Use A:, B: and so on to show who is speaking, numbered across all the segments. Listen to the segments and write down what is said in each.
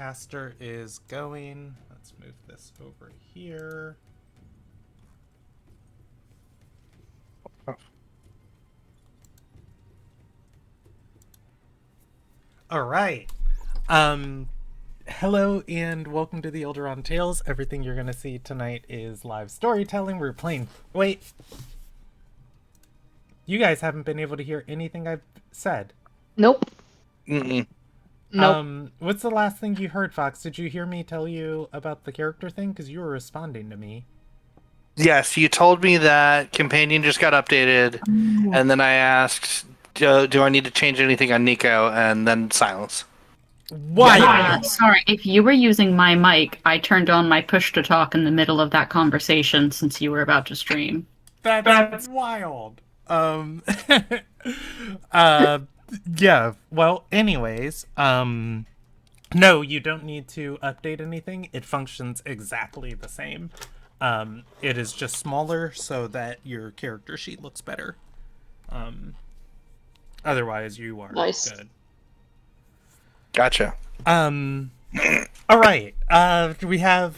A: caster is going. Let's move this over here. All right. Hello and welcome to the Ilderon Tales. Everything you're going to see tonight is live storytelling. We're playing... Wait. You guys haven't been able to hear anything I've said.
B: Nope.
C: Mm-mm.
B: Nope.
A: What's the last thing you heard, Fox? Did you hear me tell you about the character thing? Because you were responding to me.
C: Yes, you told me that Companion just got updated, and then I asked, do I need to change anything on Nico, and then silence.
A: Why?
D: Sorry, if you were using my mic, I turned on my push to talk in the middle of that conversation since you were about to stream.
A: That's wild. Yeah. Well, anyways, no, you don't need to update anything. It functions exactly the same. It is just smaller so that your character sheet looks better. Otherwise, you are
B: Nice.
A: good.
C: Gotcha.
A: All right. We have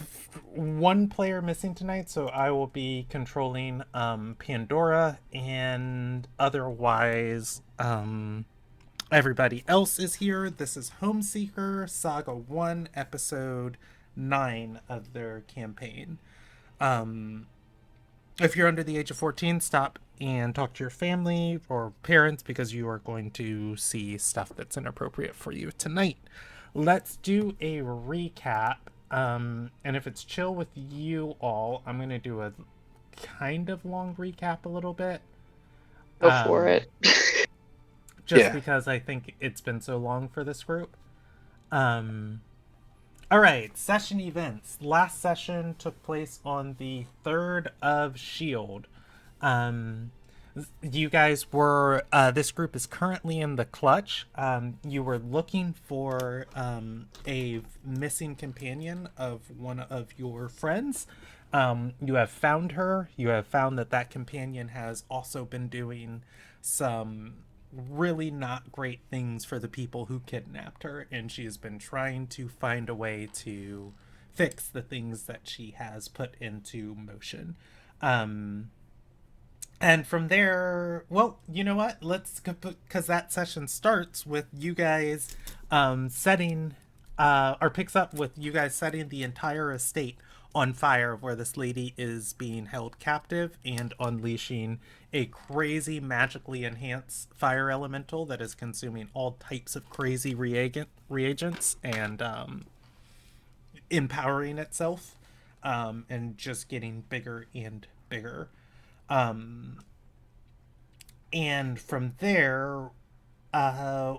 A: one player missing tonight, so I will be controlling Pandora, and otherwise everybody else is here. This is Homeseeker Saga 1, Episode 9 of their campaign. If you're under the age of 14, stop and talk to your family or parents because you are going to see stuff that's inappropriate for you tonight. Let's do a recap. And if it's chill with you all, I'm going to do a kind of long recap a little bit.
B: Go for it.
A: Just because I think it's been so long for this group. All right, session events. Last session took place on the 3rd of S.H.I.E.L.D. You guys were, this group is currently in the clutch. You were looking for a missing companion of one of your friends. You have found her. You have found that companion has also been doing some really not great things for the people who kidnapped her, and she has been trying to find a way to fix the things that she has put into motion. And from there, well, you know what? Let's, because that session starts with you guys setting, or picks up with you guys setting the entire estate on fire where this lady is being held captive and unleashing a crazy magically enhanced fire elemental that is consuming all types of crazy reagents and empowering itself and just getting bigger and bigger. And from there,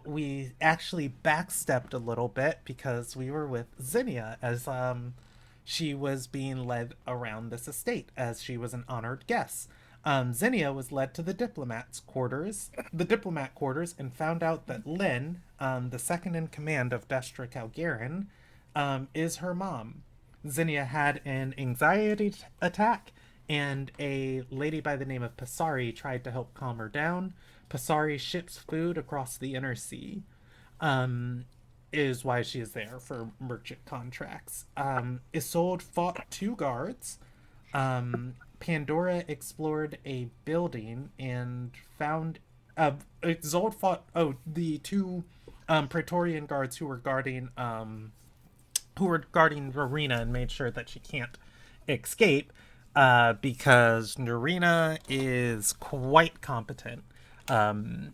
A: we actually backstepped a little bit because we were with Zinnia as she was being led around this estate as she was an honored guest. Zinnia was led to the diplomat quarters, and found out that Lynn, the second in command of Destra Calgarin, is her mom. Zinnia had an anxiety attack, and a lady by the name of Pasari tried to help calm her down. Pasari ships food across the inner sea. Is why she is there for merchant contracts. Isolde fought 2 guards. Pandora explored a building and found... Isolde fought... the 2 Praetorian guards who were guarding Verena and made sure that she can't escape. Because Narina is quite competent. And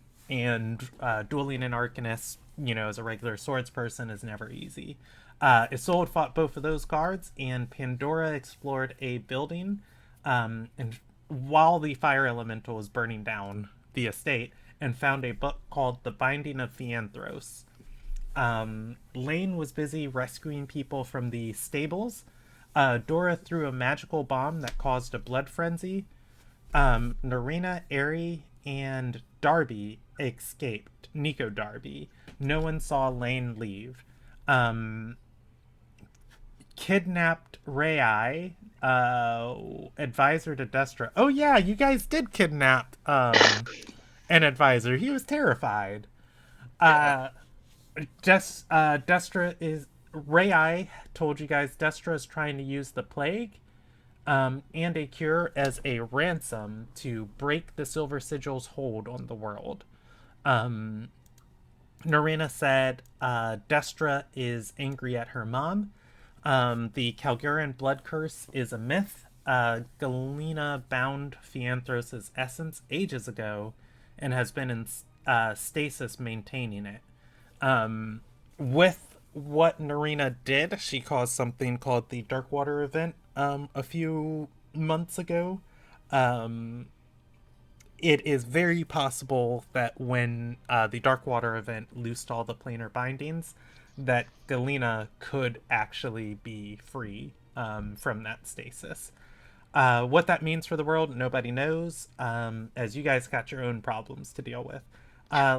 A: dueling an Arcanist, as a regular swords person is never easy. Isolde fought both of those guards, and Pandora explored a building, and while the fire elemental was burning down the estate, and found a book called The Binding of Phianthros. Lane was busy rescuing people from the stables. Dora threw a magical bomb that caused a blood frenzy. Narina, Aerie, and Darby escaped. Nico Darby. No one saw Lane leave. Kidnapped Rai, advisor to Destra. Oh yeah, you guys did kidnap an advisor. He was terrified. Destra Rai told you guys Destra is trying to use the plague and a cure as a ransom to break the Silver Sigil's hold on the world. Narina said Destra is angry at her mom. The Calguran blood curse is a myth. Galena bound Fianthros' essence ages ago and has been in stasis maintaining it. With what Narina did, she caused something called the Darkwater event a few months ago. It is very possible that when the Darkwater event loosed all the planar bindings, that Galena could actually be free from that stasis. What that means for the world, nobody knows, as you guys got your own problems to deal with.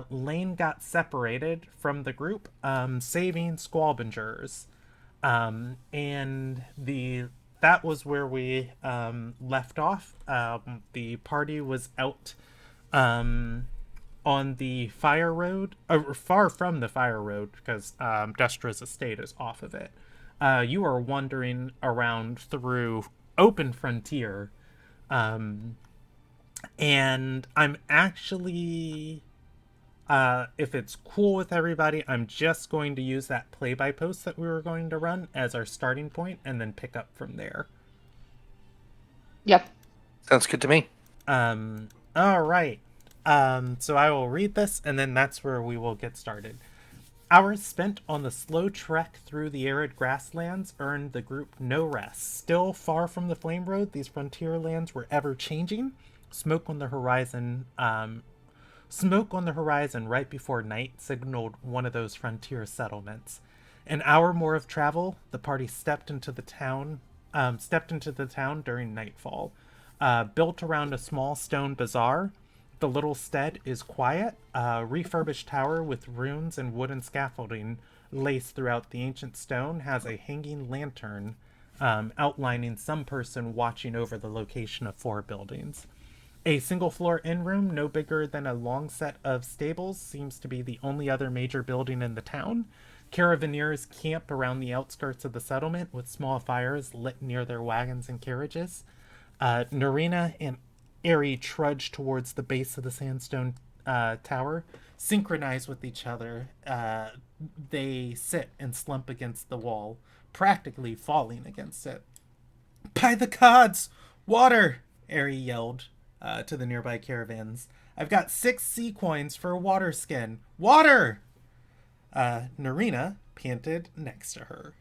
A: Lane got separated from the group, saving Squalbingers. And that was where we left off. The party was out on the fire road, far from the fire road, because Destra's estate is off of it. You are wandering around through open frontier, and I'm actually, if it's cool with everybody, I'm just going to use that play-by-post that we were going to run as our starting point, and then pick up from there.
B: Yep.
C: Sounds good to me.
A: All right. So I will read this, and then that's where we will get started. Hours spent on the slow trek through the arid grasslands earned the group no rest. Still far from the flame road, these frontier lands were ever changing. Smoke on the horizon right before night signaled one of those frontier settlements. An hour more of travel, the party stepped into the town during nightfall. Built around a small stone bazaar, the little stead is quiet. A refurbished tower with runes and wooden scaffolding laced throughout the ancient stone has a hanging lantern outlining some person watching over the location of 4 buildings. A single-floor inn room, no bigger than a long set of stables, seems to be the only other major building in the town. Caravaneers camp around the outskirts of the settlement with small fires lit near their wagons and carriages. Narina and Aerie trudge towards the base of the sandstone tower, synchronized with each other. They sit and slump against the wall, practically falling against it. "By the gods! Water!" Aerie yelled to the nearby caravans. "I've got 6 sea coins for a water skin. Water!" Narina panted next to her.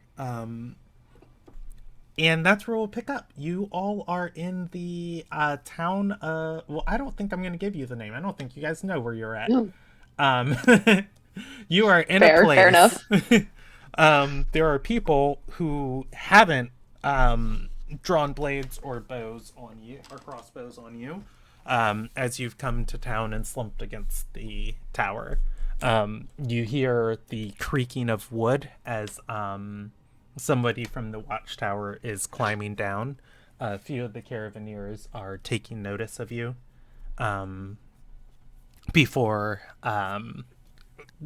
A: And that's where we'll pick up. You all are in the town. Well, I don't think I'm going to give you the name. I don't think you guys know where you're at.
B: No.
A: You are in a place. Fair enough. There are people who haven't drawn blades or bows on you, or crossbows on you, as you've come to town and slumped against the tower. You hear the creaking of wood as somebody from the watchtower is climbing down. A few of the caravaneers are taking notice of you. Before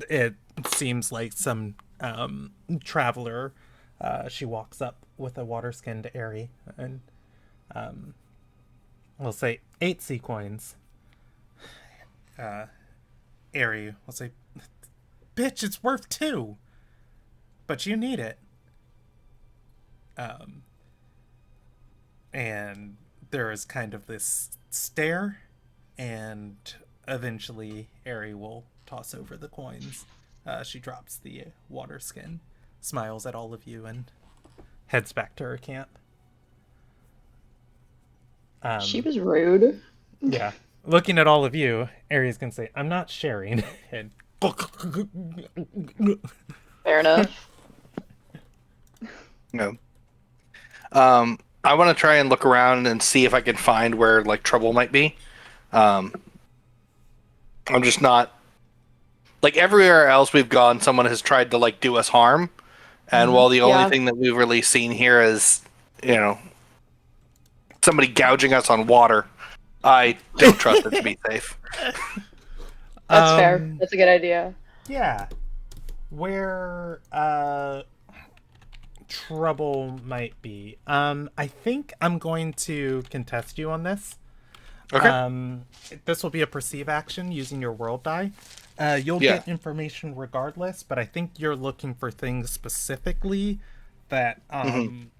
A: it seems like some traveler, she walks up with a water skin to Aerie, and we'll say 8 sea coins. Aerie will say, "Bitch, it's worth 2, but you need it." And there is kind of this stare, and eventually Aerie will toss over the coins. She drops the water skin, smiles at all of you, and heads back to her camp.
B: She was rude.
A: Yeah. Looking at all of you, Aerie's gonna say, "I'm not sharing." And
B: Fair enough.
C: No. I want to try and look around and see if I can find where like trouble might be. I'm just not like everywhere else we've gone. Someone has tried to like do us harm, and while the only thing that we've really seen here is, somebody gouging us on water, I don't trust it to be safe.
B: That's fair. That's a good idea.
A: Yeah. Where trouble might be. I think I'm going to contest you on this.
C: Okay.
A: This will be a perceive action using your world die. You'll
C: Yeah.
A: get information regardless, but I think you're looking for things specifically that I'm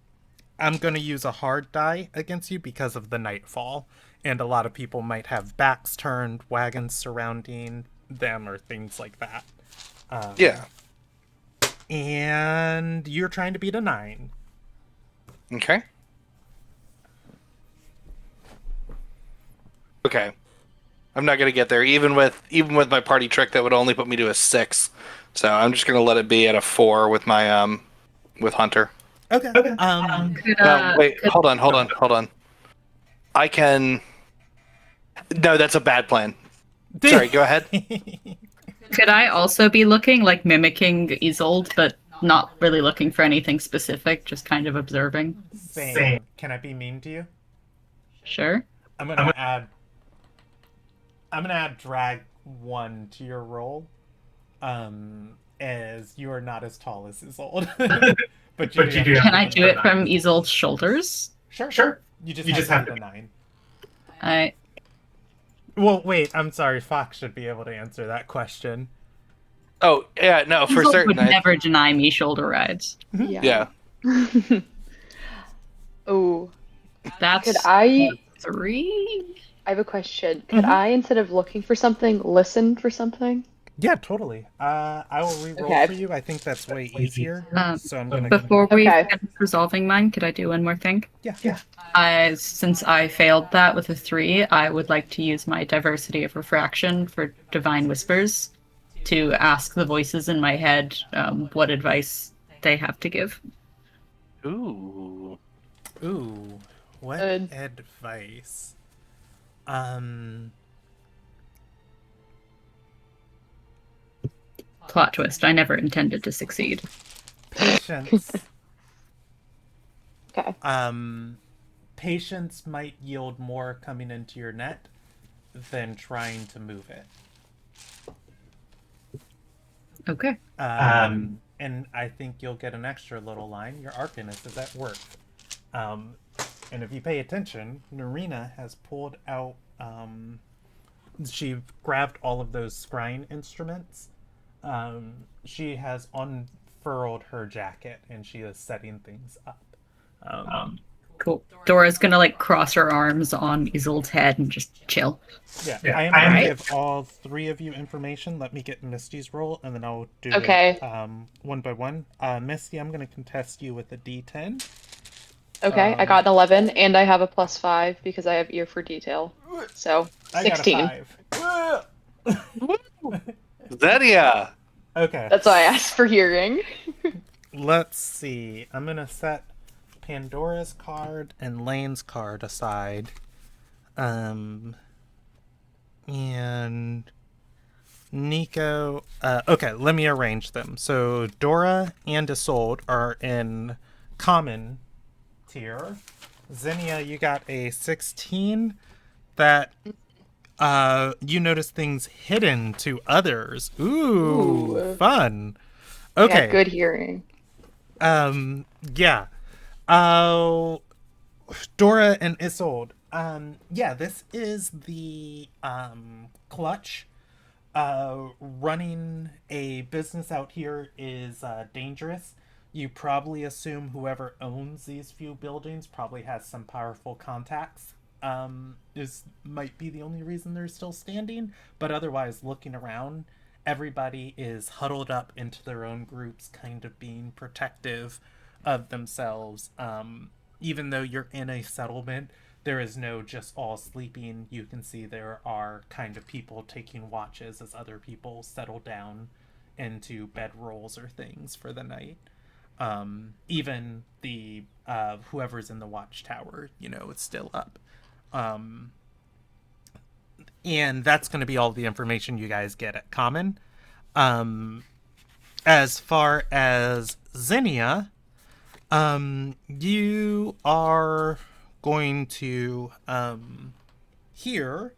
A: going to use a hard die against you because of the nightfall. And a lot of people might have backs turned, wagons surrounding them, or things like that.
C: Yeah.
A: And you're trying to beat a 9.
C: Okay. Okay. I'm not gonna get there, even with my party trick that would only put me to a 6. So I'm just gonna let it be at a 4 with my with Hunter.
A: Okay.
C: Wait,
D: Could,
C: hold on. I can. No, that's a bad plan. Sorry, go ahead.
D: could I also be looking, like mimicking Isolde, but not really looking for anything specific, just kind of observing?
A: Same. Can I be mean to you?
D: Sure.
A: I'm gonna add. I'm gonna add drag 1 to your roll. As you are not as tall as Isolde, but you do.
D: Can I do it from Isolde's shoulders?
A: Sure. You just have to beat a 9.
D: I
A: Well, wait. I'm sorry. Fox should be able to answer that question.
C: Oh yeah, no, for
D: Isolde
C: certain.
D: would never deny me shoulder rides.
C: Yeah.
B: Oh,
D: That's
B: could I
D: 3.
B: I have a question. Could I, instead of looking for something, listen for something?
A: Yeah, totally. I will re-roll
B: Okay.
A: for you. I think that's way easier. So I'm gonna.
D: Before we
B: Okay.
D: finish resolving mine, could I do one more thing?
A: Yeah.
D: Since I failed that with a 3, I would like to use my diversity of refraction for divine whispers to ask the voices in my head what advice they have to give.
C: Ooh.
A: Ooh, what
B: Good.
A: advice?
D: Plot twist, I never intended to succeed.
A: Patience.
B: Okay.
A: Patience might yield more coming into your net than trying to move it.
D: Okay.
A: And I think you'll get an extra little line. Your Arcanist is at work. And if you pay attention, Narina has pulled out. She grabbed all of those scrying instruments. She has unfurled her jacket and she is setting things up.
D: Cool. Dora's gonna like cross her arms on Isolde's head and just chill.
A: Yeah, I am going to give all 3 of you information. Let me get Misty's roll, and then I'll do
B: Okay.
A: it one by one. Misty, I'm going to contest you with a D10.
B: Okay, I got an 11, and I have a +5 because I have ear for detail. So,
A: I
B: 16.
A: got a 5.
C: Zedia.
A: Okay.
B: That's why I asked for hearing.
A: Let's see. I'm going to set Pandora's card and Lane's card aside. And Nico. Okay, let me arrange them. So Dora and Isolde are in common tier. Xenia, you got a 16. That you notice things hidden to others. Ooh. Fun. Okay.
B: Yeah, good hearing.
A: Yeah. Dora and Isolde. Yeah, this is the clutch. Running a business out here is dangerous. You probably assume whoever owns these few buildings probably has some powerful contacts. Is might be the only reason they're still standing, but otherwise, looking around, everybody is huddled up into their own groups, kind of being protective of themselves. Even though you're in a settlement, there is no just all sleeping. You can see there are kind of people taking watches as other people settle down into bedrolls or things for the night. Even the whoever's in the watchtower, it's still up. And that's going to be all the information you guys get at common. As far as Xenia, you are going to hear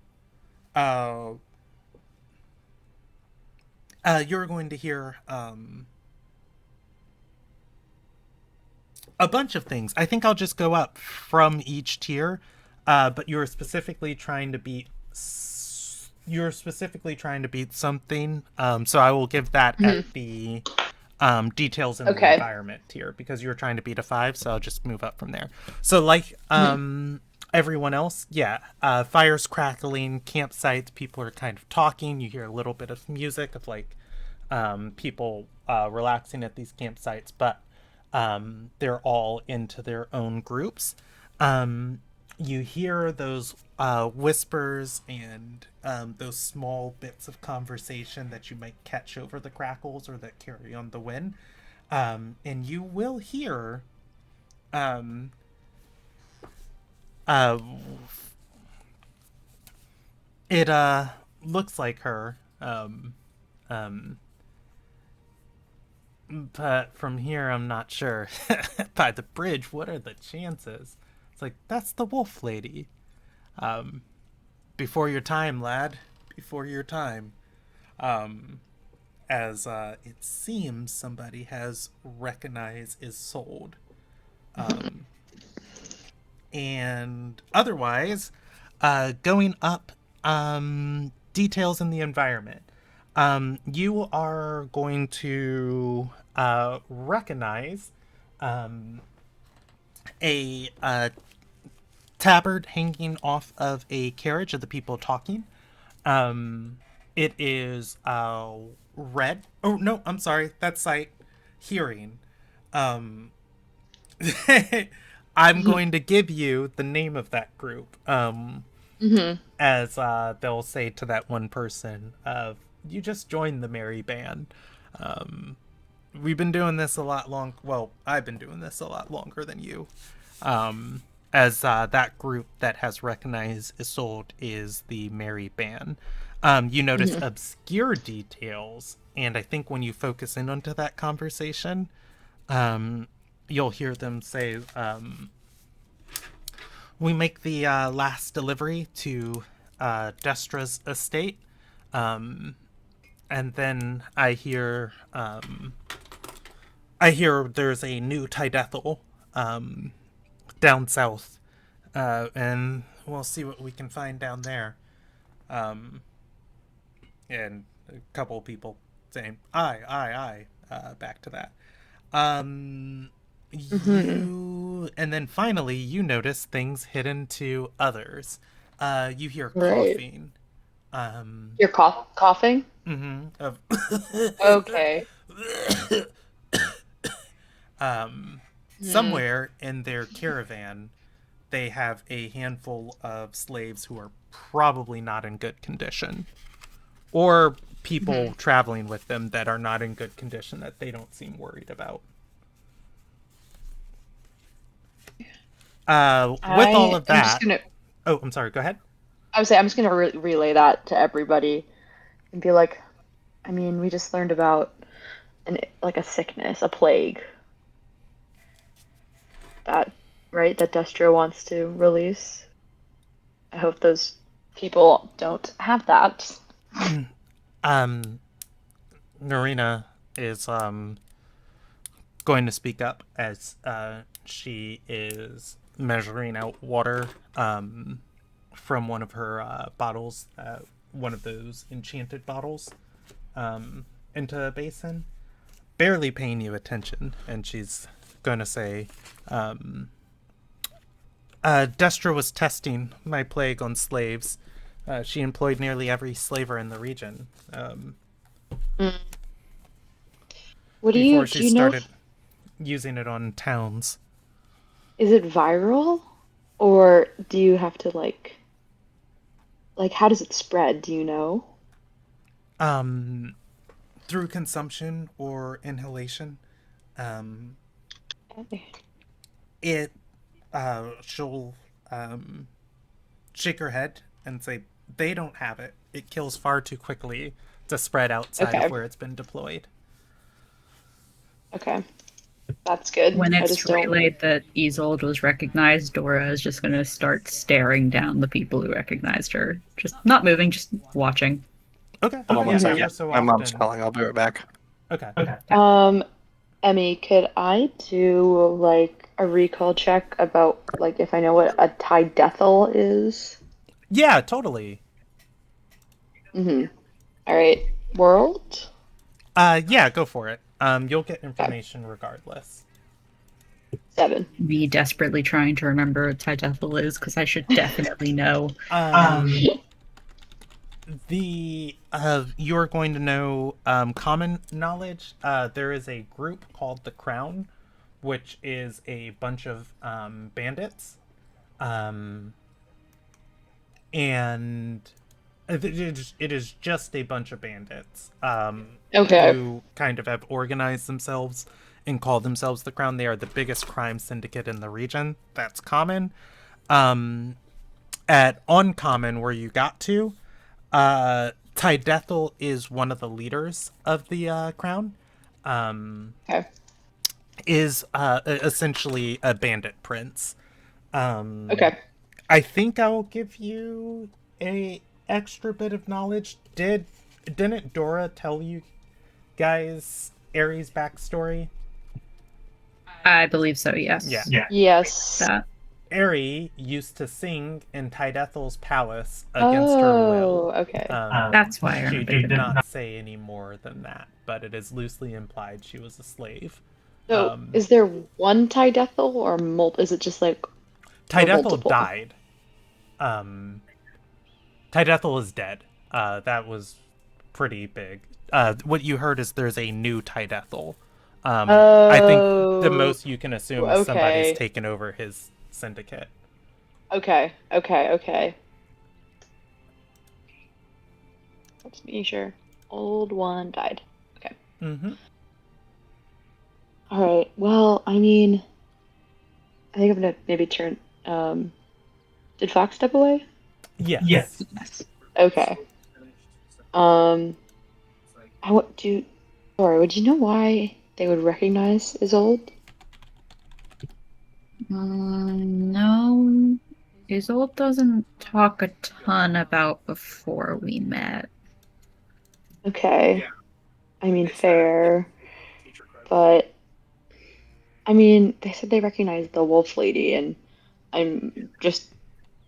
A: you're going to hear A bunch of things. I think I'll just go up from each tier, but you're specifically trying to beat. You're specifically trying to beat something. So I will give that at the details in the
B: Okay.
A: environment tier because you're trying to beat a 5. So I'll just move up from there. So like everyone else, yeah, fires crackling, campsites. People are kind of talking. You hear a little bit of music of like people relaxing at these campsites, but they're all into their own groups. You hear those whispers and those small bits of conversation that you might catch over the crackles or that carry on the wind. And you will hear uh, it looks like her. But from here, I'm not sure. By the bridge, what are the chances? It's like, that's the wolf lady. Before your time, lad. Before your time. As it seems somebody has recognized is sold. And otherwise, going up, details in the environment. You are going to recognize a tabard hanging off of a carriage of the people talking. It is red. Oh no, I'm sorry. That's sight. Hearing. I'm going to give you the name of that group. As they'll say to that one person of, you just joined the merry band. We've been doing this a lot long. Well, I've been doing this a lot longer than you. As that group that has recognized Isolde is the merry band. You notice obscure details, and I think when you focus in onto that conversation, you'll hear them say, we make the last delivery to Destra's estate. And then I hear there's a new Tydethel down south. And we'll see what we can find down there. And a couple of people saying, aye, back to that. You and then finally you notice things hidden to others. You hear
B: Right.
A: coughing.
B: You're coughing?
A: Of
B: Okay.
A: somewhere in their caravan, they have a handful of slaves who are probably not in good condition, or people traveling with them that are not in good condition that they don't seem worried about. With all of
B: I'm just
A: that,
B: gonna.
A: oh, I'm sorry. Go ahead.
B: I would say I'm just gonna relay that to everybody and be like, I mean, we just learned about like a sickness, a plague. That right? That Destra wants to release. I hope those people don't have that.
A: Narina is going to speak up as she is measuring out water from one of her bottles, one of those enchanted bottles, into a basin, barely paying you attention, and she's going to say, Destra was testing my plague on slaves. She employed nearly every slaver in the region.
B: What do
A: Before
B: you
A: she
B: do? You know?
A: started using it on towns.
B: Is it viral, or do you have to like how does it spread? Do you know?
A: Through consumption or inhalation. Um,
B: Okay.
A: it she'll shake her head and say they don't have it. It kills far too quickly to spread outside
B: Okay.
A: of where it's been deployed.
B: Okay. That's good.
D: When
B: I
D: it's
B: just don't.
D: relayed that Isolde was recognized, Dora is just going to start staring down the people who recognized her. Just not moving, just watching.
A: Okay.
C: Hold on
A: Yeah,
C: one second.
A: ever so
C: My mom's
A: often.
C: calling. I'll be right back.
A: Okay.
B: Um, Emmy, could I do like a recall check about like if I know what a Tydethel is?
A: Yeah, totally.
B: Mm-hmm. All right. World?
A: Yeah, go for it. You'll get
B: Okay.
A: information regardless.
B: 7.
D: Me desperately trying to remember what Tydethel is because I should definitely know.
A: Um, you're going to know common knowledge. There is a group called the Crown, which is a bunch of bandits, um, and it is just a bunch of bandits
B: Okay.
A: who kind of have organized themselves and call themselves the Crown. They are the biggest crime syndicate in the region. That's common. At uncommon, where you got to, Tydethel is one of the leaders of the Crown.
B: Okay.
A: Is essentially a bandit prince.
B: Okay.
A: I think I'll give you a extra bit of knowledge. Didn't Dora tell you guys Ares' backstory?
D: I believe so,
A: Yeah.
D: yes.
B: Yes.
D: That.
A: Aerie used to sing in Tydethel's palace against her will.
B: Okay.
D: That's why I
A: She
D: remember
A: did
D: that.
A: not say any more than that, but it is loosely implied she was a slave.
B: So, is there one Tydethel or is it just like or
A: Tydethel
B: multiple?
A: died. Um, Tydethel is dead. That was pretty big. What you heard is there's a new Tydethel. I think the
B: Oh,
A: most you can assume is somebody's
B: okay.
A: taken over his syndicate.
B: Okay. Let's be sure. Old one died. Okay.
A: Mm-hmm.
B: All right. Well, I mean, I think I'm gonna maybe turn. Did Fox step away?
A: Yes.
D: Yes.
B: Okay. Um, I what do. Sorry, would you know why they would recognize Isolde?
D: No. Isolde doesn't talk a ton about before we met.
B: Okay. I mean, fair, but I mean, they said they recognized the Wolf Lady, and I'm just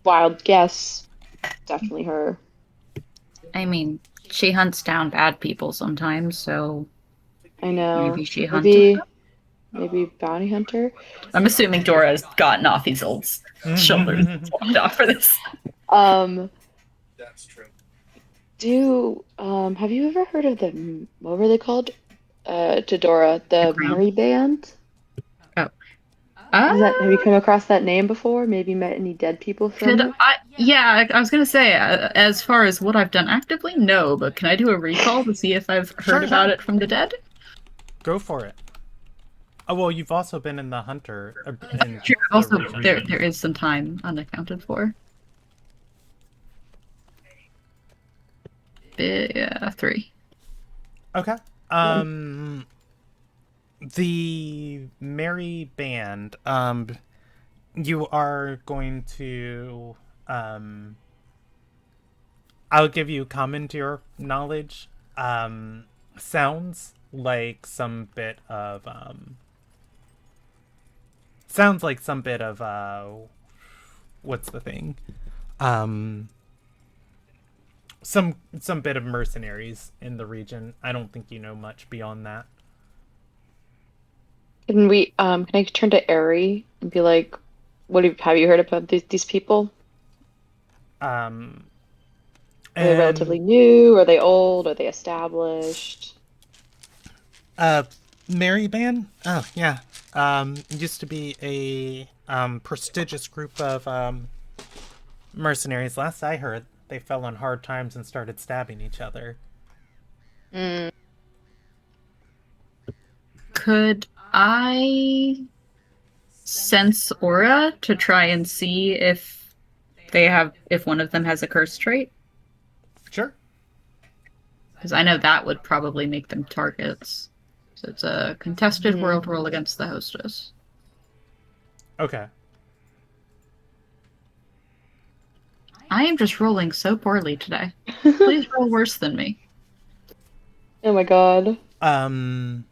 B: wild guess, definitely her.
D: I mean, she hunts down bad people sometimes, so
B: I know.
D: maybe she hunted them?
B: Maybe bounty hunter.
D: I'm assuming Dora has gotten off Isolde's shoulders and
A: Mm-hmm.
D: walked off for this.
B: Um, have you ever heard of what were they called? To Dora,
D: The
B: the
D: crown.
B: Merry Band?
D: Oh. Uh,
B: Have you come across that name before? Maybe met any dead people from
D: could
B: it?
D: I? Yeah, I was gonna say, as far as what I've done actively, no, but can I do a recall to see if I've heard
A: Sure,
D: about
A: sure.
D: it from the dead?
A: Go for it. Oh well, you've also been in the hunter in
D: True.
A: the
D: Also,
A: region.
D: there is some time unaccounted for. Yeah, 3.
A: Okay. The Merry Band. You are going to. I'll give you common to your knowledge. Sounds like some bit of. Sounds like some bit of. What's the thing? Um. Some bit of mercenaries in the region. I don't think you know much beyond that.
B: Can I turn to Ari and be like, have you heard about these people?
A: Um,
B: Are they relatively
A: and
B: new? Are they old? Are they established?
A: uh, Mary Band. Oh yeah. It used to be a prestigious group of mercenaries. Last I heard, they fell on hard times and started stabbing each other.
B: Mm,
D: Could I sense aura to try and see if one of them has a curse trait?
A: Sure.
D: Because I know that would probably make them targets. So it's a contested
B: mhm.
D: world roll against the hostess.
A: Okay.
D: I am just rolling so poorly today. Please roll worse than me.
B: Oh my God.
A: Um,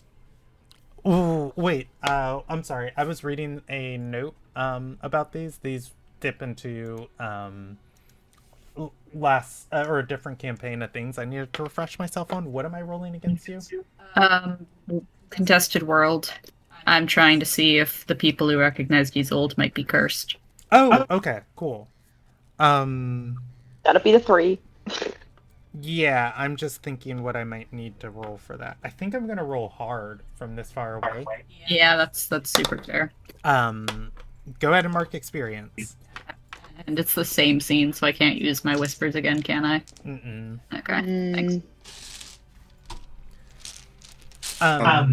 A: Ooh, wait. I'm sorry. I was reading a note about these. These dip into last or a different campaign of things I needed to refresh myself on. What am I rolling against you?
D: Um, Contested world. I'm trying to see if the people who recognize Gizold might be cursed.
A: Oh, okay, cool. Um,
B: Gotta be the 3.
A: yeah, I'm just thinking what I might need to roll for that. I think I'm gonna roll hard from this far away.
D: Yeah, that's super fair.
A: Um, go ahead and mark experience.
D: And it's the same scene, so I can't use my whispers again, can I?
A: Mm-mm.
D: Okay, thanks. Well,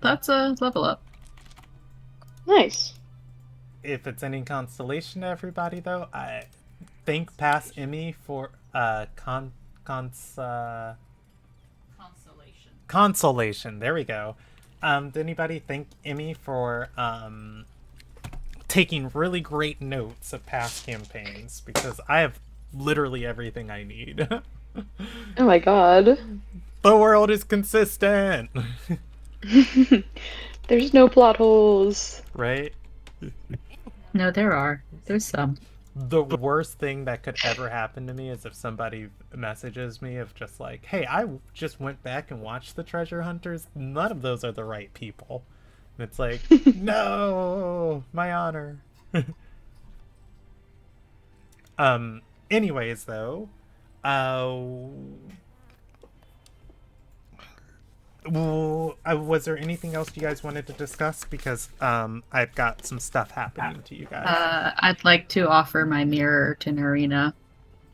D: that's a level up.
B: Nice.
A: If it's any consolation to everybody, though, I thank past Emmy for consolation. There we go. Did anybody thank Emmy for taking really great notes of past campaigns? Because I have literally everything I need.
B: Oh my god.
A: The world is consistent,
B: There's no plot holes.
A: right?
D: No, there are. There's some.
A: The worst thing that could ever happen to me is if somebody messages me of just like, hey, I just went back and watched the treasure hunters. None of those are the right people. And it's like, no, my honor. Anyways, though, was there anything else you guys wanted to discuss? Because I've got some stuff happening to you guys.
D: I'd like to offer my mirror to Narina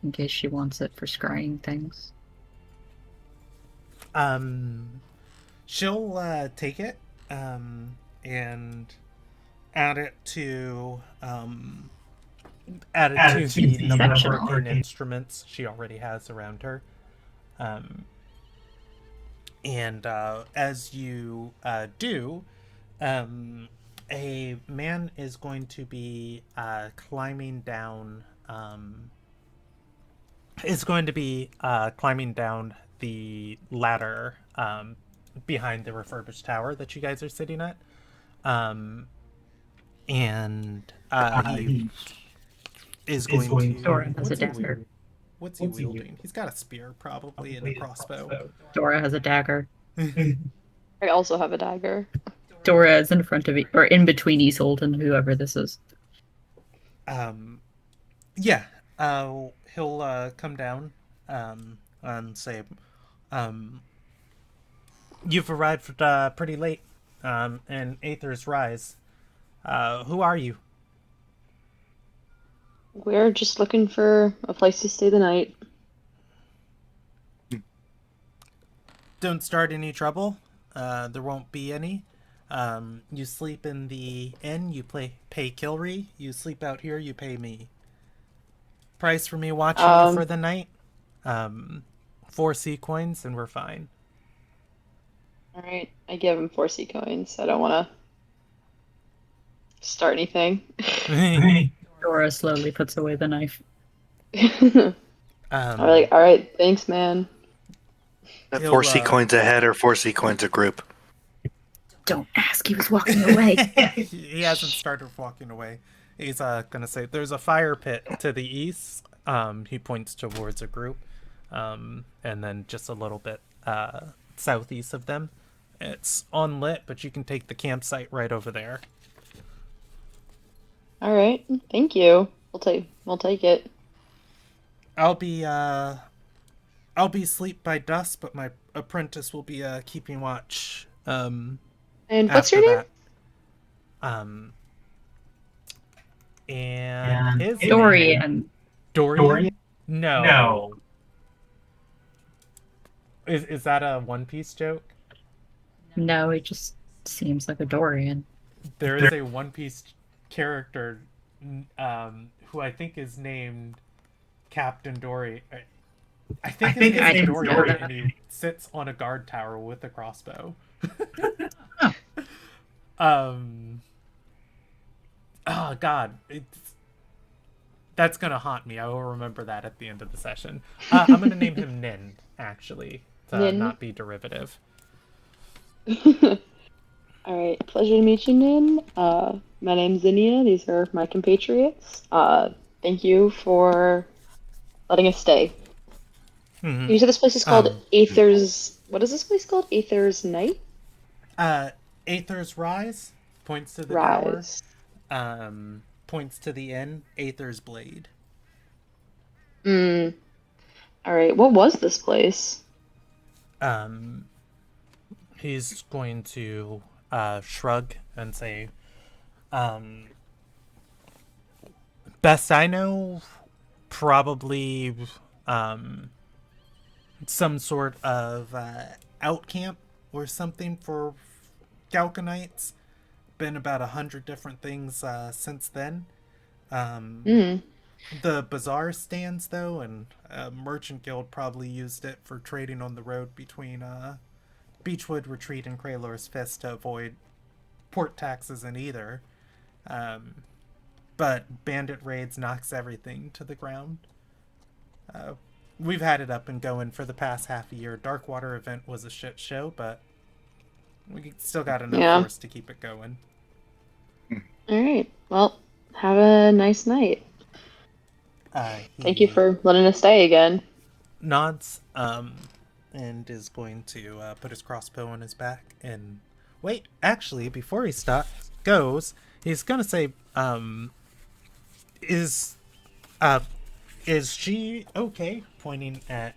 D: in case she wants it for scrying things.
A: She'll take it and add it to the number of working instruments she already has around her. And as you do, a man is going to be climbing down. Is going to be climbing down the ladder behind the refurbished tower that you guys are sitting at. And he is going to.
D: Dora has a dagger.
A: What's he wielding? He's got a spear, probably, and a crossbow.
D: Dora has a dagger.
B: I also have a dagger.
D: Dora is in front of or in between Isolde and whoever this is.
A: Yeah. He'll come down and say, you've arrived pretty late in Aether's Rise. Who are you?
B: We're just looking for a place to stay the night.
A: Don't start any trouble. There won't be any. You sleep in the inn, you pay Kilry. You sleep out here, you pay me. Price for me watching you for the night? 4 sea coins, and we're fine.
B: Alright, I give him 4 sea coins. I don't want to start anything.
D: Dora slowly puts away the knife.
B: Alright, thanks, man.
C: 4 sea coins a head or 4 sea coins a group?
D: Don't ask, he was walking away.
A: He hasn't started walking away. He's gonna say, there's a fire pit to the east. He points towards a group. And then just a little bit southeast of them. It's unlit, but you can take the campsite right over there.
B: Alright, thank you. We'll take it.
A: I'll be asleep by dusk, but my apprentice will be keeping watch.
B: And what's your name?
A: And his
D: Dorian.
A: name... Dorian? No. Is that a One Piece joke?
D: No, he just seems like a Dorian.
A: There is a One Piece character who I think is named Captain Dory. I think his name is Dorian, and he sits on a guard tower with a crossbow. Oh God, that's gonna haunt me. I will remember that at the end of the session. I'm gonna name him Nin, actually, to
B: Nin?
A: not be derivative.
B: All right, pleasure to meet you, Nin. My name's Zinnia. These are my compatriots. Thank you for letting us stay.
A: Hmm.
B: You said this place is called
A: Um,
B: Aether's. What is this place called? Aether's Night?
A: uh, Aether's Rise points to the tower.
B: Rise.
A: Points to the inn. Aether's Blade.
B: Hmm. All right, what was this place?
A: Um, he's going to shrug and say, um, "Best I know, probably um, some sort of out camp or something for Galcanites. Been about 100 different things since then. Um,
B: Hmm.
A: the bazaar stands though, and Merchant Guild probably used it for trading on the road between Beechwood Retreat and Kraylor's Fist to avoid port taxes in either. Um, but bandit raids knocks everything to the ground. Uh, we've had it up and going for the past half a year. Darkwater event was a shit show, but we still got enough
B: Yeah.
A: force to keep it going.
B: All right. Well, have a nice night. Thank you
A: He
B: for letting us stay again.
A: nods and is going to put his crossbow on his back and wait. Actually, before he goes, he's gonna say, "Is uh, is she okay?" Pointing at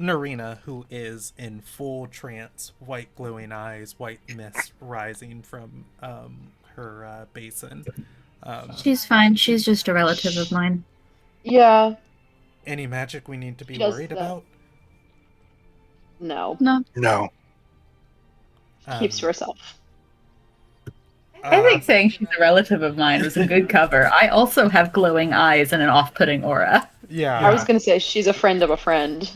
A: Narina, who is in full trance, white glowing eyes, white mist rising from her basin.
D: She's fine. She's just a relative of mine.
B: Yeah,
A: Any magic we need to be
B: she does
A: worried
B: that.
A: about?
B: No,
D: No,
C: No.
B: she keeps to
A: Um,
B: herself.
D: I
A: uh,
D: think saying she's a relative of mine was a good cover. I also have glowing eyes and an off-putting aura.
B: I
A: yeah.
B: was gonna say she's a friend of a friend.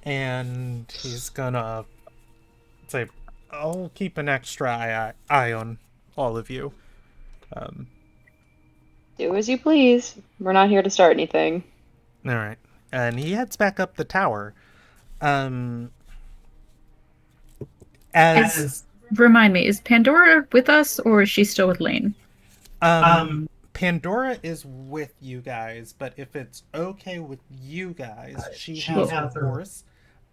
A: And he's gonna say, "I'll keep an extra eye on all of you." Um,
B: Do as you please. We're not here to start anything.
A: all right, and he heads back up the tower. Um, as
D: Remind me, is Pandora with us or is she still with Lane?
A: Pandora is with you guys, but if it's okay with you guys, she has her horse.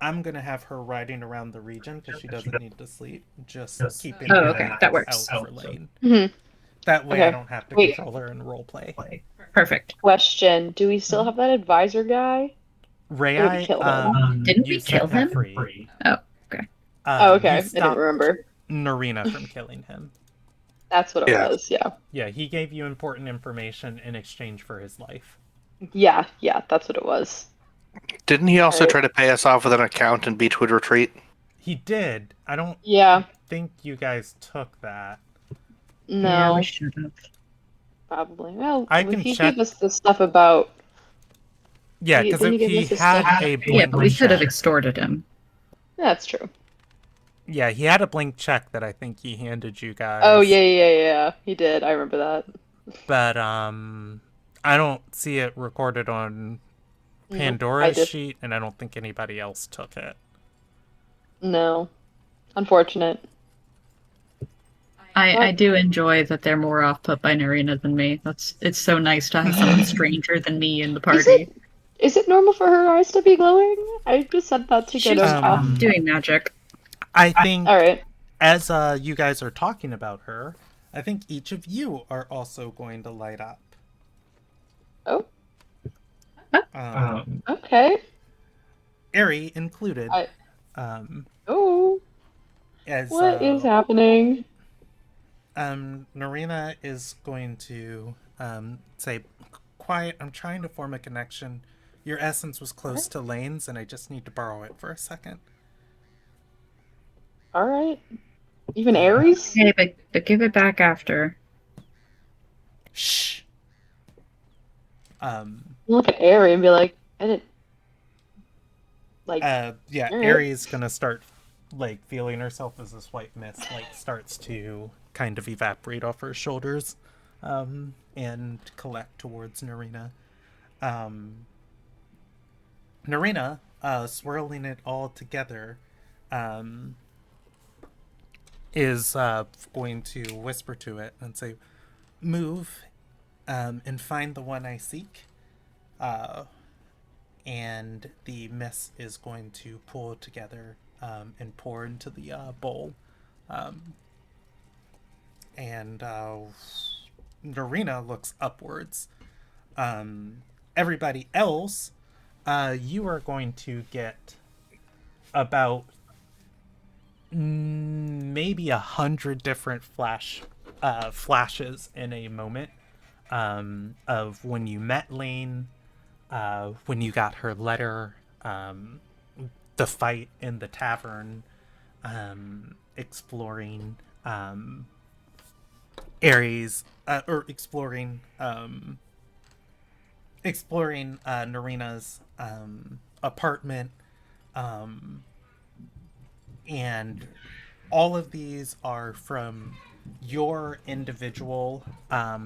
A: I'm gonna have her riding around the region because she doesn't need to sleep. Just keeping
D: Oh,
A: an
D: okay,
A: eye
D: that works.
A: out for Lane.
B: Hmm.
A: That way, I
B: Okay.
A: don't have to
B: Wait,
A: control her in role play.
D: Perfect.
B: question. Do we still have that advisor guy? Or did we
A: Ray,
B: kill him?
D: Didn't
A: you
D: we
A: set
D: kill
A: him
D: him?
A: free.
D: Oh, okay.
B: Oh, okay.
A: You
B: I didn't
A: stopped
B: remember.
A: Narina from killing him.
B: That's what it
C: Yeah.
B: was. Yeah.
A: Yeah, he gave you important information in exchange for his life.
B: Yeah, yeah, that's what it was.
C: Didn't he also
B: Alright.
C: try to pay us off with an account in Beechwood Retreat?
A: He did. I don't
B: Yeah,
A: think you guys took that.
D: Yeah, we
B: no,
D: should have.
B: probably. Well,
A: I
B: if
A: can
B: he
A: check.
B: gave us the stuff about,
A: Yeah, because
B: didn't he give
A: he
B: us the
A: had
B: stuff?
A: a
D: Yeah,
A: blank
D: but we could have
A: check.
D: extorted him.
B: That's true.
A: Yeah, he had a blank check that I think he handed you guys.
B: Oh, yeah, yeah, yeah, yeah. He did. I remember that.
A: But I don't see it recorded on
B: Nope, I
A: Pandora's
B: just
A: sheet, and I don't think anybody else took it.
B: no. Unfortunate.
D: I
B: Well,
D: do enjoy that they're more off-put by Narina than me. It's so nice to have someone stranger than me in the
B: is
D: party.
B: it normal for her eyes to be glowing? I just said that to get
D: She's
B: us off.
D: doing magic.
A: I think
B: All right.
A: as you guys are talking about her, I think each of you are also going to light up.
B: Oh,
A: Um,
B: okay.
A: Ari included.
B: I.
A: Um,
B: Oh,
A: as
B: what is happening?
A: Narina is going to say, "Quiet, I'm trying to form a connection. Your essence was close to Lane's, and I just need to borrow it for a second."
B: All right. Even Aries?
D: Hey, but give it back after.
A: Shh.
B: Look at Aries and be like, I didn't like.
A: Yeah,
B: All right.
A: Ari's gonna start like feeling herself as this white mist like starts to kind of evaporate off her shoulders, and collect towards Narina. Narina, swirling it all together, is going to whisper to it and say, "Move, and find the one I seek." And the mist is going to pull together and pour into the bowl. And Narina looks upwards. Everybody else, you are going to get about maybe 100 different flashes in a moment of when you met Lane, when you got her letter, the fight in the tavern, exploring Ares, or exploring Narina's apartment, and all of these are from your individual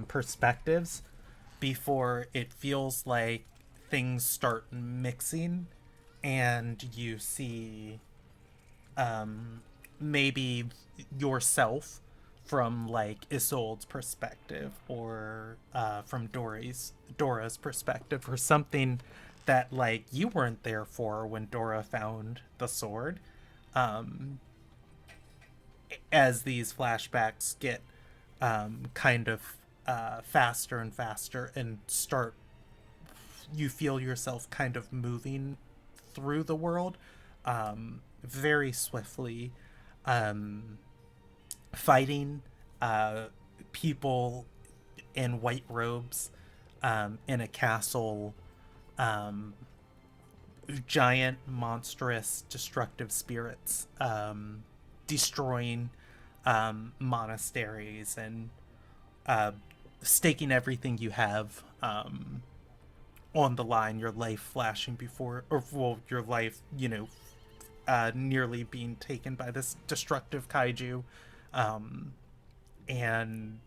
A: perspectives before it feels like things start mixing and you see maybe yourself from like Isolde's perspective, or from Dora's perspective, or something that like you weren't there for when Dora found the sword. Um, as these flashbacks get kind of faster and faster, and start, you feel yourself kind of moving through the world very swiftly, fighting people in white robes in a castle, giant, monstrous, destructive spirits destroying monasteries and staking everything you have on the line, your life flashing before, or well, your life, nearly being taken by this destructive kaiju. And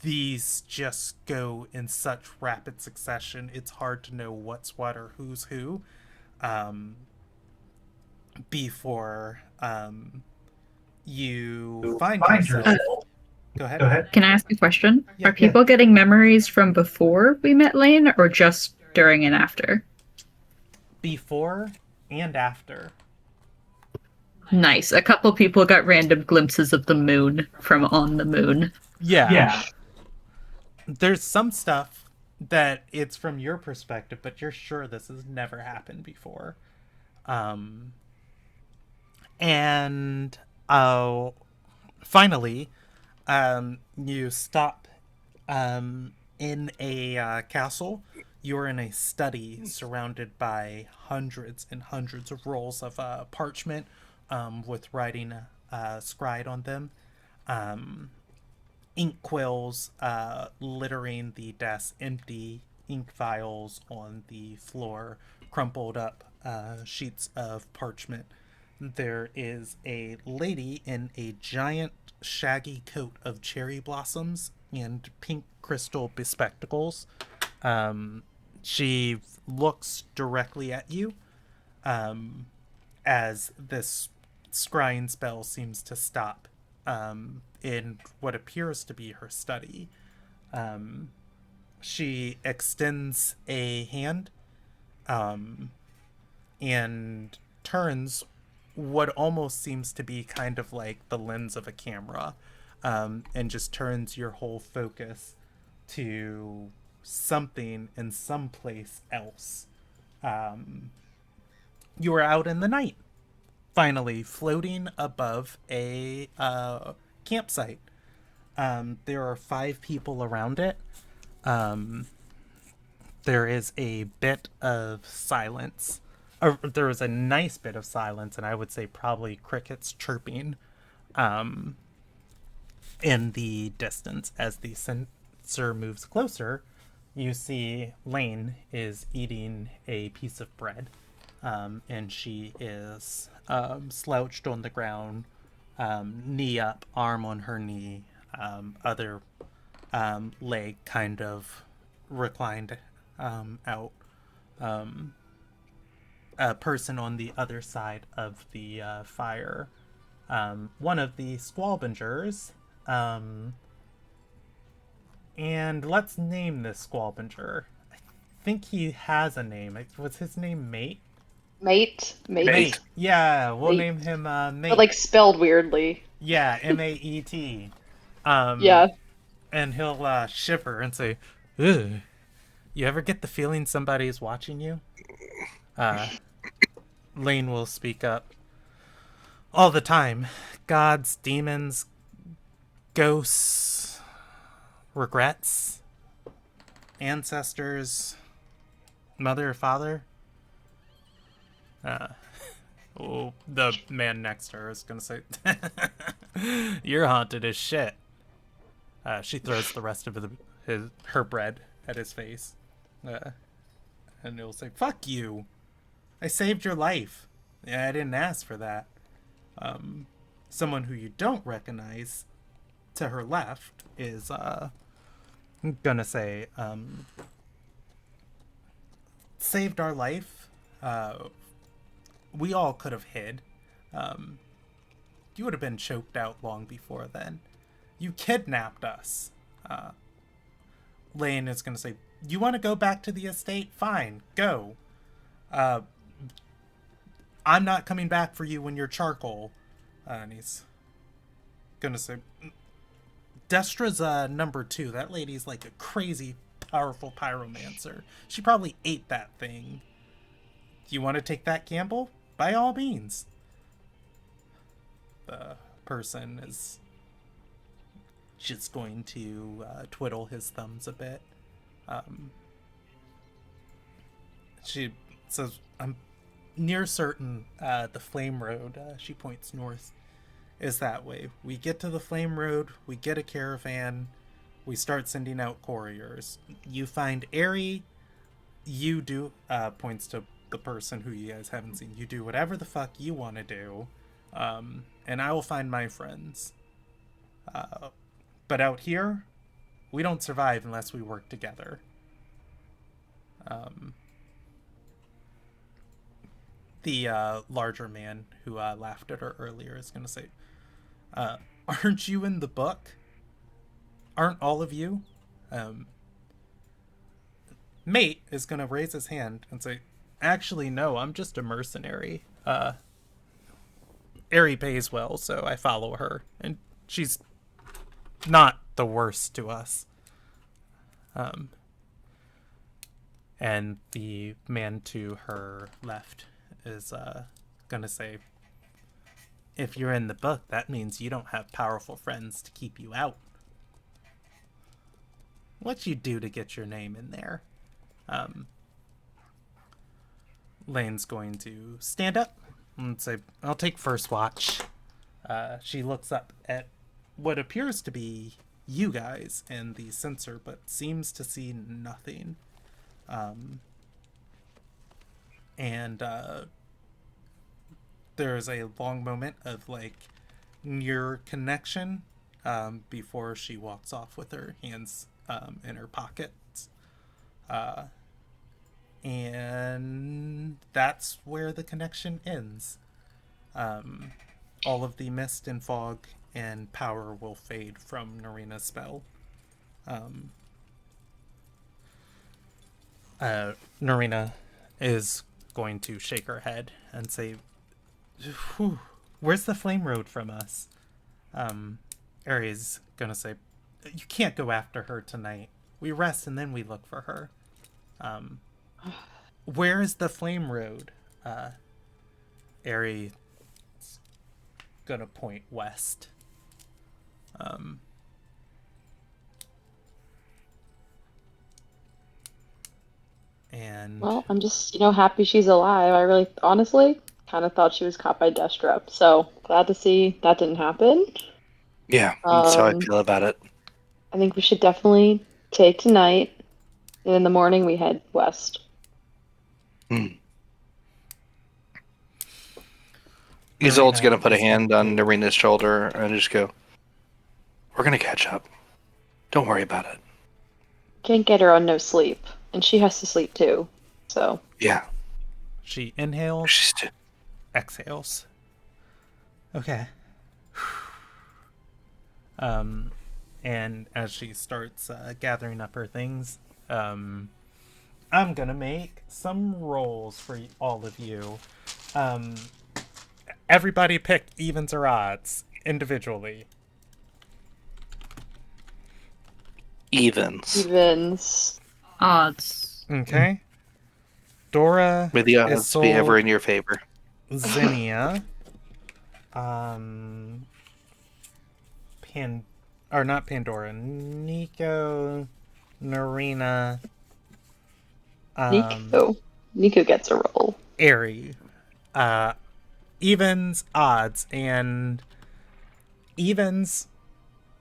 A: these just go in such rapid succession, it's hard to know what's what or who's who before you find yourself. Go ahead.
D: Can I ask a question?
A: Yeah.
D: Are people getting memories from before we met Lane, or just during and after?
A: Before and after.
D: Nice. A couple people got random glimpses of the moon from on the moon.
A: Yeah. There's some stuff that it's from your perspective, but you're sure this has never happened before. And finally, you stop in a castle. You're in a study surrounded by hundreds and hundreds of rolls of parchment with writing scribed on them. Ink quills littering the desk, empty ink vials on the floor, crumpled up sheets of parchment. There is a lady in a giant shaggy coat of cherry blossoms and pink crystal bespectacles. She looks directly at you as this scrying spell seems to stop in what appears to be her study. She extends a hand and turns what almost seems to be kind of like the lens of a camera, and just turns your whole focus to something in someplace else. You are out in the night, finally floating above a campsite. There are 5 people around it. There is a bit of silence. There is a nice bit of silence, and I would say probably crickets chirping in the distance. As the sensor moves closer, you see Lane is eating a piece of bread, and she is slouched on the ground, knee up, arm on her knee, other leg kind of reclined out. A person on the other side of the fire one of the Squalbingers. And let's name this Squalbinger. I think he has a name. Was his name Mate?
B: Mate.
C: Mate.
A: Yeah, we'll
B: Mate.
A: name him Mate.
B: But like spelled weirdly.
A: Yeah, Maet.
B: Yeah.
A: And he'll shiver and say, "Ugh. You ever get the feeling somebody's watching you?" Lane will speak up. All the time. Gods, demons, ghosts, regrets, ancestors, mother or father. Oh, the man next to her is gonna say, "You're haunted as shit." She throws the rest of her bread at his face, and he'll say, "Fuck you! I saved your life. Yeah, I didn't ask for that." Someone who you don't recognize to her left is gonna say, "Saved our life. We all could have hid. You would have been choked out long before then. You kidnapped us." Lane is going to say, "You want to go back to the estate? Fine, go. I'm not coming back for you when you're charcoal." And he's going to say, "Destra's number 2. That lady's like a crazy, powerful pyromancer. She probably ate that thing. You want to take that gamble? By all means." The person is just going to twiddle his thumbs a bit. She says, "I'm near certain the Flame Road," she points north, "is that way. We get to the Flame Road, we get a caravan, we start sending out couriers. You find Aerie, you do," points to the person who you guys haven't seen, "you do whatever the fuck you want to do, and I will find my friends. But out here, we don't survive unless we work together." The larger man who laughed at her earlier is going to say, "Aren't you in the book? Aren't all of you?" Mate is going to raise his hand and say, "Actually, no, I'm just a mercenary. Aerie pays well, so I follow her, and she's not the worst to us." And the man to her left is gonna say, "If you're in the book, that means you don't have powerful friends to keep you out. What you do to get your name in there?" Lane's going to stand up and say, "I'll take first watch." She looks up at what appears to be you guys and the sensor, but seems to see nothing. And there's a long moment of like near connection before she walks off with her hands in her pockets. And that's where the connection ends. All of the mist and fog and power will fade from Narina's spell. Narina is going to shake her head and say, "Whew, where's the Flame Road from us?" Aries gonna say, "You can't go after her tonight. We rest and then we look for her." "Where is the Flame Road?" Aries gonna point west. And
B: Well, I'm just, happy she's alive. I really, honestly, kind of thought she was caught by Destra. So glad to see that didn't happen.
C: Yeah, that's how I feel about it.
B: I think we should definitely take tonight, and in the morning we head west.
C: Isolde's going to put a hand on Narina's shoulder and just go, "We're going to catch up. Don't worry about it."
B: Can't get her on no sleep, and she has to sleep too. So
C: Yeah.
A: she inhales,
C: She's
A: exhales. "Okay, And as she starts gathering up her things, I'm gonna make some rolls for all of you. Um, Everybody pick evens or odds individually.
C: Evens.
B: Evens.
D: Odds.
A: Okay. Dora
C: May the
A: is
C: odds be ever
A: sold
C: in your favor.
A: Zinnia. Um, Pan, or not Pandora. Nico, Narina.
B: Nico gets a roll.
A: Airy. Uh, Evens, odds, and evens.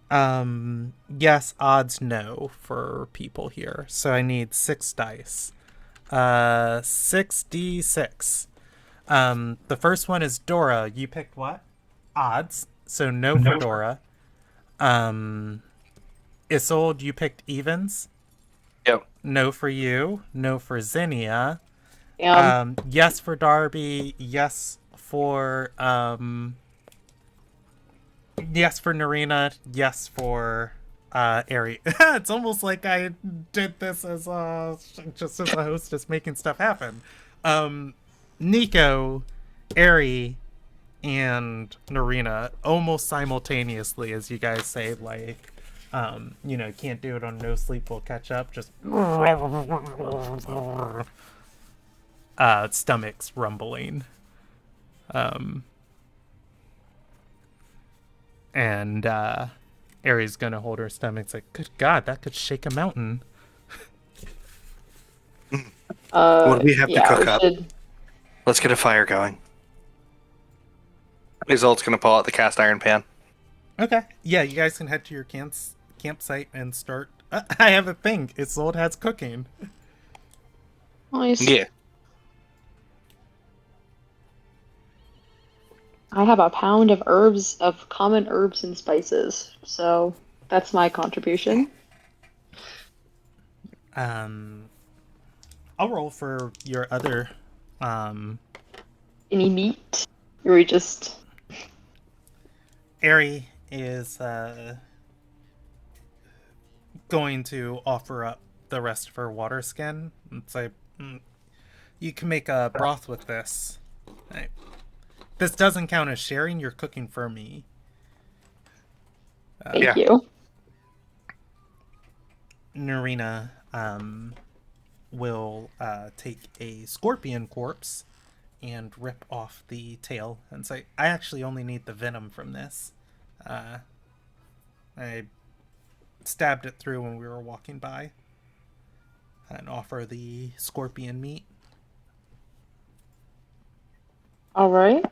A: Yes, odds, no for people here. So I need 6 dice. 6d6. The first one is Dora. You picked what? Odds. So no for Dora. Isolde, you picked evens.
C: Yep.
A: No for you. No for Zinnia.
B: Yes.
A: For Darby. Yes for Narina. Yes for Ari. It's almost like I did this as just as a hostess making stuff happen. Nico, Ari, and Narina almost simultaneously as you guys say, like, can't do it on no sleep, we'll catch up. Just stomachs rumbling. And Ari's gonna hold her stomach. It's like, good God, that could shake a mountain.
C: What do we have to cook up?
B: Should...
C: Let's get a fire going. Isolde's gonna pull out the cast iron pan.
A: Okay. Yeah, you guys can head to your campsite and start. I have a thing. Isolde has cooking.
B: Nice.
C: Yeah.
B: I have a pound of common herbs and spices, so that's my contribution.
A: I'll roll for your other.
B: Any meat? Or we just...
A: Ari is going to offer up the rest of her water skin and say, you can make a broth with this. Right. This doesn't count as sharing, you're cooking for me.
B: Thank you.
A: Narina will take a scorpion corpse and rip off the tail and say, I actually only need the venom from this. I stabbed it through when we were walking by. And offer the scorpion meat.
B: Alright.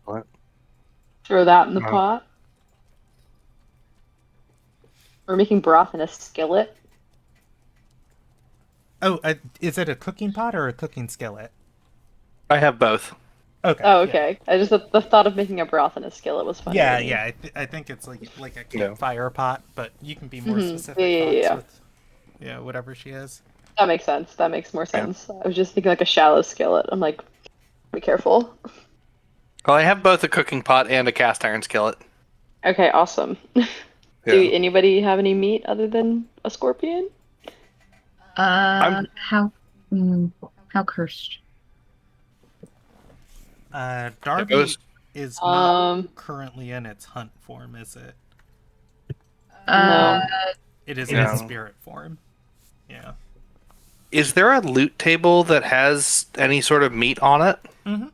C: What?
B: Throw that in the pot. We're making broth in a skillet.
A: Oh, is it a cooking pot or a cooking skillet?
C: I have both.
A: Okay.
B: Oh, okay. Yeah. I just the thought of making a broth in a skillet was funny.
A: Yeah. I think it's like a campfire pot, but you can be more specific. With, whatever she is.
B: That makes sense. That makes more sense. Yeah. I was just thinking like a shallow skillet. I'm like, be careful.
C: Well, I have both a cooking pot and a cast iron skillet.
B: Okay, awesome. Do anybody have any meat other than a scorpion?
D: How cursed?
A: Darby is not currently in its hunt form, is it?
B: No.
A: It is in its spirit form. Yeah.
C: Is there a loot table that has any sort of meat on it?
A: Mm-hmm.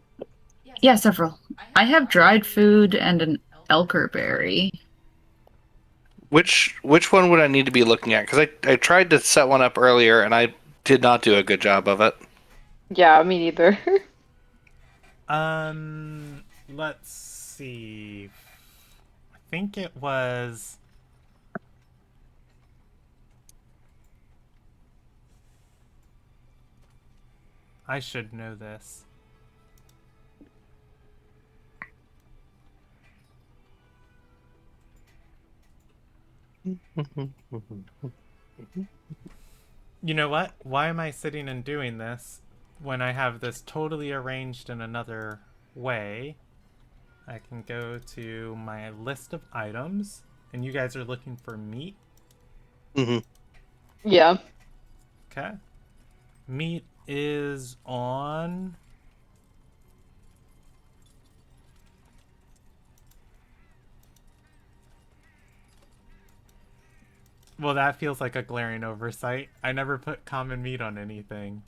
D: Yeah, several. I have dried food and an elderberry.
C: Which one would I need to be looking at? Because I tried to set one up earlier and I did not do a good job of it.
B: Yeah, me neither.
A: Let's see. I think it was. I should know this. You know what? Why am I sitting and doing this when I have this totally arranged in another way? I can go to my list of items And you guys are looking for meat?
C: Mm-hmm.
B: Yeah.
A: Okay. Meat is on... Well, that feels like a glaring oversight. I never put common meat on anything.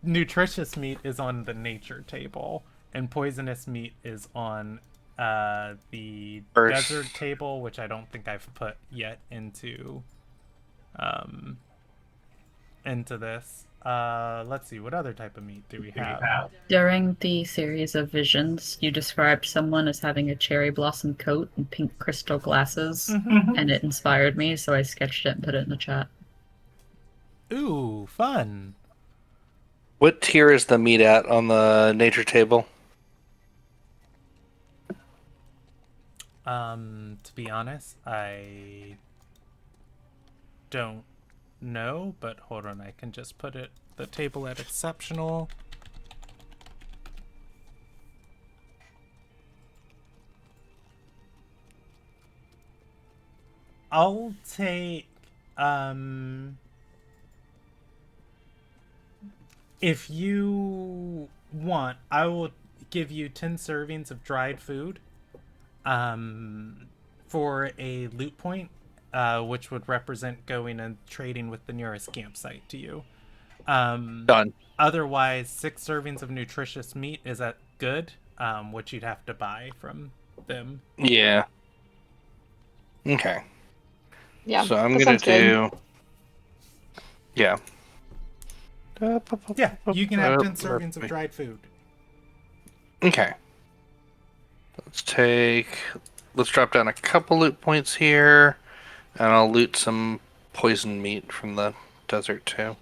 A: Nutritious meat is on the nature table, and poisonous meat is on the
C: First.
A: desert table, which I don't think I've put yet um, into this. Let's see, what other type of meat do we have?
D: During the series of visions, you described someone as having a cherry blossom coat and pink crystal glasses, and it inspired me, so I sketched it and put it in the chat.
A: Ooh, fun.
C: What tier is the meat at on the nature table?
A: To be honest, I don't know, but hold on, I can just put it the table at exceptional. I'll take if you want, I will give you 10 servings of dried food for a loot point, which would represent going and trading with the nearest campsite to you.
C: Done.
A: Otherwise, 6 servings of nutritious meat is at good, which you'd have to buy from them.
C: Yeah. Okay.
B: Yeah.
C: So I'm
B: that
C: gonna
B: sounds good.
C: do. Yeah.
A: Yeah, you can have 10 servings of dried food.
C: Okay. Let's drop down a couple loot points here, and I'll loot some poison meat from the desert too.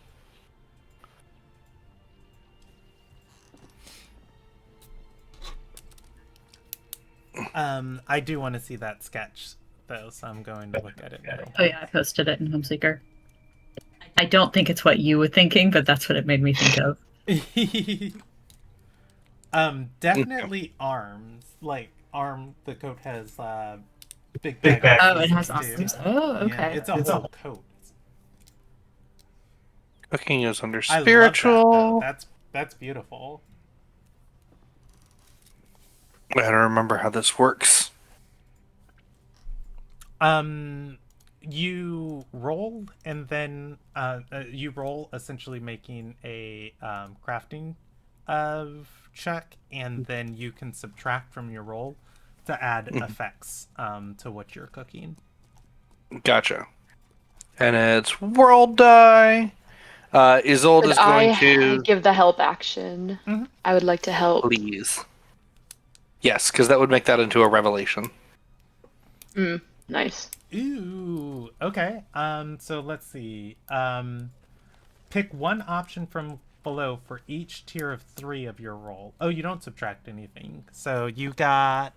A: I do want to see that sketch, though, so I'm going to look at it now.
D: Oh yeah, I posted it in Homeseeker. I don't think it's what you were thinking, but that's what it made me think of.
A: Definitely arms. Like, the coat has, big
D: bag. Oh, it
A: pieces,
D: has arms.
A: too.
D: Oh, okay.
A: Yeah, it's a whole coat.
C: Cooking is under
A: I love
C: spiritual.
A: that, though. That's beautiful.
C: I don't remember how this works.
A: You roll, and then you roll, essentially making a crafting check, and then you can subtract from your roll to add effects to what you're cooking.
C: Gotcha. And it's world die. Isolde
B: Could
C: is going
B: I
C: to
B: give the help action?
A: Mhm.
B: I would like to help.
C: please. Yes, because that would make that into a revelation.
B: Nice.
A: Ooh, okay. So let's see. Pick one option from below for each tier of 3 of your roll. Oh, you don't subtract anything. So you got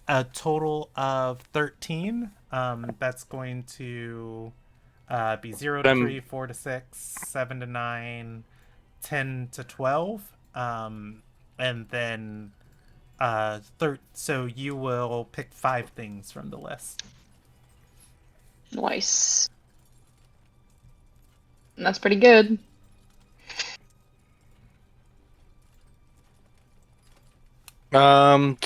A: a total of 13. That's going to be 0 to 3, 4 to 6, 7 to 9, 10 to 12. And then so you will pick 5 things from the list.
B: Nice. That's pretty good.
C: Let's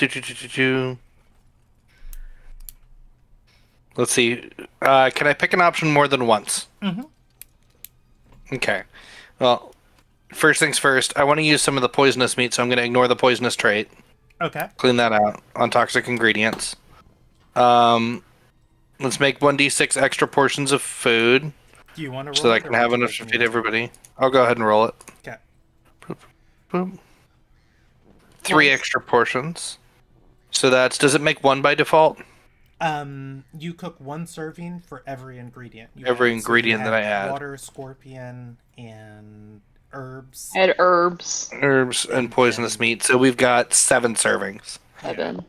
C: see. Can I pick an option more than once?
A: Mm-hmm.
C: Okay. Well, first things first, I want to use some of the poisonous meat, so I'm going to ignore the poisonous trait.
A: Okay.
C: Clean that out on toxic ingredients. Let's make 1d6 extra portions of food.
A: Do you want to roll
C: so that I
A: it,
C: can
A: or
C: have
A: would you
C: enough
A: like
C: to
A: me
C: feed everybody. I'll go ahead and roll it.
A: Okay.
C: Boop. 3
B: Nice.
C: extra portions. So does it make 1 by default?
A: You cook 1 serving for every ingredient.
C: Every ingredient that I add.
A: Water, scorpion, and herbs.
B: I had herbs.
C: Herbs and poisonous meat. So we've got 7 servings.
B: 7.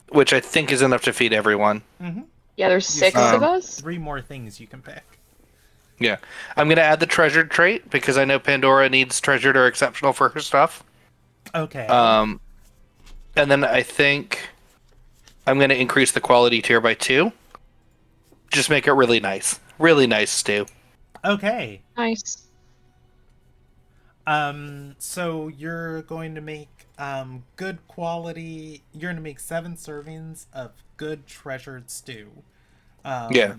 C: Which I think is enough to feed everyone.
A: Mm-hmm.
B: Yeah, there's
A: You
B: 6
A: still
B: of
A: have
B: us.
A: 3 more things you can pick.
C: Yeah. I'm going to add the treasured trait because I know Pandora needs treasured or exceptional for her stuff.
A: Okay.
C: And then I think I'm going to increase the quality tier by 2. Just make it really nice. Really nice stew.
A: Okay.
B: Nice.
A: So you're going to make good quality. You're going to make 7 servings of good treasured stew.
C: Yeah.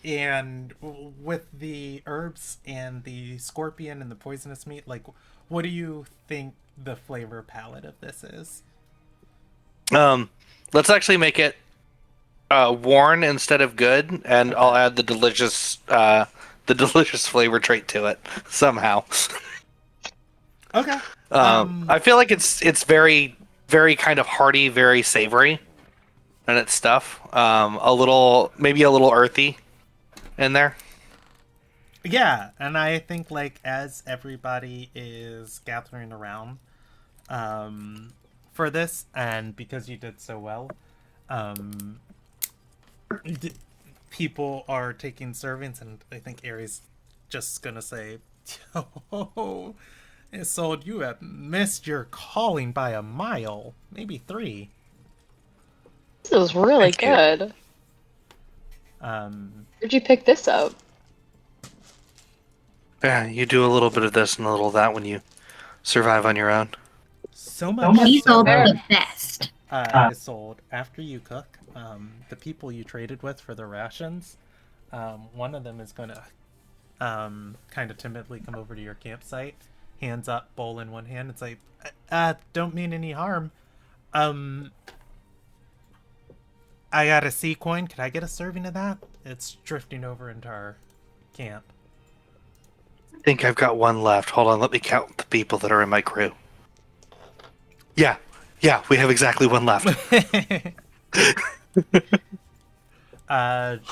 A: And with the herbs and the scorpion and the poisonous meat, like, what do you think the flavor palette of this is?
C: Let's actually make it worn instead of good, and I'll add the delicious flavor trait to it somehow.
A: Okay.
C: I feel like it's very, very kind of hearty, very savory, and its stuff. Maybe a little earthy in there.
A: Yeah, and I think like as everybody is gathering around for this, and because you did so well, um, d- people are taking servings, and I think Aries just gonna say, "Oh, Isolde, you have missed your calling by a mile, maybe 3."
B: This is really
C: Thank you.
B: good. Where'd you pick this up?
C: Yeah, you do a little bit of this and a little of that when you survive on your own.
A: So much
D: He's
A: so,
D: all the best.
A: Isolde, after you cook, the people you traded with for the rations, one of them is gonna kind of timidly come over to your campsite, hands up, bowl in one hand. It's like, don't mean any harm. I got a sea coin. Could I get a serving of that? It's drifting over into our camp.
C: I think I've got 1 left. Hold on, let me count the people that are in my crew. Yeah, we have exactly 1 left.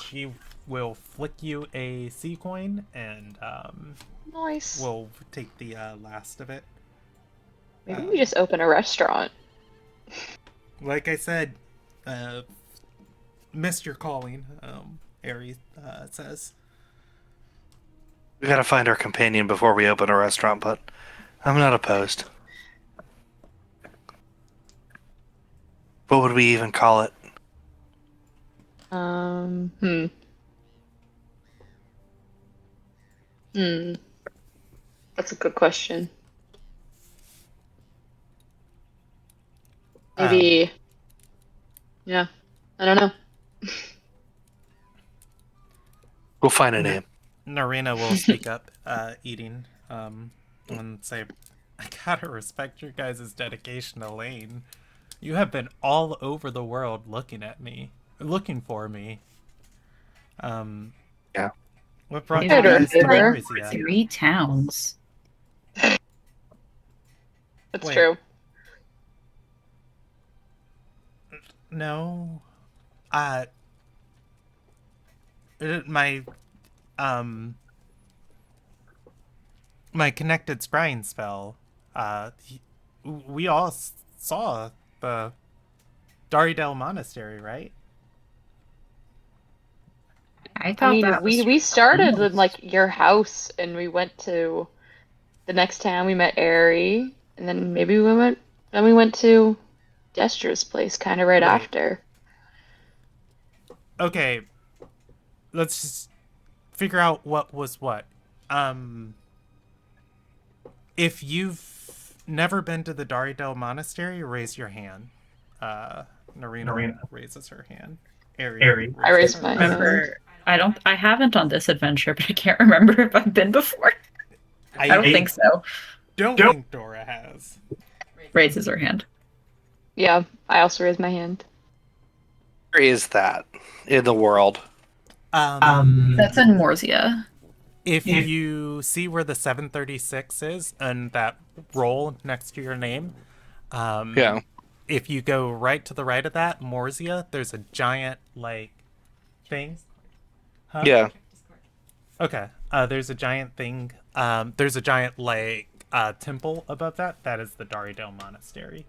A: She will flick you a sea coin, and
B: Nice.
A: we'll take the last of it.
B: Maybe we just open a restaurant.
A: Like I said, missed your calling, Aries says.
C: We gotta find our companion before we open a restaurant, but I'm not opposed. What would we even call it?
B: That's a good question. Maybe. Yeah. I don't know.
C: We'll find a name.
A: Narina will speak up, eating, and say, I gotta respect your guys' dedication to Lane. You have been all over the world looking for me.
C: Yeah.
A: What brought you
B: Better,
A: guys to
B: better.
A: Marisia?
D: 3 towns.
B: That's
A: Wait.
B: true.
A: No. My, my connected scrying spell, we all saw the Daridel Monastery, right?
D: I
B: I
D: thought
B: mean,
D: that was
B: we started
D: closed.
B: in like your house, and we went to the next town. We met Ari, and then we went to Destra's place, kind of right
A: Wait.
B: after.
A: Okay, let's just figure out what was what. If you've never been to the Daridel Monastery, raise your hand. Narina raises her hand. Ari
B: I
A: raises
B: raised
A: her
B: my
A: hand.
B: hand.
D: Remember, I haven't on this adventure, but I can't remember if I've been before. I don't think so.
A: Don't think Dora has.
D: Raises her hand.
B: Yeah, I also raised my hand.
C: Where is that in the world?
D: That's in Morzia.
A: If you see where the 736 is and that roll next to your name,
C: Yeah.
A: if you go right to the right of that, Morzia, there's a giant, like, thing. Huh?
C: Yeah.
A: Okay. There's a giant thing. There's a giant, like, temple above that. That is the Daridel Monastery.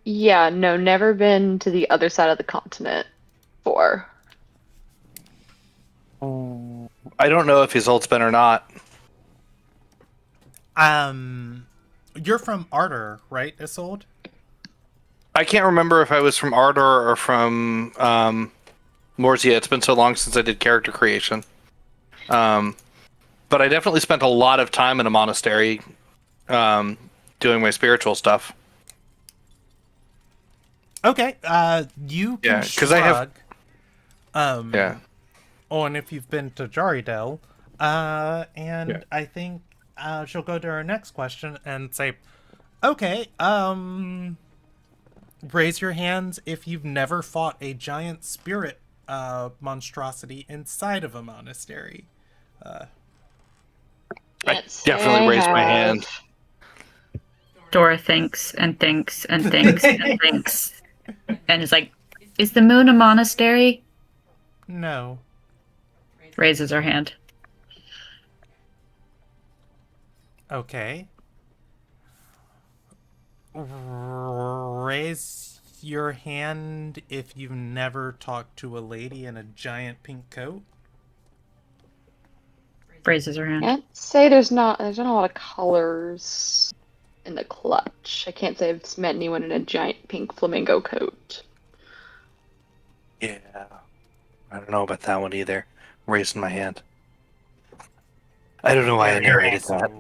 B: Yeah, no, never been to the other side of the continent before.
C: I don't know if Isolde's been or not.
A: You're from Ardor, right, Isolde?
C: I can't remember if I was from Ardor or from Morzia. It's been so long since I did character creation. But I definitely spent a lot of time in a monastery doing my spiritual stuff.
A: Okay, you can
C: 'cause I have-
A: shrug.
C: Yeah.
A: On if you've been to Jaridel. And I think she'll go to her next question and say, okay, raise your hands if you've never fought a giant spirit monstrosity inside of a monastery.
C: I
B: Can't say
C: definitely
B: I
C: raised my
B: have.
C: hand.
D: Dora thinks and thinks and thinks and thinks, and is like, "Is the moon a monastery?"
A: No.
D: Raises her hand.
A: Okay. Raise your hand if you've never talked to a lady in a giant pink coat.
D: Raises her hand.
B: Can't say there's not a lot of colors in the clutch. I can't say I've met anyone in a giant pink flamingo coat.
C: Yeah. I don't know about that one either. Raising my hand. I don't know why I narrated that.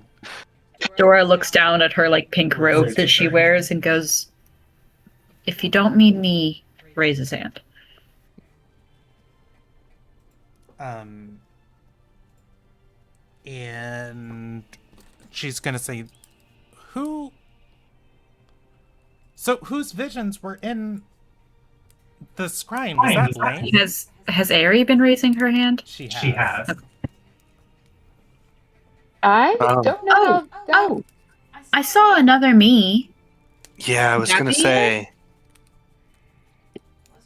D: Dora looks down at her like pink robe that she wears and goes, "If you don't mean me," raises hand.
A: And she's gonna say, who? So whose visions were in the scrying? Was that Lane?
D: Has Aerie been raising her hand?
A: She has.
B: I
C: Oh.
B: don't know.
D: Oh, I saw another me.
C: Yeah, I was
D: That
C: gonna
D: be
C: say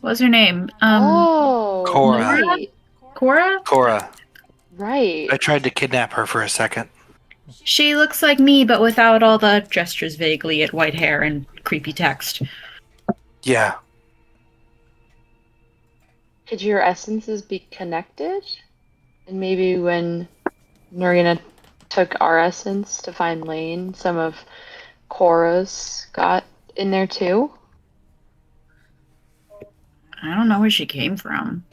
D: What's her name?
B: Oh,
C: Cora.
B: right.
D: Cora?
C: Cora.
B: Right.
C: I tried to kidnap her for a second.
D: She looks like me, but without all the gestures vaguely at white hair and creepy text.
C: Yeah.
B: Could your essences be connected? And maybe when Norina took our essence to find Lane, some of Cora's got in there too?
D: I don't know where she came from.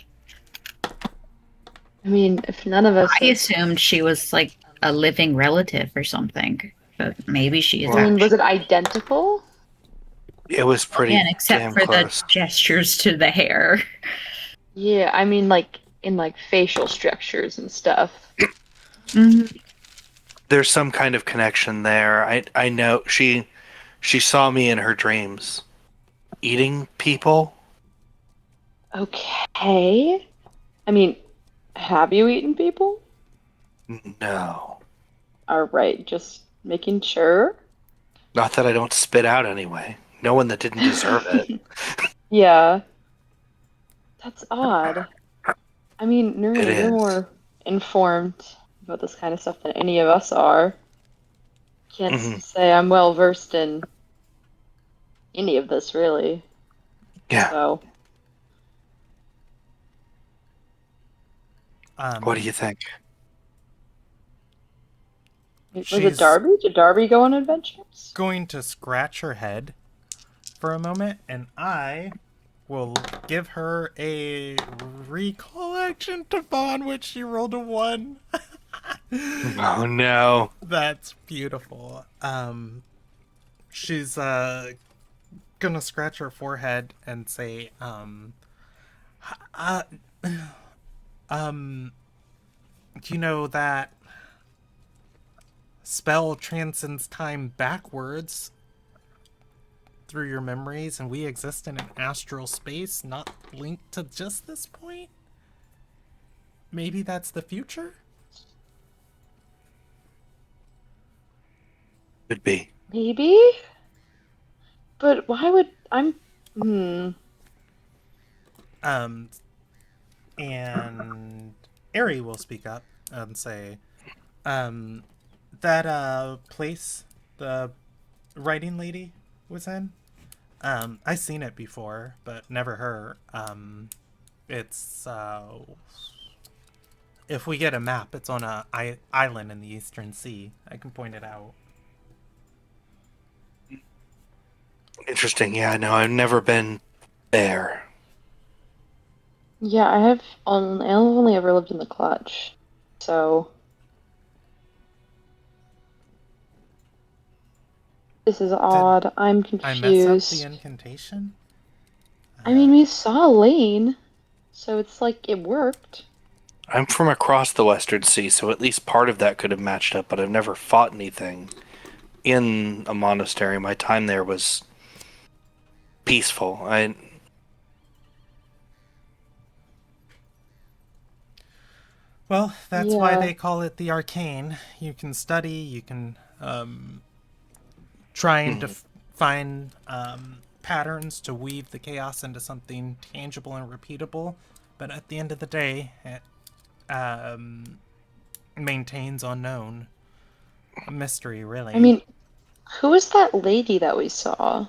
B: I mean, if none of us...
D: I assumed she was like a living relative or something, but maybe she is.
B: I mean, was it identical?
C: It was pretty
D: Again, except
C: damn
D: for
C: close.
D: the gestures to the hair.
B: Yeah, I mean, like, in, like, facial structures and stuff.
D: Mm-hmm.
C: There's some kind of connection there. I know she saw me in her dreams eating people.
B: Okay. I mean, have you eaten people?
C: No.
B: Alright, just making sure.
C: Not that I don't spit out anyway. No one that didn't deserve it.
B: Yeah. That's odd. I mean,
C: It
B: Nuri, you're
C: is.
B: more informed about this kind of stuff than any of us are. Can't
C: Mhm.
B: say I'm well versed in any of this, really.
C: Yeah.
B: So,
C: What do you think?
B: was
A: She's
B: it Darby? Did Darby go on adventures?
A: going to scratch her head for a moment, and I will give her a recollection to bond, which she rolled a 1.
C: Oh no.
A: That's beautiful. She's gonna scratch her forehead and say, you know that spell transcends time backwards through your memories, and we exist in an astral space not linked to just this point? Maybe that's the future?
C: Could be.
B: Maybe? But why would I'm
A: And Ari will speak up and say, that place the writing lady was in, I seen it before, but never her. It's if we get a map, it's on a island in the Eastern Sea. I can point it out.
C: Interesting. Yeah, no, I've never been there.
B: Yeah, I've only ever lived in the clutch. So this is
A: Did
B: odd. I'm
A: I mess up the
B: confused.
A: incantation?
B: I mean, we saw Lane, so it's like it worked.
C: I'm from across the Western Sea, so at least part of that could have matched up, but I've never fought anything in a monastery. My time there was peaceful.
A: Well, that's why
B: Yeah.
A: they call it the arcane. You can study, you can try and
C: Mhm.
A: find patterns to weave the chaos into something tangible and repeatable. But at the end of the day, it maintains unknown. A mystery,
B: I
A: really.
B: mean, who is that lady that we saw?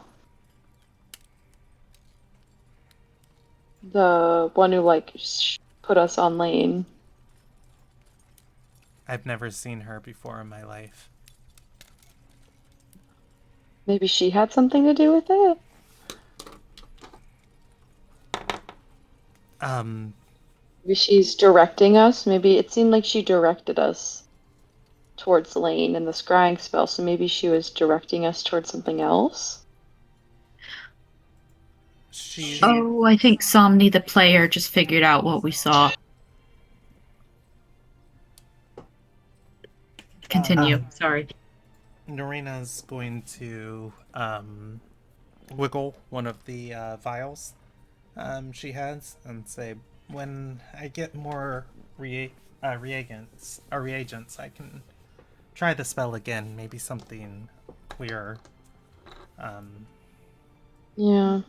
B: The one who like put us on Lane.
A: I've never seen her before in my life.
B: Maybe she had something to do with it?
A: Um,
B: Maybe she's directing us. Maybe it seemed like she directed us towards Lane in the scrying spell, so maybe she was directing us towards something else.
A: she's
D: Oh, I think Somni the player just figured out what we saw. Continue. Sorry.
A: Norina's going to wiggle one of the vials she has and say, "When I get more reagents, I can try the spell again. Maybe something clearer." Um,
B: Yeah.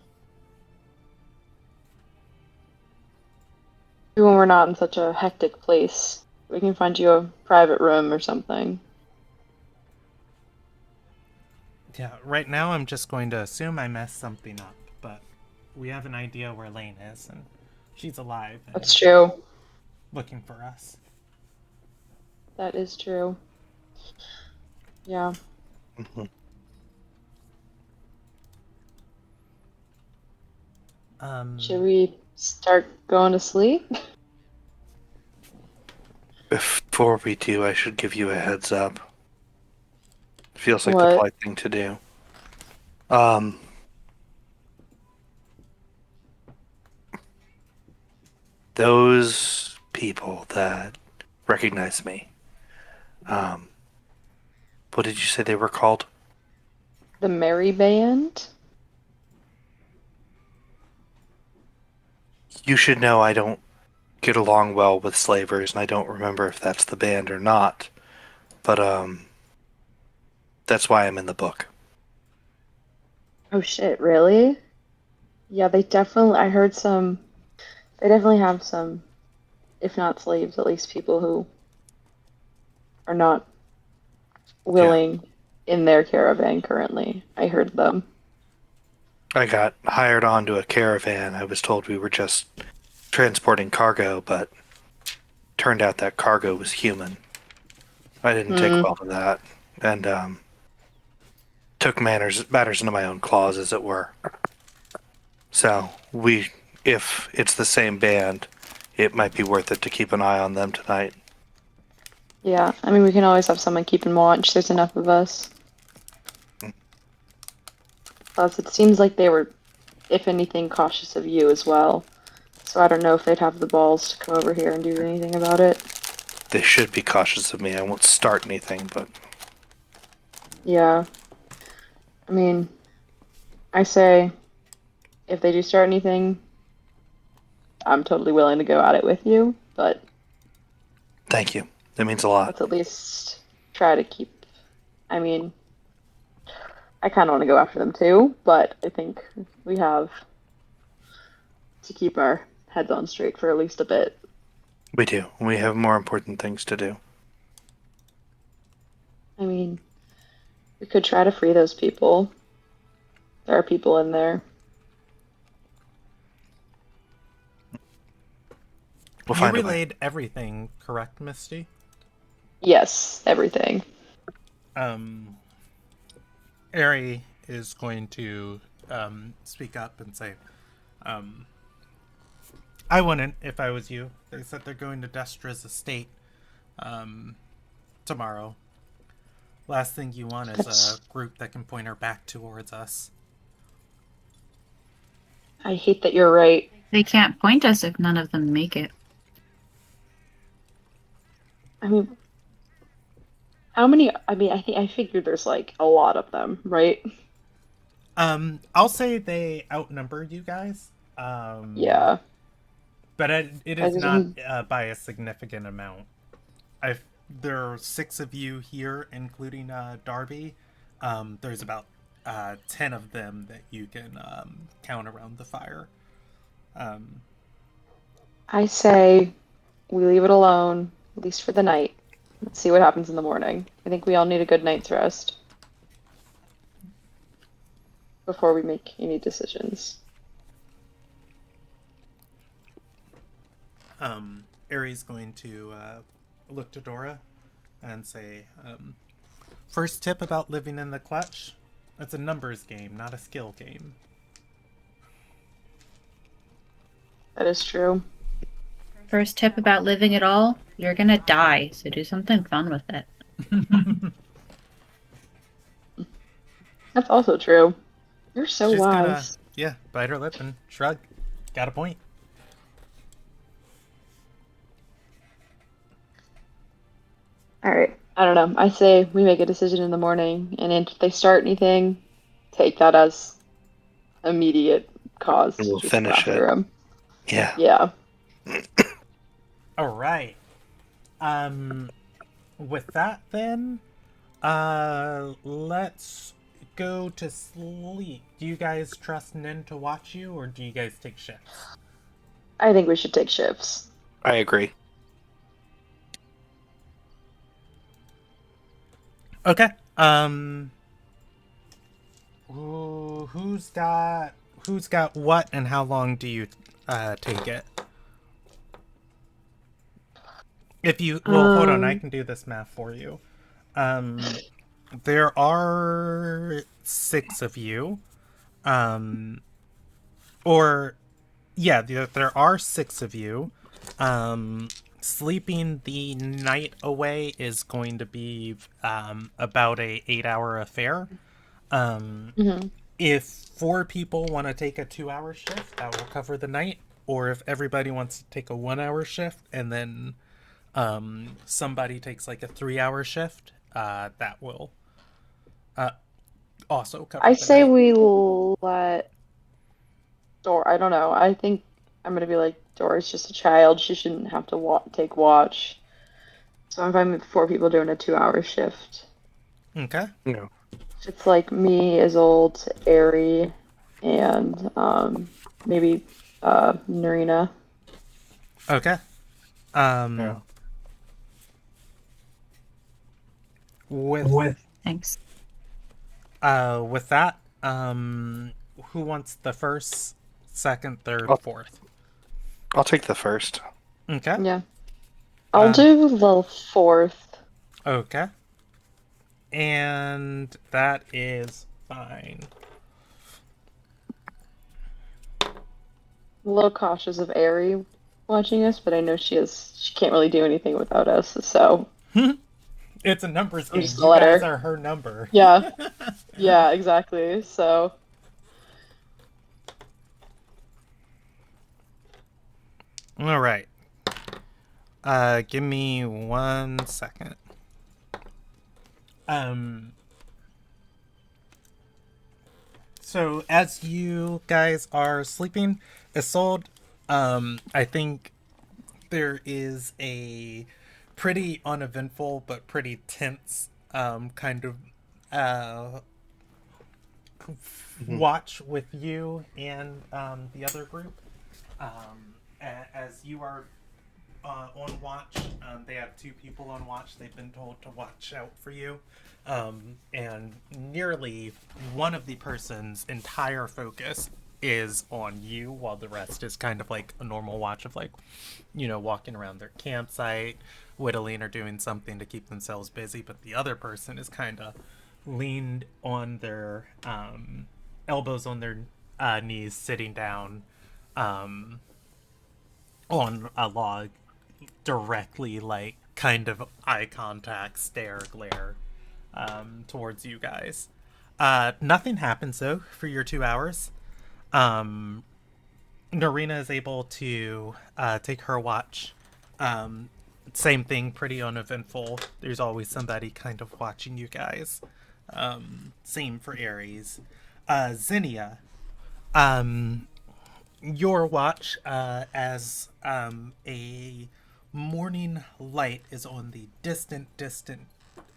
B: Maybe when we're not in such a hectic place, we can find you a private room or something.
A: yeah, right now I'm just going to assume I messed something up, but we have an idea where Lane is, and she's alive and
B: That's true.
A: looking for us.
B: That is true. Yeah.
C: Mhm.
B: Should
A: Um,
B: we start going to sleep?
C: Before we do, I should give you a heads up. Feels like the
B: What?
C: polite thing to do. Um, those people that recognize me, um, what did you say they were called?
B: The Merry Band?
C: You should know I don't get along well with slavers, and I don't remember if that's the band or not. But that's why I'm in the book.
B: Oh shit, really? Yeah, they definitely, I heard some, they definitely have some, if not slaves, at least people who are not
C: Yeah,
B: willing in their caravan currently. I heard them.
C: I got hired onto a caravan. I was told we were just transporting cargo, but turned out that cargo was human. I didn't take
B: Hmm.
C: well to that, and took matters into my own claws, as it were. So if it's the same band, it might be worth it to keep an eye on them tonight.
B: Yeah, I mean, we can always have someone keeping watch. There's enough of us. Plus, it seems like they were, if anything, cautious of you as well. So I don't know if they'd have the balls to come over here and do anything about it.
C: They should be cautious of me. I won't start anything, but
B: Yeah, I mean, I say if they do start anything, I'm totally willing to go at it with you, but
C: thank you. That means a lot.
B: let's at least try to keep. I mean, I kind of want to go after them too, but I think we have to keep our heads on straight for at least a bit.
C: We do. We have more important things to do.
B: I mean, we could try to free those people. There are people in there.
C: We'll
A: you
C: find a way.
A: relayed everything, correct, Misty?
B: Yes, everything.
A: Um, Ari is going to speak up and say, I wouldn't if I was you. They said they're going to Destra's estate tomorrow. Last thing you want is a group that can point her back towards us.
B: I hate that you're right.
D: They can't point us if none of them make it.
B: I mean, how many? I mean, I figured there's like a lot of them, right?
A: I'll say they outnumber you guys.
B: Yeah.
A: But it
B: I
A: is not
B: didn't.
A: by a significant amount. There are 6 of you here, including Darby. There's about 10 of them that you can count around the fire.
B: I say we leave it alone, at least for the night. Let's see what happens in the morning. I think we all need a good night's rest before we make any decisions.
A: Aries going to look to Dora and say, first tip about living in the clutch, it's a numbers game, not a skill game.
B: That is true.
D: First tip about living at all, you're gonna die, so do something fun with it.
B: That's also true. You're so
A: She's gonna,
B: wise.
A: bite her lip and shrug. Got a point.
B: All right. I don't know. I say we make a decision in the morning, and if they start anything, take that as immediate cause
C: And
B: to
C: we'll
B: just go
C: finish
B: after
C: it.
B: him.
C: Yeah.
B: Yeah.
A: All right. With that then, let's go to sleep. Do you guys trust Nin to watch you, or do you guys take shifts?
B: I think we should take shifts.
C: I agree.
A: Okay. Who's got what, and how long do you take it? If you hold on, I can do this math for you. There are 6 of you. There are 6 of you. Sleeping the night away is going to be about a 8-hour affair. If 4 people want to take a 2-hour shift, that will cover the night. Or if everybody wants to take a 1-hour shift and then somebody takes like a 3-hour shift, that will also cover
B: I
A: the
B: say
A: night.
B: we let Dora. I don't know. I think I'm gonna be like Dora's just a child. She shouldn't have to take watch. So I'm fine with 4 people doing a 2-hour shift.
A: Okay.
C: No.
B: It's like me as old, Airy, and maybe Narina.
A: Okay.
C: Yeah.
A: With
D: Thanks.
A: with that, who wants the first, second, third,
C: I'll-
A: fourth?
C: I'll take the first.
A: Okay.
B: Yeah. I'll do the 4th.
A: Okay. And that is fine.
B: A little cautious of Airy watching us, but I know she can't really do anything without us, so
A: It's a numbers
B: I'm
A: game.
B: just
A: You
B: gonna let
A: guys
B: her.
A: are her number.
B: Yeah. Yeah, exactly. So
A: All right. Give me 1 second. So as you guys are sleeping, Isolde, I think there is a pretty uneventful but pretty tense kind of watch with you and the other group. As you are on watch, they have 2 people on watch. They've been told to watch out for you. And nearly one of the person's entire focus is on you, while the rest is kind of like a normal watch of like, walking around their campsite, whittling or doing something to keep themselves busy. But the other person is kind of leaned on their elbows on their knees, sitting down on a log, directly, like, kind of eye contact, stare, glare towards you guys. Nothing happens, though, for your 2 hours. Narina is able to take her watch. Same thing, pretty uneventful. There's always somebody kind of watching you guys. Same for Ares. Zinnia, your watch, as a morning light is on the distant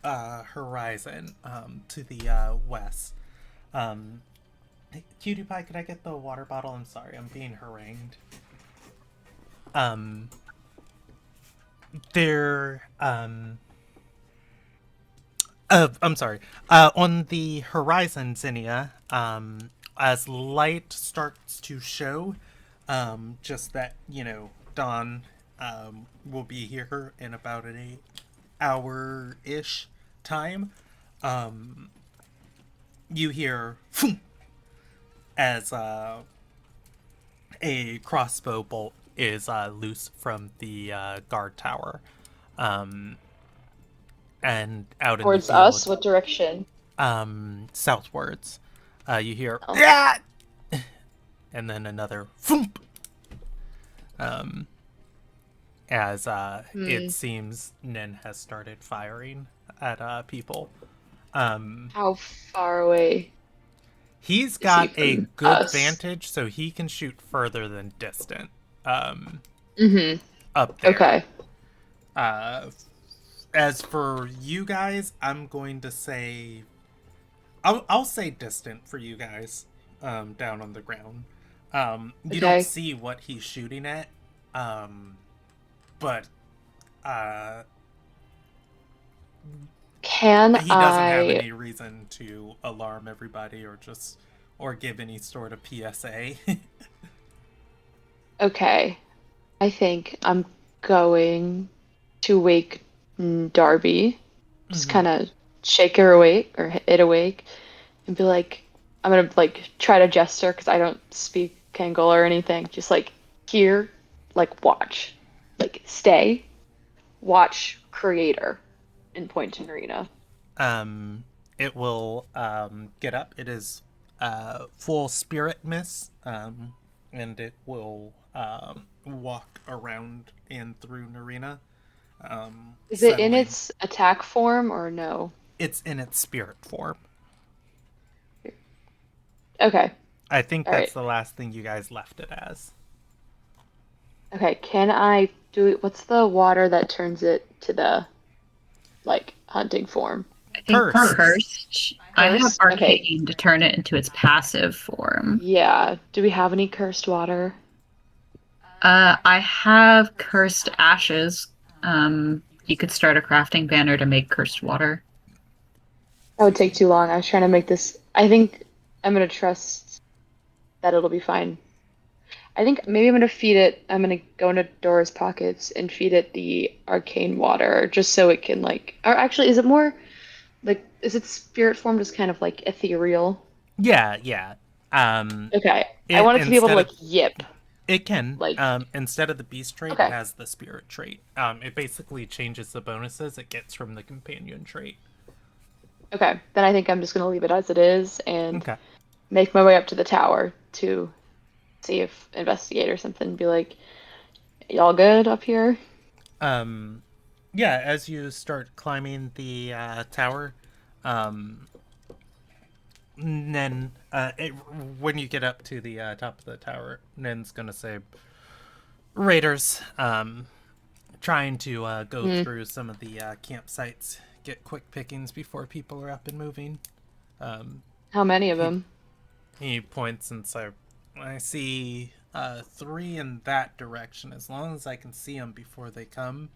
A: horizon to the west. Cutie Pie, could I get the water bottle? I'm sorry, I'm being harangued. There, I'm sorry. On the horizon, Zinnia, as light starts to show, just that, dawn will be here in about an hour-ish time. You hear "Phoom," as a crossbow bolt is loose from the guard tower. And out in the
B: Towards
A: field,
B: us? What direction?
A: southwards, you hear
B: Oh.
A: "Yeah!" and then another "Foomp," as it seems Nin has started firing at people.
B: How far away?
A: He's
B: Is he
A: got a
B: from
A: good
B: us?
A: vantage, so he can shoot further than distant.
B: Mm-hmm.
A: Up there.
B: Okay.
A: As for you guys, I'm going to say, I'll say distant for you guys, down on the ground. You don't
B: Okay.
A: see what he's shooting at, but
B: Can
A: he doesn't have
B: I?
A: any reason to alarm everybody or give any sort of PSA.
B: Okay. I think I'm going to wake Darby. Just kind of shake her awake or it awake and be like, I'm gonna like try to gesture because I don't speak Kangol or anything. Just like here, like watch, like stay, watch, creator, and point to Narina.
A: It will get up. It is full spirit miss, and it will walk around and through Narina.
B: Is it in
A: Settling.
B: its attack form or no?
A: It's in its spirit form.
B: Okay.
A: I think
B: All
A: that's
B: right.
A: the last thing you guys left it as.
B: Okay. Can I do? What's the water that turns it to the like hunting form?
D: I think
A: Cursed.
D: cursed. I have
B: Cursed? Okay.
D: arcane to turn it into its passive form.
B: Yeah. Do we have any cursed water?
D: I have cursed ashes. You could start a crafting banner to make cursed water.
B: That would take too long. I was trying to make this. I think I'm gonna trust that it'll be fine. I think maybe I'm gonna feed it. I'm gonna go into Dora's pockets and feed it the arcane water just so it can like. Or actually, is it more like is its spirit form just kind of like ethereal?
A: Yeah.
B: Okay. I want it to be able to like yip.
A: It can.
B: Like
A: Instead of the beast trait,
B: okay.
A: it has the spirit trait. It basically changes the bonuses it gets from the companion trait.
B: Okay. Then I think I'm just gonna leave it as it is and
A: Okay.
B: make my way up to the tower to see if investigate or something. Be like, y'all good up here?
A: Yeah, as you start climbing the tower, Nen, when you get up to the top of the tower, Nen's gonna say, Raiders, trying to go through some of the campsites, get quick pickings before people are up and moving.
B: How many of
A: He,
B: them?
A: he points and says, I see 3 in that direction. As long as I can see them before they come,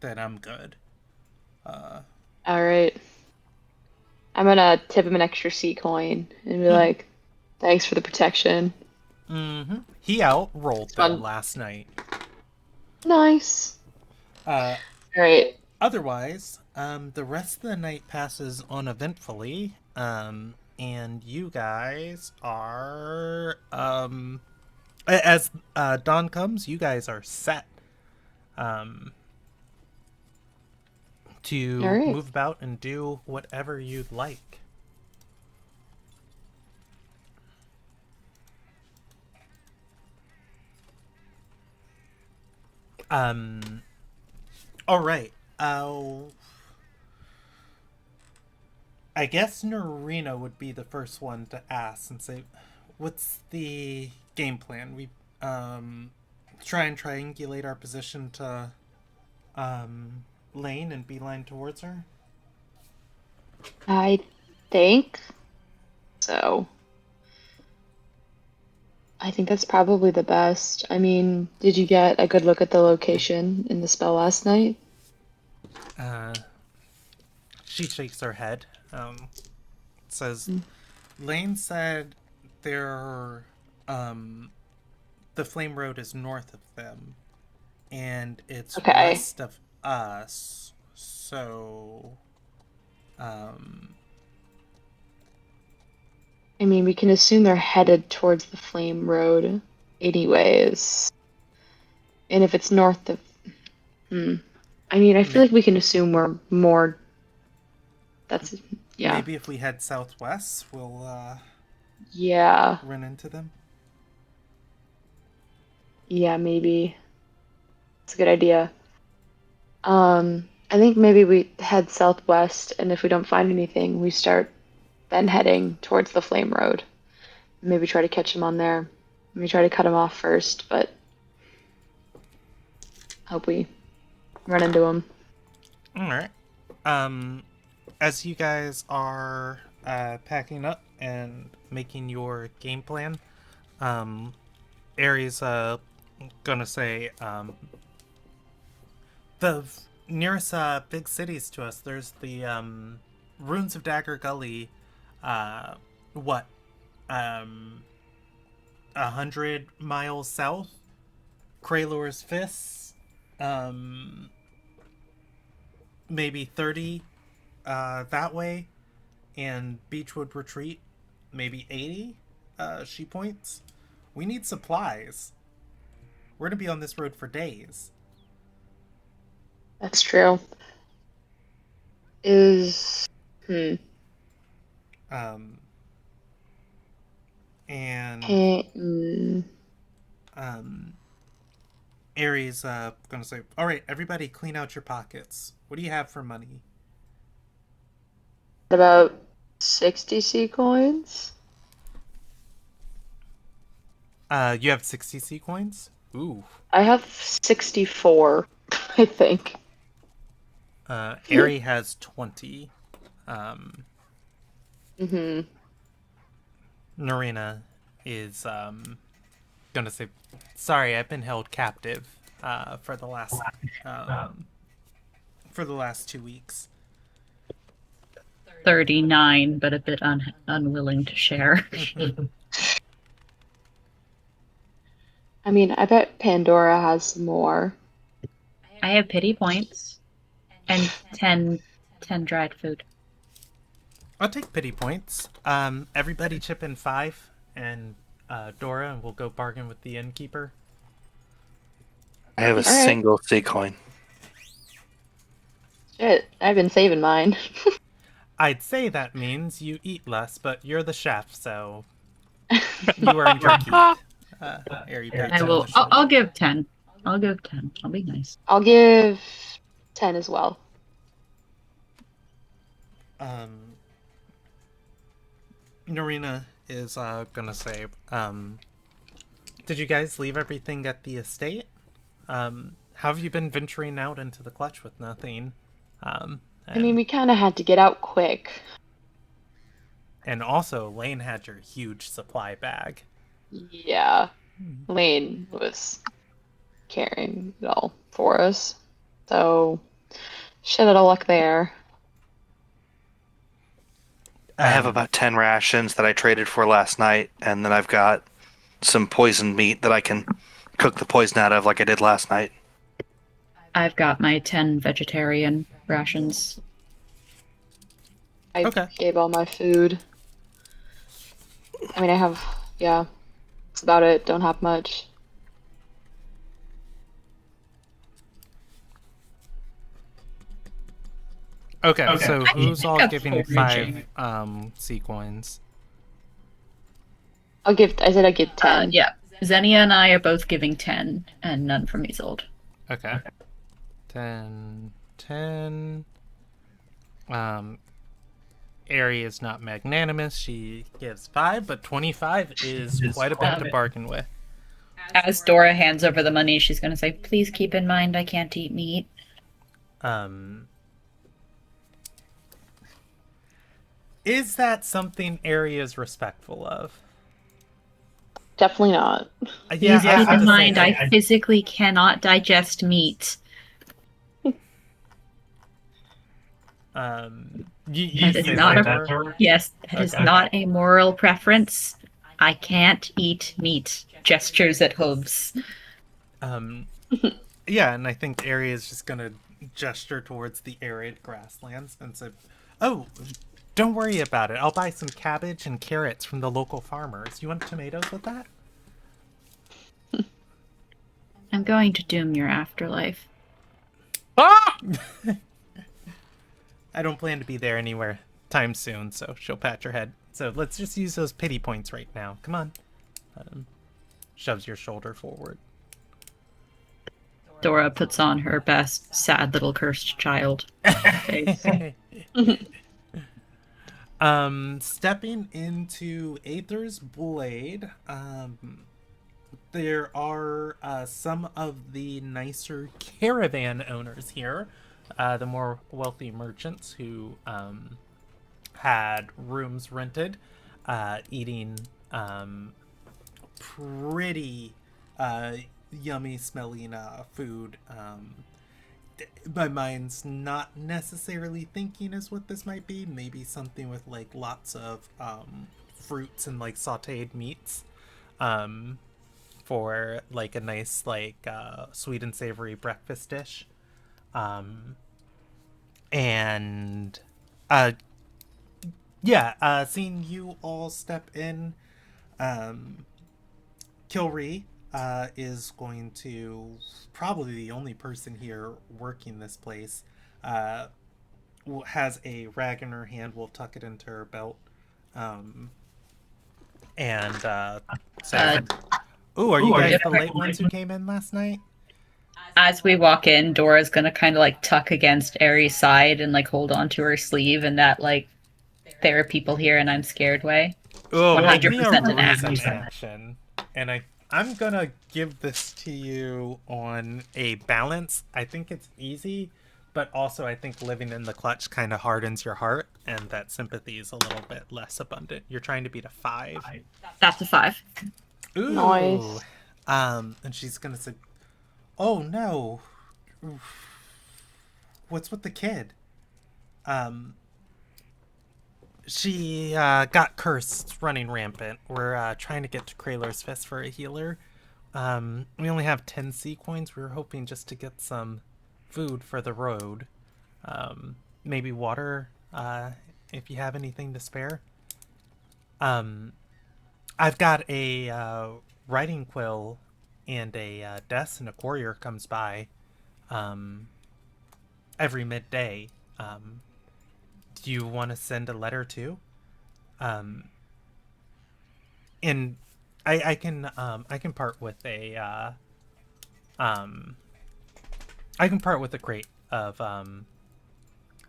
A: then I'm good.
B: All right. I'm gonna tip him an extra sea coin and be like, "Thanks for the protection."
A: He outrolled them
B: Fun.
A: last night.
B: Nice.
A: Uh,
B: All right.
A: Otherwise, The rest of the night passes uneventfully, and you guys are, as dawn comes, you guys are set
B: All
A: to
B: right.
A: move about and do whatever you'd like. Um, all right. I guess Narina would be the first one to ask and say, "What's the game plan? We try and triangulate our position to Lane and beeline towards her."
B: I think so. I think that's probably the best. I mean, did you get a good look at the location in the spell last night?
A: Uh, she shakes her head. Says,
B: Mm.
A: "Lane said there, um, the Flame Road is north of them, and it's
B: Okay.
A: west of us. So, um,
B: I mean, we can assume they're headed towards the Flame Road anyways. And if it's north of, hmm. I mean, I feel like we can assume we're more, that's, yeah.
A: maybe if we head southwest, we'll
B: Yeah.
A: run into them."
B: Yeah, maybe. It's a good idea. I think maybe we head southwest, and if we don't find anything, we start then heading towards the Flame Road. Maybe try to catch him on there. Maybe try to cut him off first, but hope we run into him.
A: All right. Um, as you guys are packing up and making your game plan, um, Aries gonna say the nearest big cities to us. There's the ruins of Dagger Gully. What 100 miles south. Kraylor's Fists. Um, maybe 30 that way, and Beechwood Retreat, maybe 80. She points. We need supplies. We're gonna be on this road for days.
B: That's true. Is hmm.
A: Um, and
B: Hey, mm,
A: um, Aries gonna say, "All right, everybody, clean out your pockets. What do you have for money?"
B: about 60 C coins?
A: You have 60 C coins. Ooh.
B: I have 64, I think.
A: Ari has 20. Um,
B: Hmm.
A: Narina is gonna say, "Sorry, I've been held captive um, for the last 2 weeks."
D: 39, but a bit unwilling to share.
B: I mean, I bet Pandora has some more.
D: I have pity points and 10 dried food.
A: I'll take pity points. Everybody chip in 5, and Dora, and we'll go bargain with the innkeeper.
C: I have a
B: All right.
C: single C coin.
B: Shit, I've been saving mine.
A: I'd say that means you eat less, but you're the chef, so you earned your keep. Ari pats
D: I
A: you on
D: will.
A: the
D: I'll,
A: shoulder.
D: I'll give 10. I'll give 10. I'll be nice.
B: I'll give 10 as well.
A: Norina is gonna say, "Did you guys leave everything at the estate? How have you been venturing out into the clutch with nothing? Um,
B: I mean,
A: and
B: we kind of had to get out quick.
A: and also, Lane had your huge supply bag."
B: Yeah, Lane was carrying it all for us. So, shit out of luck there.
C: I have
A: Um,
C: about 10 rations that I traded for last night, and then I've got some poisoned meat that I can cook the poison out of like I did last night.
D: I've got my 10 vegetarian rations.
B: I
A: Okay.
B: gave all my food. I mean, I have, yeah, that's about it. Don't have much.
A: Okay, so
D: I
A: who's
D: think
A: all
D: I'm
A: giving
D: foraging.
A: 5 sequins?
B: I said I'd give 10.
D: Yeah. Xenia and I are both giving 10, and none from Isolde.
A: Okay. 10, 10. Ari is not magnanimous. She gives 5, but 25 is quite a bit to bargain with.
D: As Dora hands over the money, she's going to say, "Please keep in mind I can't eat meat."
A: Is that something Ari is respectful of?
B: Definitely not.
A: Yeah,
D: Please
A: I was
D: keep
A: about
D: in
A: to
D: mind
A: say,
D: I physically cannot digest meat.
A: you
D: That is
A: say
D: not
A: that,
D: a
A: Dora?
D: yes. That is
A: Okay.
D: not a moral preference. I can't eat meat. Gestures at hooves.
A: Yeah, and I think Ari is just gonna gesture towards the arid grasslands and say, "Oh, don't worry about it. I'll buy some cabbage and carrots from the local farmers. You want tomatoes with that?"
D: I'm going to doom your afterlife.
C: Ah!
A: I don't plan to be there anywhere time soon, so she'll pat your head. So let's just use those pity points right now. Come on. Shoves your shoulder forward.
D: Dora puts on her best sad little cursed child face.
A: Stepping into Aether's Blade, there are some of the nicer caravan owners here, the more wealthy merchants who had rooms rented, eating pretty yummy smelling food. My mind's not necessarily thinking as what this might be. Maybe something with like lots of fruits and like sauteed meats. For like a nice like sweet and savory breakfast dish. And yeah, seeing you all step in, Kilree is going to probably the only person here working this place. Has a rag in her hand. Will tuck it into her belt, and say, "Ooh, are you guys the late ones who came in last night?"
D: As we walk in, Dora's gonna kind of like tuck against Aries' side and like hold on to her sleeve in that like there are people here and I'm scared way.
A: Oh, make me a
D: 100% an
A: reason
D: act.
A: action, and I'm gonna give this to you on a balance. I think it's easy, but also I think living in the clutch kind of hardens your heart, and that sympathy is a little bit less abundant. You're trying to beat a 5.
D: That's a 5.
A: Ooh.
B: Nice.
A: And she's gonna say, "Oh no, what's with the kid?" She got cursed running rampant. We're trying to get to Kraler's Fist for a healer. We only have 10 sea coins. We were hoping just to get some food for the road. Maybe water, if you have anything to spare. I've got a writing quill and a desk, and a courier comes by every midday. Do you want to send a letter too? And I can part with a I can part with a crate of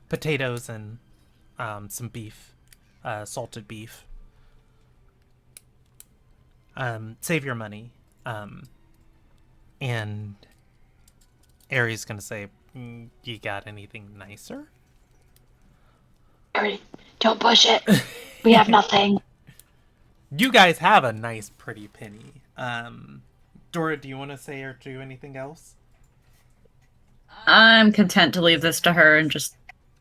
A: potatoes and some beef, salted beef. Save your money. And Aries gonna say, "You got anything nicer?"
B: Don't push it. We have nothing.
A: You guys have a nice, pretty penny. Dora, do you want to say or do anything else?
D: I'm content to leave this to her and just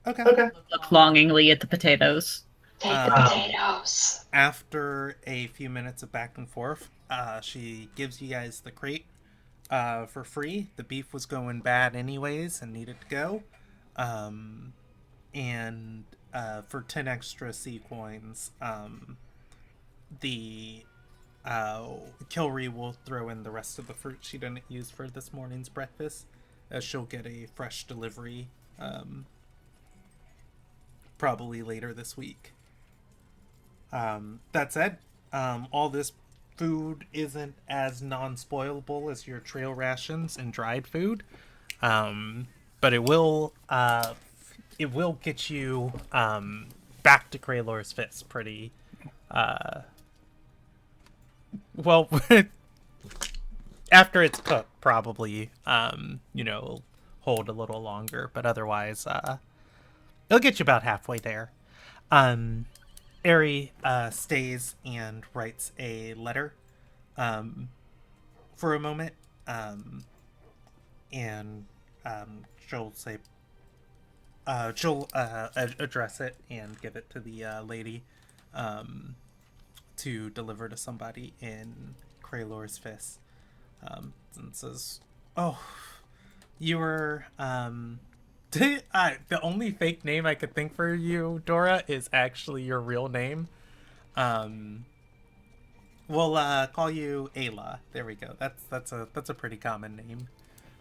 A: Okay.
D: look longingly at the potatoes.
B: Take the potatoes.
A: After a few minutes of back and forth, she gives you guys the crate for free. The beef was going bad anyways and needed to go. And for 10 extra sea coins, the Kilry will throw in the rest of the fruit she didn't use for this morning's breakfast, as she'll get a fresh delivery, probably later this week. That said, all this food isn't as non-spoilable as your trail rations and dried food, but it will get you back to Kraylor's Fist pretty well. After it's cooked, probably hold a little longer, but otherwise it'll get you about halfway there. Ari stays and writes a letter for a moment, and she'll say she'll address it and give it to the lady to deliver to somebody in Kraylor's Fist, and says, "Oh, you were the only fake name I could think for you, Dora, is actually your real name. We'll call you Ayla. There we go. That's a pretty common name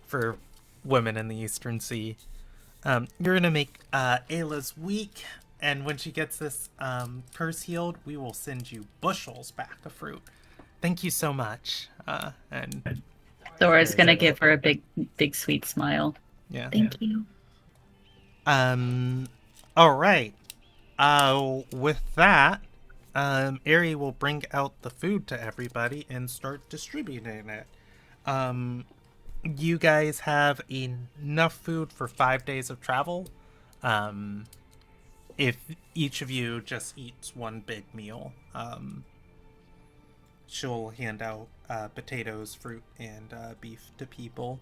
A: for women in the Eastern Sea. You're gonna make Ayla's week, and when she gets this curse healed, we will send you bushels back of fruit. Thank you so much." And
D: Dora's gonna give her a big sweet smile.
A: Yeah.
D: Thank you.
A: All right. With that, Ari will bring out the food to everybody and start distributing it. You guys have enough food for 5 days of travel. If each of you just eats one big meal, she'll hand out potatoes, fruit, and beef to people.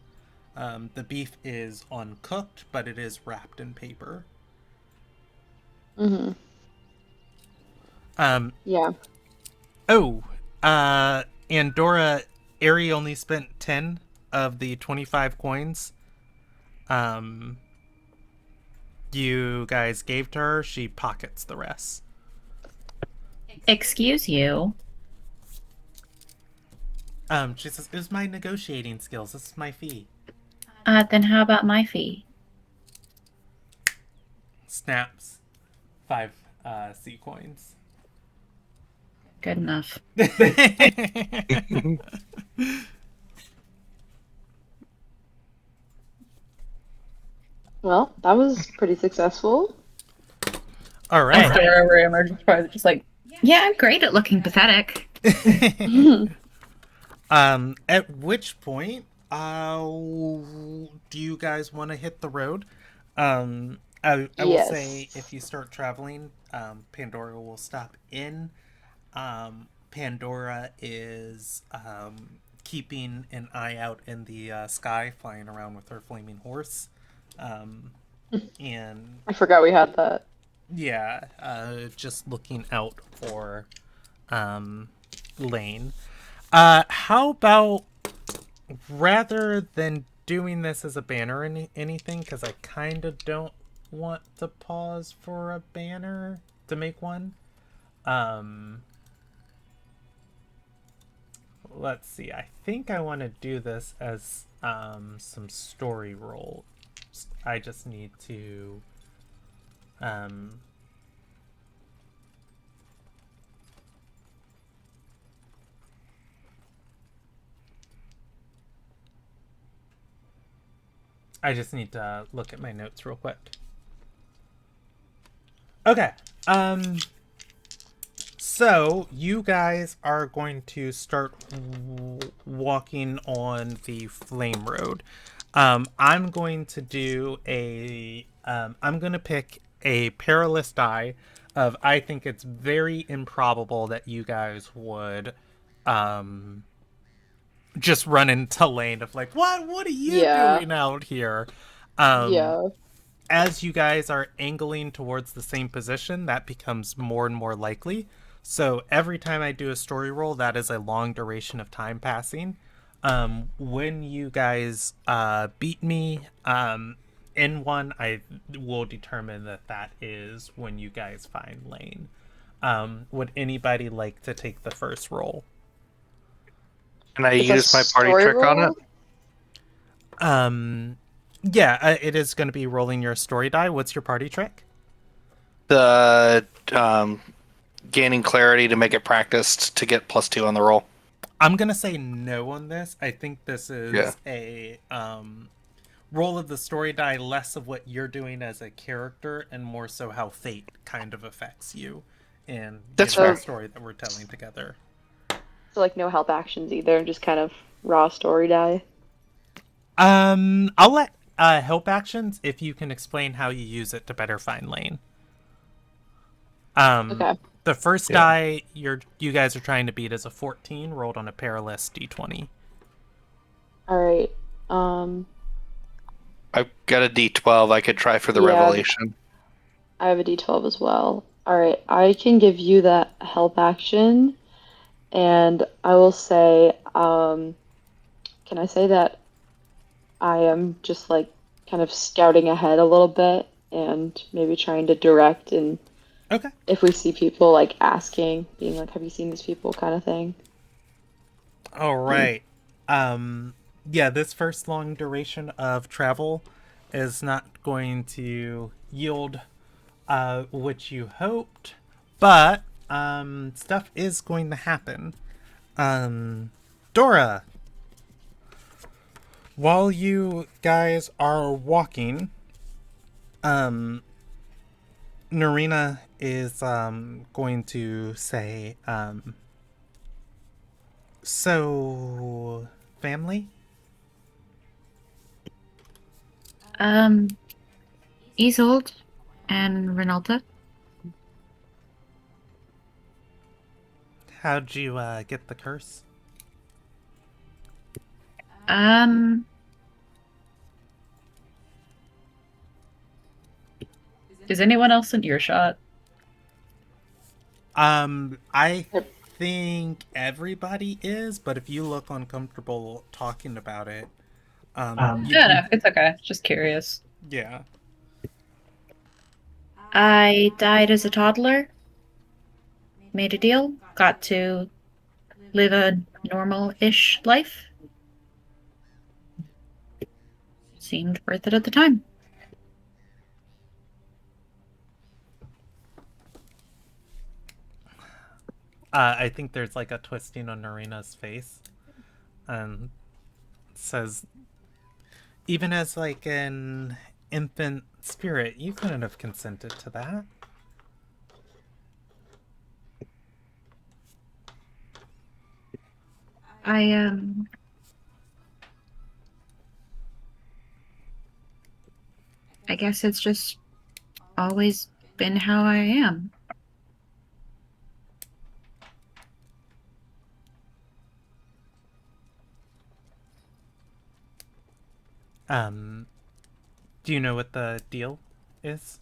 A: The beef is uncooked, but it is wrapped in paper.
B: Mm-hmm. Yeah.
A: Oh, and Dora, Ari only spent 10 of the 25 coins you guys gave to her. She pockets the rest.
D: Excuse you.
A: She says, "It was my negotiating skills. This is my fee."
D: Then how about my fee?
A: Snaps 5 sea coins.
D: Good enough.
B: Well, that was pretty successful.
A: All right.
D: Dora reemerges, probably just like, yeah, I'm great at looking pathetic.
A: At which point, do you guys want to hit the road? I will
B: Yes.
A: say if you start traveling, Pandora will stop in. Pandora is keeping an eye out in the sky, flying around with her flaming horse. And
B: I forgot we had that.
A: yeah, just looking out for Lane. How about, rather than doing this as a banner or anything, because I kind of don't want to pause for a banner to make one. Let's see. I think I want to do this as some story rolls. I just need to I just need to look at my notes real quick. Okay. So you guys are going to start walking on the flame road. I'm going to do I'm going to pick a perilous die of, I think it's very improbable that you guys would just run into Lane of like, what are you doing out here?
B: Yeah.
A: As you guys are angling towards the same position, that becomes more and more likely. So every time I do a story roll, that is a long duration of time passing. When you guys beat me, in one, I will determine that that is when you guys find Lane. Would anybody like to take the first roll?
C: Can I
B: It's a
C: use my party
B: story
C: trick on it?
B: roll?
A: Yeah, it is going to be rolling your story die. What's your party trick?
C: The gaining clarity to make it practiced to get +2 on the roll.
A: I'm going to say no on this. I think this is
C: Yeah.
A: a roll of the story die, less of what you're doing as a character and more so how fate kind of affects you in
C: That's
A: the
C: fair.
A: story that we're telling together.
B: So like no help actions either, just kind of raw story die.
A: I'll let help actions if you can explain how you use it to better find Lane.
B: Okay.
A: The first die you guys are trying to beat is a 14 rolled on a perilous d20.
B: All right.
C: I've got a D12 I could try for the
B: Yeah.
C: revelation.
B: I have a D12 as well. All right, I can give you that help action, and I will say, can I say that I am just like kind of scouting ahead a little bit and maybe trying to direct, and
A: Okay.
B: if we see people like asking, being like, "Have you seen these people?" kind of thing.
A: All right. Yeah, this first long duration of travel is not going to yield what you hoped, but stuff is going to happen. Dora, while you guys are walking, Narina is going to say, so family?
D: Isolde and Renalta.
A: How'd you get the curse?
D: Is anyone else in earshot?
A: I think everybody is, but if you look uncomfortable talking about it,
D: No, it's okay. Just curious.
A: yeah.
D: I died as a toddler, made a deal, got to live a normal-ish life. Seemed worth it at the time.
A: I think there's like a twisting on Narina's face, and says, even as like an infant spirit, you couldn't have consented to that.
D: I guess it's just always been how I am.
A: Do you know what the deal is?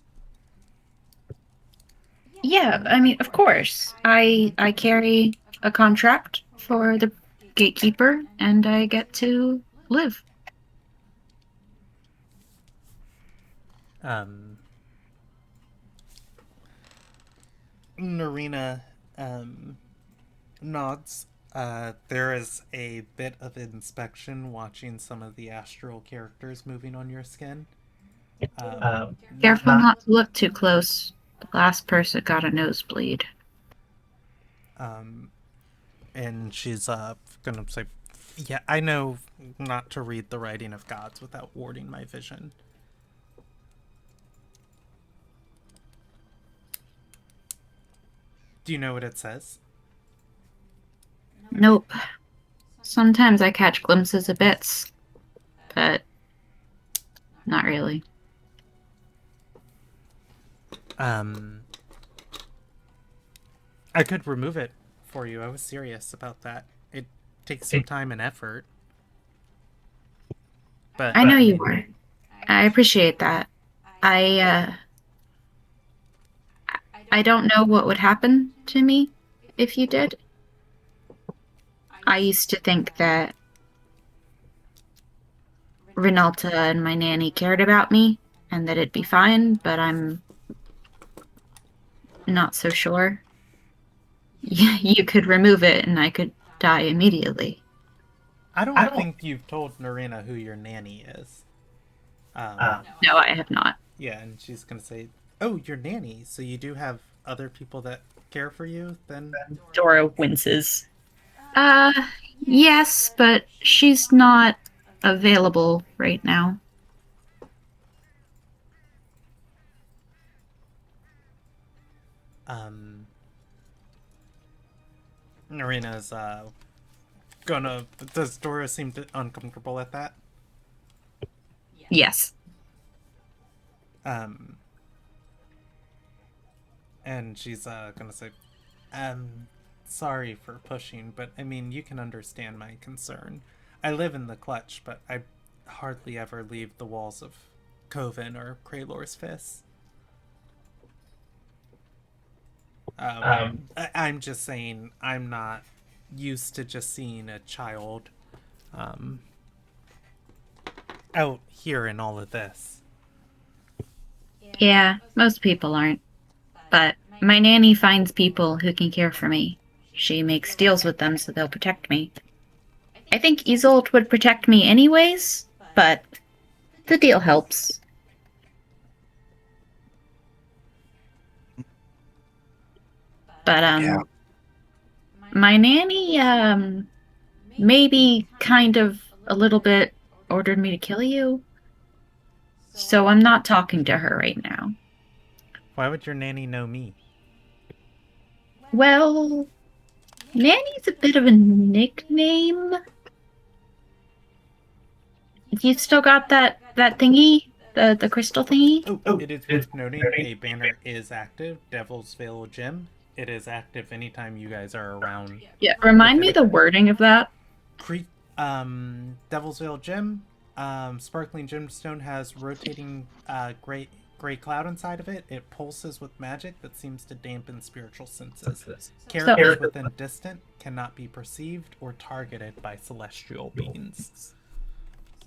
D: Yeah, I mean, of course. I carry a contract for the gatekeeper, and I get to live.
A: Narina nods. There is a bit of inspection watching some of the astral characters moving on your skin.
D: Careful not to look too close. The last person got a nosebleed.
A: And she's gonna say, yeah, I know not to read the writing of gods without warding my vision. Do you know what it says?
D: Nope. Sometimes I catch glimpses of bits, but not really.
A: I could remove it for you. I was serious about that. It takes some time and effort. But
D: I know you were. I appreciate that. I don't know what would happen to me if you did. I used to think that Renalta and my nanny cared about me, and that it'd be fine, but I'm not so sure. You could remove it and I could die immediately.
A: I don't think you've told Narina who your nanny is.
D: No, I have not.
A: Yeah, and she's gonna say, "Oh, your nanny. So you do have other people that care for you, then?"
D: Dora winces. Uh, yes, but she's not available right now.
A: Narina's gonna. Does Dora seem uncomfortable at that?
D: Yes.
A: Um, and she's gonna say, sorry for pushing, but I mean, you can understand my concern. I live in the clutch, but I hardly ever leave the walls of Coven or Kraylor's Fist. I'm just saying, I'm not used to just seeing a child out here in all of this.
D: Yeah, most people aren't. But my nanny finds people who can care for me. She makes deals with them so they'll protect me. I think Isolde would protect me anyways, but the deal helps. But,
C: Yeah.
D: my nanny, maybe kind of a little bit ordered me to kill you. So I'm not talking to her right now.
A: Why would your nanny know me?
D: Well, nanny's a bit of a nickname. You still got that thingy? The crystal thingy?
A: Oh, it is worth noting a banner is active, Devil's Veil Gym. It is active anytime you guys are around.
D: Yeah, remind me the wording of that.
A: Devil's Veil Gym. Sparkling Gemstone has rotating gray cloud inside of it. It pulses with magic that seems to dampen spiritual senses. Characters within distant cannot be perceived or targeted by celestial beings.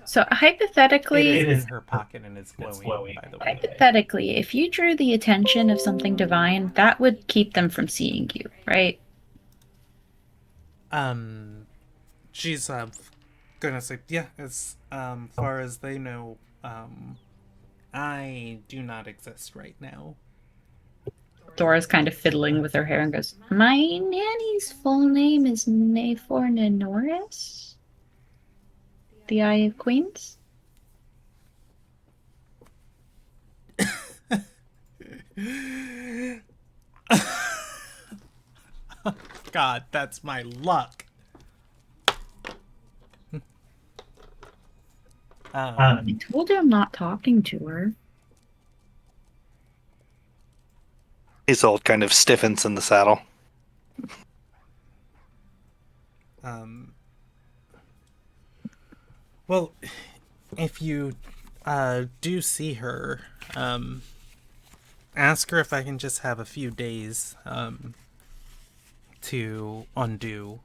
D: So hypothetically,
A: it is in her pocket and is glowing, by the way.
D: Hypothetically, if you drew the attention of something divine, that would keep them from seeing you, right?
A: She's gonna say, yeah, as far as they know, I do not exist right now.
D: Dora's kind of fiddling with her hair and goes, "My nanny's full name is Nafor Nenoris? The Eye of Queens?"
A: God, that's my luck.
D: I told you I'm not talking to her.
C: Isolde kind of stiffens in the saddle.
A: Well, if you do see her, ask her if I can just have a few days to undo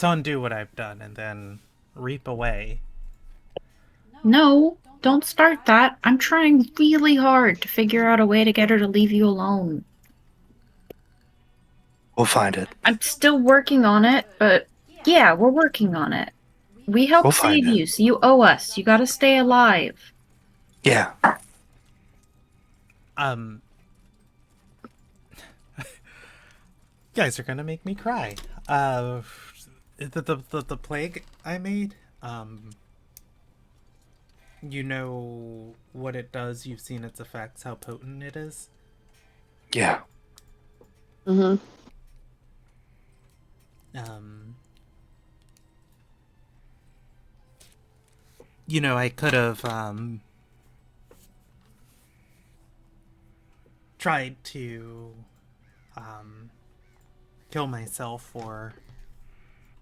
A: what I've done and then reap away.
D: No, don't start that. I'm trying really hard to figure out a way to get her to leave you alone.
C: We'll find it.
D: I'm still working on it, but yeah, we're working on it. We helped
C: We'll find
D: save
C: it.
D: you, so you owe us. You gotta stay alive.
C: Yeah.
A: You guys are gonna make me cry. The plague I made, you know what it does, you've seen its effects, how potent it is.
C: Yeah.
B: Mm-hmm.
A: You know, I could have tried to kill myself or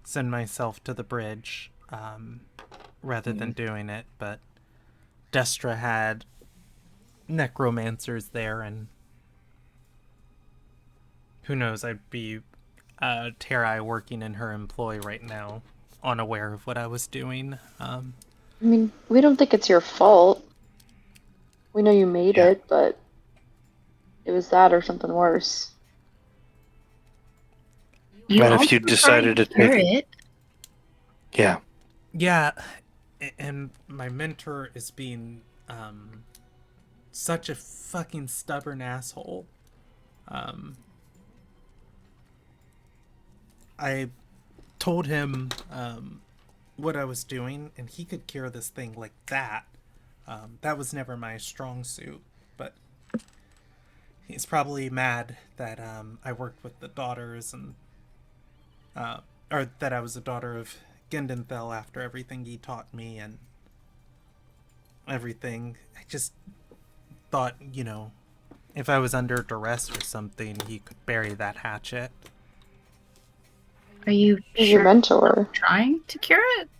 A: send myself to the bridge rather than doing it, but Destra had necromancers there, and who knows, I'd be Terai working in her employ right now, unaware of what I was doing.
B: I mean, we don't think it's your fault. We know you made
C: Yeah.
B: it, but it was that or something worse.
D: You
C: And if
D: also
C: you
D: tried
C: decided
D: to
C: to
D: cure
C: take
D: it.
C: Yeah.
A: Yeah, and my mentor is being such a fucking stubborn asshole. Um, I told him what I was doing, and he could cure this thing like that. That was never my strong suit, but he's probably mad that I worked with the daughters and or that I was a daughter of Gendenthel after everything he taught me and everything. I just thought, if I was under duress or something, he could bury that hatchet.
D: Are you
B: He's your
D: sure you're
B: mentor.
D: not trying to cure it?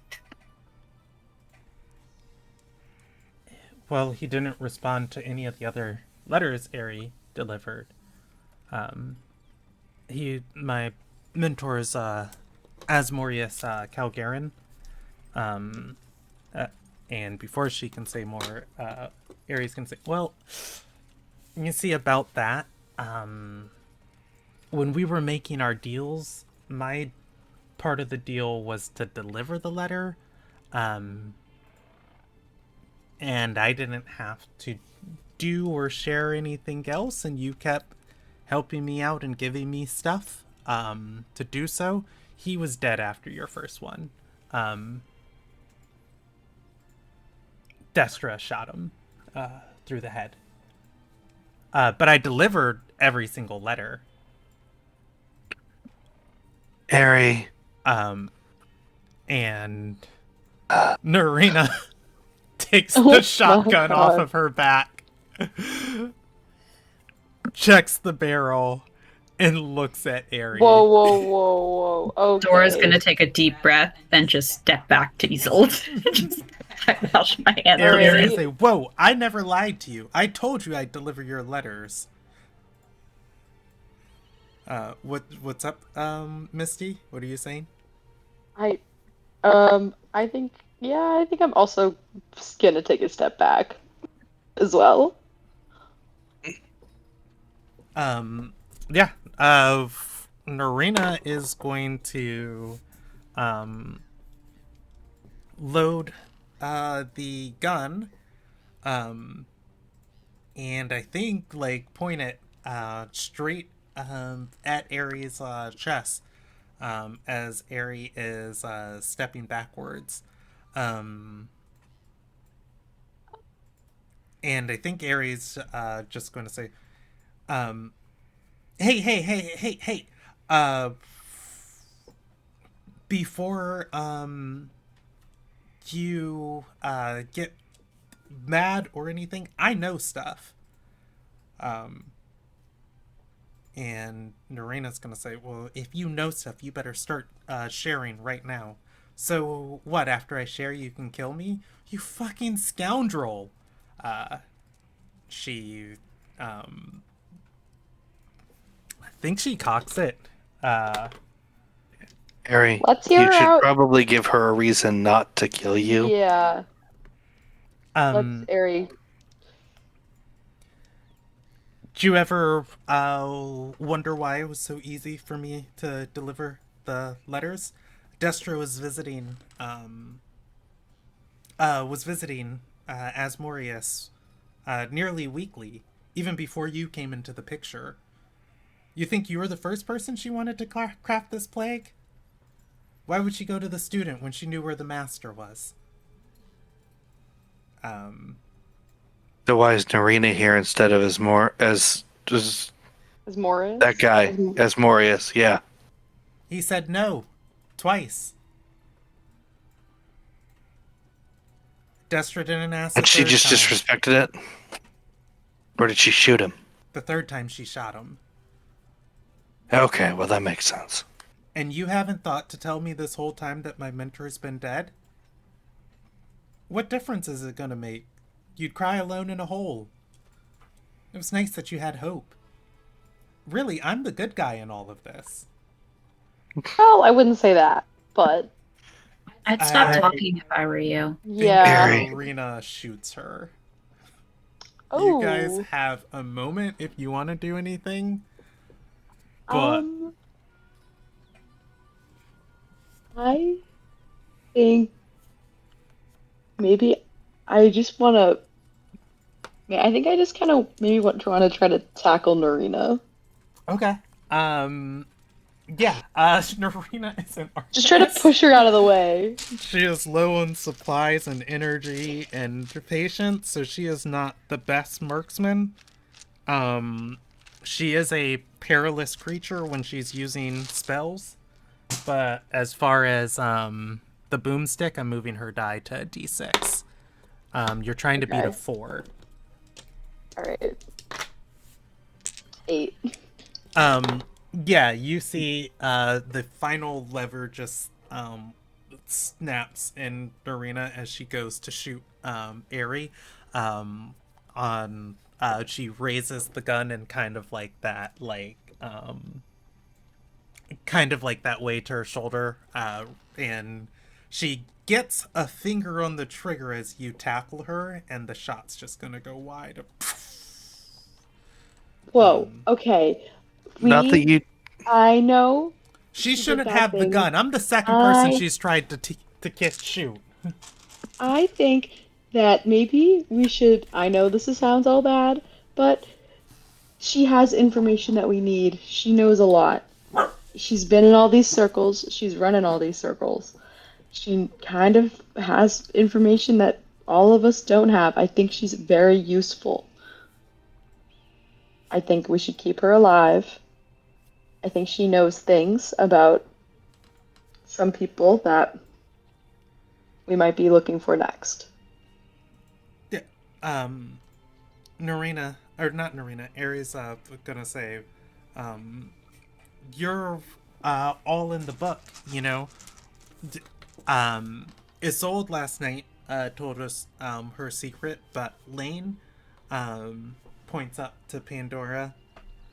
A: Well, he didn't respond to any of the other letters Ari delivered. My mentor is Asmoreus Calgarin. Um, uh, and before she can say more, Aries can say, well, you see about that, when we were making our deals, my part of the deal was to deliver the letter, um, and I didn't have to do or share anything else, and you kept helping me out and giving me stuff to do so. He was dead after your first one. Um, Destra shot him through the head. But I delivered every single letter.
C: Ari.
A: And Narina takes
B: Oh
A: the
B: my
A: shotgun off
B: God.
A: of her back, checks the barrel, and looks at Ari.
B: Whoa, whoa, whoa, whoa.
D: Dora's
B: Okay.
D: gonna take a deep breath and just step back to Isolde. Just wash my hands.
A: Ari's
B: Alright.
A: gonna say, "Whoa! I never lied to you. I told you I'd deliver your letters." What's up, Misty? What are you saying?
B: I I think yeah, I think I'm also gonna take a step back as well.
A: Yeah. Narina is going to um load the gun, um and I think like point it straight at Aries' chest, as Ari is stepping backwards. Um, and I think Aries just going to say, um, "Hey, hey, hey, hey, hey! Uh, before you get mad or anything, I know stuff." Um, And Narina's gonna say, "Well, if you know stuff, you better start sharing right now." "So what? After I share, you can kill me? You fucking scoundrel!" Uh, she, I think she cocks it. Uh,
C: Ari,
B: Let's hear
C: you
B: her
C: should
B: out.
C: probably give her a reason not to kill you.
B: Yeah. Let's
A: um,
B: Ari.
A: do you ever wonder why it was so easy for me to deliver the letters? Destra was visiting Asmoreus nearly weekly, even before you came into the picture. You think you were the first person she wanted to craft this plague? Why would she go to the student when she knew where the master was?
C: So why is Narina here instead of as
B: As Morris?
C: that guy, as Morius? Yeah.
A: He said no, twice. Destra didn't ask the
C: And she
A: third
C: just
A: time.
C: disrespected it? Or did she shoot him?
A: The third time she shot him.
C: Okay, well that makes sense.
A: And you haven't thought to tell me this whole time that my mentor's been dead? What difference is it gonna make? You'd cry alone in a hole. It was nice that you had hope. Really, I'm the good guy in all of this.
B: Well, I wouldn't say that, but
D: I'd stop talking if I were you.
B: Yeah.
C: Very.
A: Norina shoots her. You guys
B: Oh.
A: have a moment if you want to do anything. But
B: Um, I think maybe I just want to. Yeah, I think I just kind of maybe want to try to tackle Narina.
A: okay. Yeah. Norina is an
B: Just try to
A: artist.
B: push her out of the way.
A: She is low on supplies and energy and patience, so she is not the best marksman. Um, she is a perilous creature when she's using spells, but as far as the boomstick, I'm moving her die to a d6. You're trying to beat a
B: Okay.
A: 4.
B: All right. 8.
A: Yeah, you see the final lever just snaps in Dorina as she goes to shoot Aerie. On She raises the gun and kind of like that way to her shoulder, and she gets a finger on the trigger as you tackle her, and the shot's just gonna go wide.
B: Whoa. Okay.
C: Not that you.
B: I know
A: She
B: she did
A: shouldn't
B: bad
A: have the
B: things.
A: gun. I'm the second person
B: I
A: she's tried to kiss shoot.
B: I think that maybe we should. I know this sounds all bad, but she has information that we need. She knows a lot. She's been in all these circles. She's running all these circles. She kind of has information that all of us don't have. I think she's very useful. I think we should keep her alive. I think she knows things about some people that we might be looking for next.
A: Yeah. Narina, or not Narina, Aries, gonna say, um, you're all in the book, you know. D- Isolde last night told us her secret, but Lane points up to Pandora,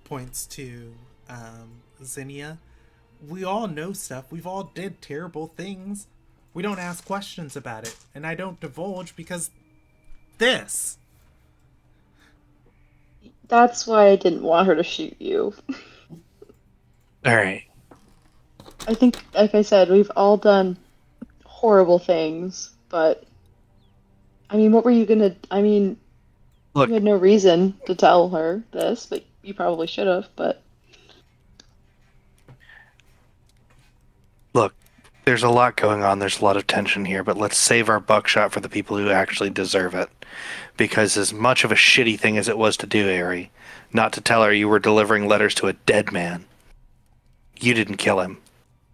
A: points to Zinnia. We all know stuff. We've all did terrible things. We don't ask questions about it, and I don't divulge because this.
B: That's why I didn't want her to shoot you.
C: All right.
B: I think, like I said, we've all done horrible things, but I mean, what were you gonna? I mean,
C: Look,
B: you had no reason to tell her this, but you probably should have. But
C: look. There's a lot going on. There's a lot of tension here, but let's save our buckshot for the people who actually deserve it. Because as much of a shitty thing as it was to do, Ari, not to tell her you were delivering letters to a dead man, you didn't kill him.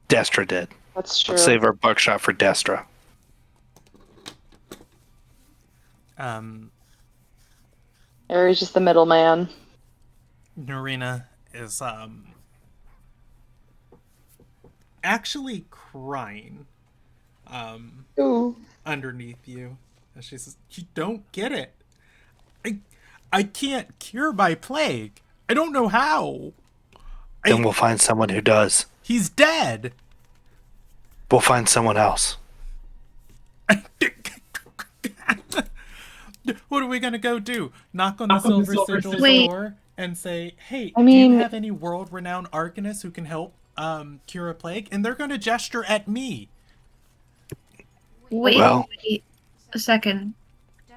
C: Destra did.
B: that's
C: Let's
B: true.
C: save our buckshot for Destra.
A: Um,
B: Harry's just the middleman.
A: Narina is actually crying
B: Ooh.
A: underneath you, and she says, "You don't get it. I I can't cure my plague. I don't know how.
C: Then we'll find someone who does.
A: He's dead."
C: We'll find someone else.
A: What are we gonna go do? Knock on the Silver Sigil's
D: Wait.
A: door and say, "Hey,
B: I
A: do you
B: mean-
A: have any world-renowned arcanists who can help cure a plague?" And they're gonna gesture at me.
D: Wait,
C: Well-
D: wait a second.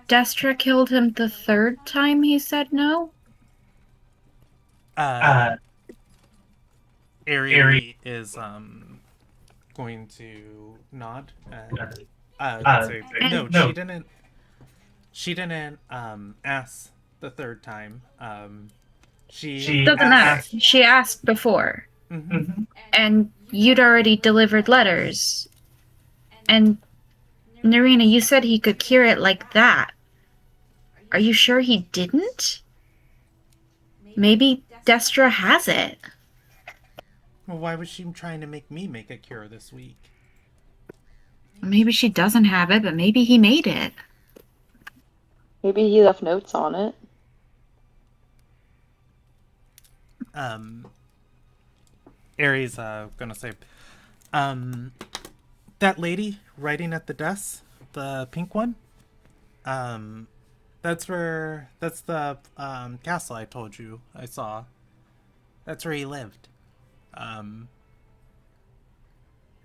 D: Destra killed him the third time he said no?
A: Ari is going to nod. Say, no, she didn't. She didn't ask the third time. She
D: Doesn't matter. She asked before.
A: Mhm.
D: And you'd already delivered letters. And Narina, you said he could cure it like that. Are you sure he didn't? Maybe Destra has it.
A: Well, why was she trying to make me make a cure this week?
D: Maybe she doesn't have it, but maybe he made it.
B: Maybe he left notes on it.
A: Aries gonna say, That lady writing at the desk, the pink one. That's the castle I told you I saw. That's where he lived.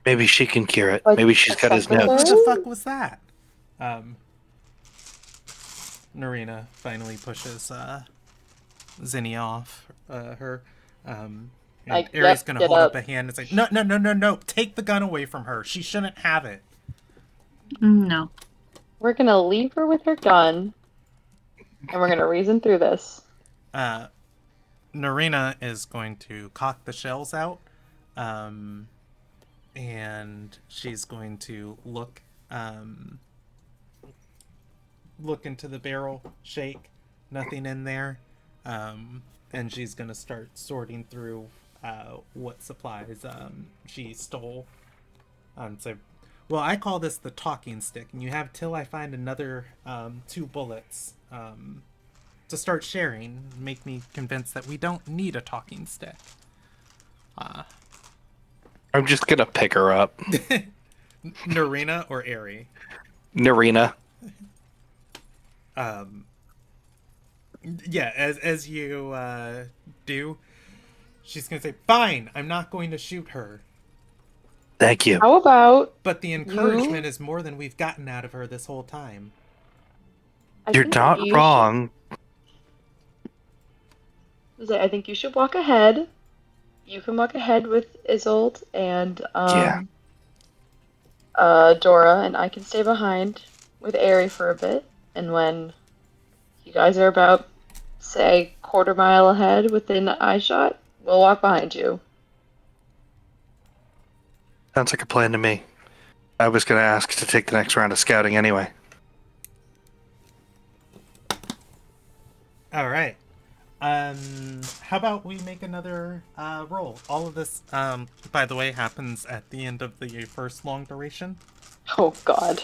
C: Maybe she can cure it.
B: Like
C: Maybe she's
B: a
C: got his
B: secretary?
C: notes.
A: Who the fuck was that? Narina finally pushes Zinnia off her. And
B: Like,
A: Aries
B: yep,
A: gonna
B: get
A: hold
B: up.
A: up a hand and say, "No, no, no, no, no! Take the gun away from her. She shouldn't have it."
D: No.
B: We're gonna leave her with her gun, and we're gonna reason through this.
A: Narina is going to cock the shells out, and she's going to look into the barrel, shake, nothing in there, and she's gonna start sorting through what supplies she stole. So, well, I call this the talking stick, and you have till I find another 2 bullets to start sharing. Make me convinced that we don't need a talking stick.
C: I'm just gonna pick her up.
A: Narina or Airy?
C: Narina.
A: Yeah, as you do, she's gonna say, "Fine, I'm not going to shoot her."
C: Thank you.
B: How about
A: But the encouragement is more than we've gotten out of her this whole time.
C: You're
B: think
C: not
B: you
C: wrong.
B: I think you should walk ahead. You can walk ahead with Isolde and
C: Yeah.
B: Dora, and I can stay behind with Aerie for a bit. And when you guys are about, say, quarter mile ahead within eye shot, we'll walk behind you.
C: Sounds like a plan to me. I was gonna ask to take the next round of scouting anyway.
A: All right. How about we make another roll? All of this, by the way, happens at the end of the first long duration.
B: Oh God.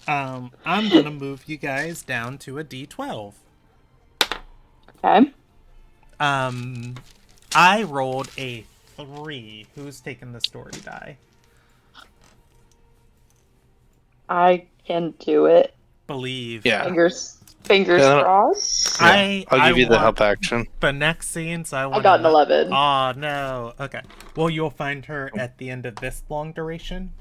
A: I'm gonna move you guys down to a D12.
B: Okay.
A: I rolled a 3. Who's taking the story die?
B: I can do it.
A: Believe.
C: Yeah.
B: Fingers
C: Yeah,
B: crossed.
C: Yeah. I'll give you the
A: want
C: help action.
A: the next scene, so I want.
B: got an 11.
A: Oh no. Okay. Well, you'll find her at the end of this long duration.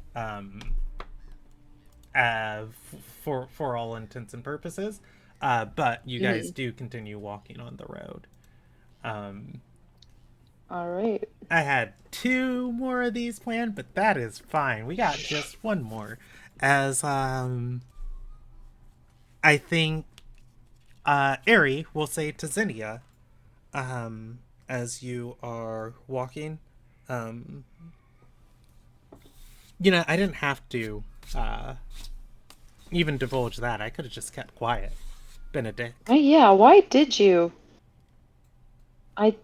A: For all intents and purposes. But you guys do continue walking on the road.
B: All right.
A: I had 2 more of these planned, but that is fine. We got just 1 more. As I think Aerie will say to Zinnia, as you are walking, I didn't have to even divulge that. I could have just kept quiet. Been a dick.
B: Oh, yeah, why did you? I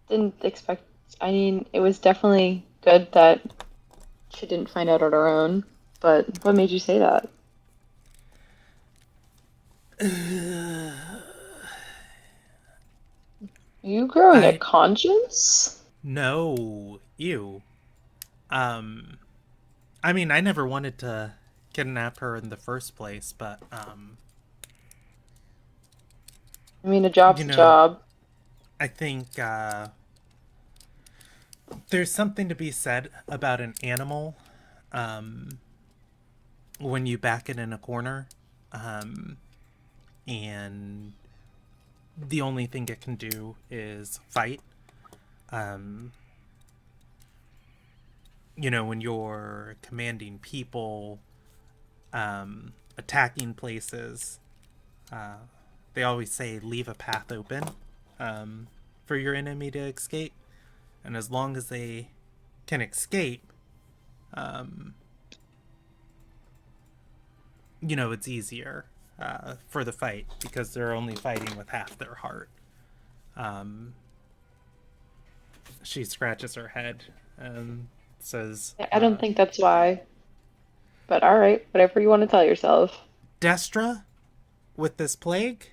B: didn't expect. I mean, it was definitely good that she didn't find out on her own, but what made you say that? You growing a conscience?
A: No, you. I mean, I never wanted to kidnap her in the first place, but
B: I mean, a job's
A: You
B: a
A: know,
B: job.
A: I think there's something to be said about an animal when you back it in a corner, and the only thing it can do is fight. When you're commanding people, attacking places, they always say leave a path open for your enemy to escape. And as long as they can escape, it's easier for the fight because they're only fighting with half their heart. She scratches her head and says,
B: I don't think that's why. But all right, whatever you want to tell yourself.
A: Destra, with this plague,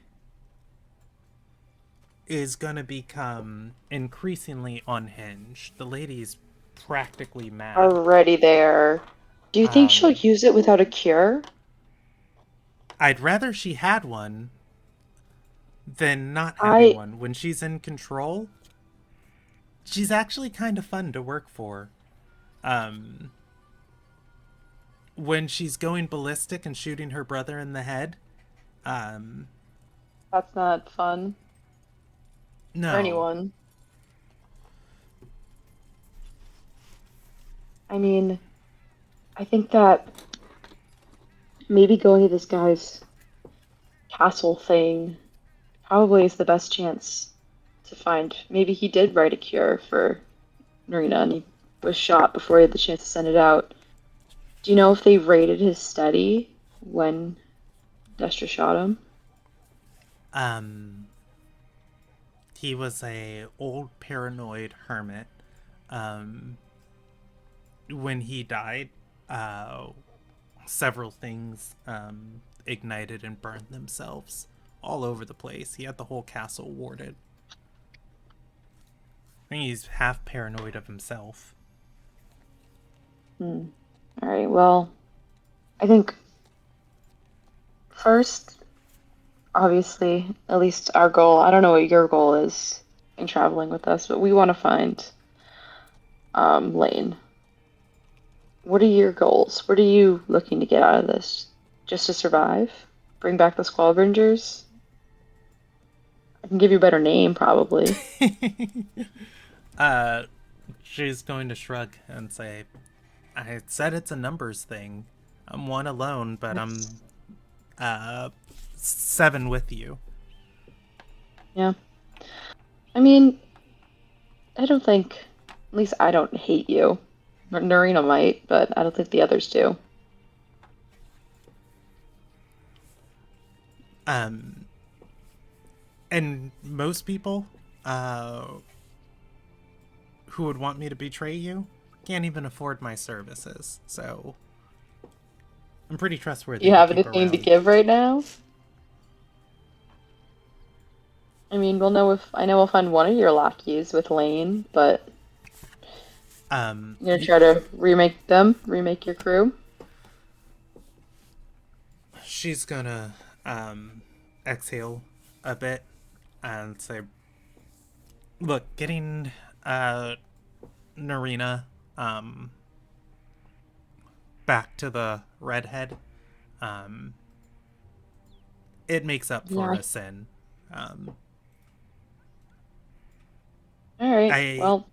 A: is going to become increasingly unhinged. The lady's practically mad.
B: Already there. Do you think she'll use it without a cure?
A: I'd rather she had one than not having
B: I
A: one. When she's in control, she's actually kind of fun to work for. Um, when she's going ballistic and shooting her brother in the head, um,
B: That's not fun for
A: no.
B: anyone. I mean, I think that maybe going to this guy's castle thing probably is the best chance to find. Maybe he did write a cure for Marina and he was shot before he had the chance to send it out. Do you know if they raided his study when Destra shot him?
A: Um, he was a old paranoid hermit. Um, when he died, uh, several things ignited and burned themselves all over the place. He had the whole castle warded. I think he's half paranoid of himself.
B: Hmm. All right, well, I think first, obviously, at least our goal, I don't know what your goal is in traveling with us, but we want to find Lane. What are your goals? What are you looking to get out of this? Just to survive? Bring back the Squallbringers? I can give you a better name, probably.
A: uh, she's going to shrug and say, I said it's a numbers thing. I'm one alone, but I'm
B: That's,
A: 7 with you.
B: yeah. I mean, I don't think, at least I don't hate you. Narina might, but I don't think the others do.
A: Um, and most people uh, who would want me to betray you can't even afford my services. So I'm pretty
B: Do
A: trustworthy
B: you
A: to
B: have
A: keep
B: anything to
A: around.
B: give right now? I mean, we'll know if I know we'll find one of your lackeys with Lane, but you're gonna
A: Y-
B: try to remake your crew.
A: she's gonna exhale a bit and say, "Look, getting uh, Narina um, back to the redhead, um, it makes up for
B: Yeah.
A: a sin. Um,
B: All right.
A: I
B: Well,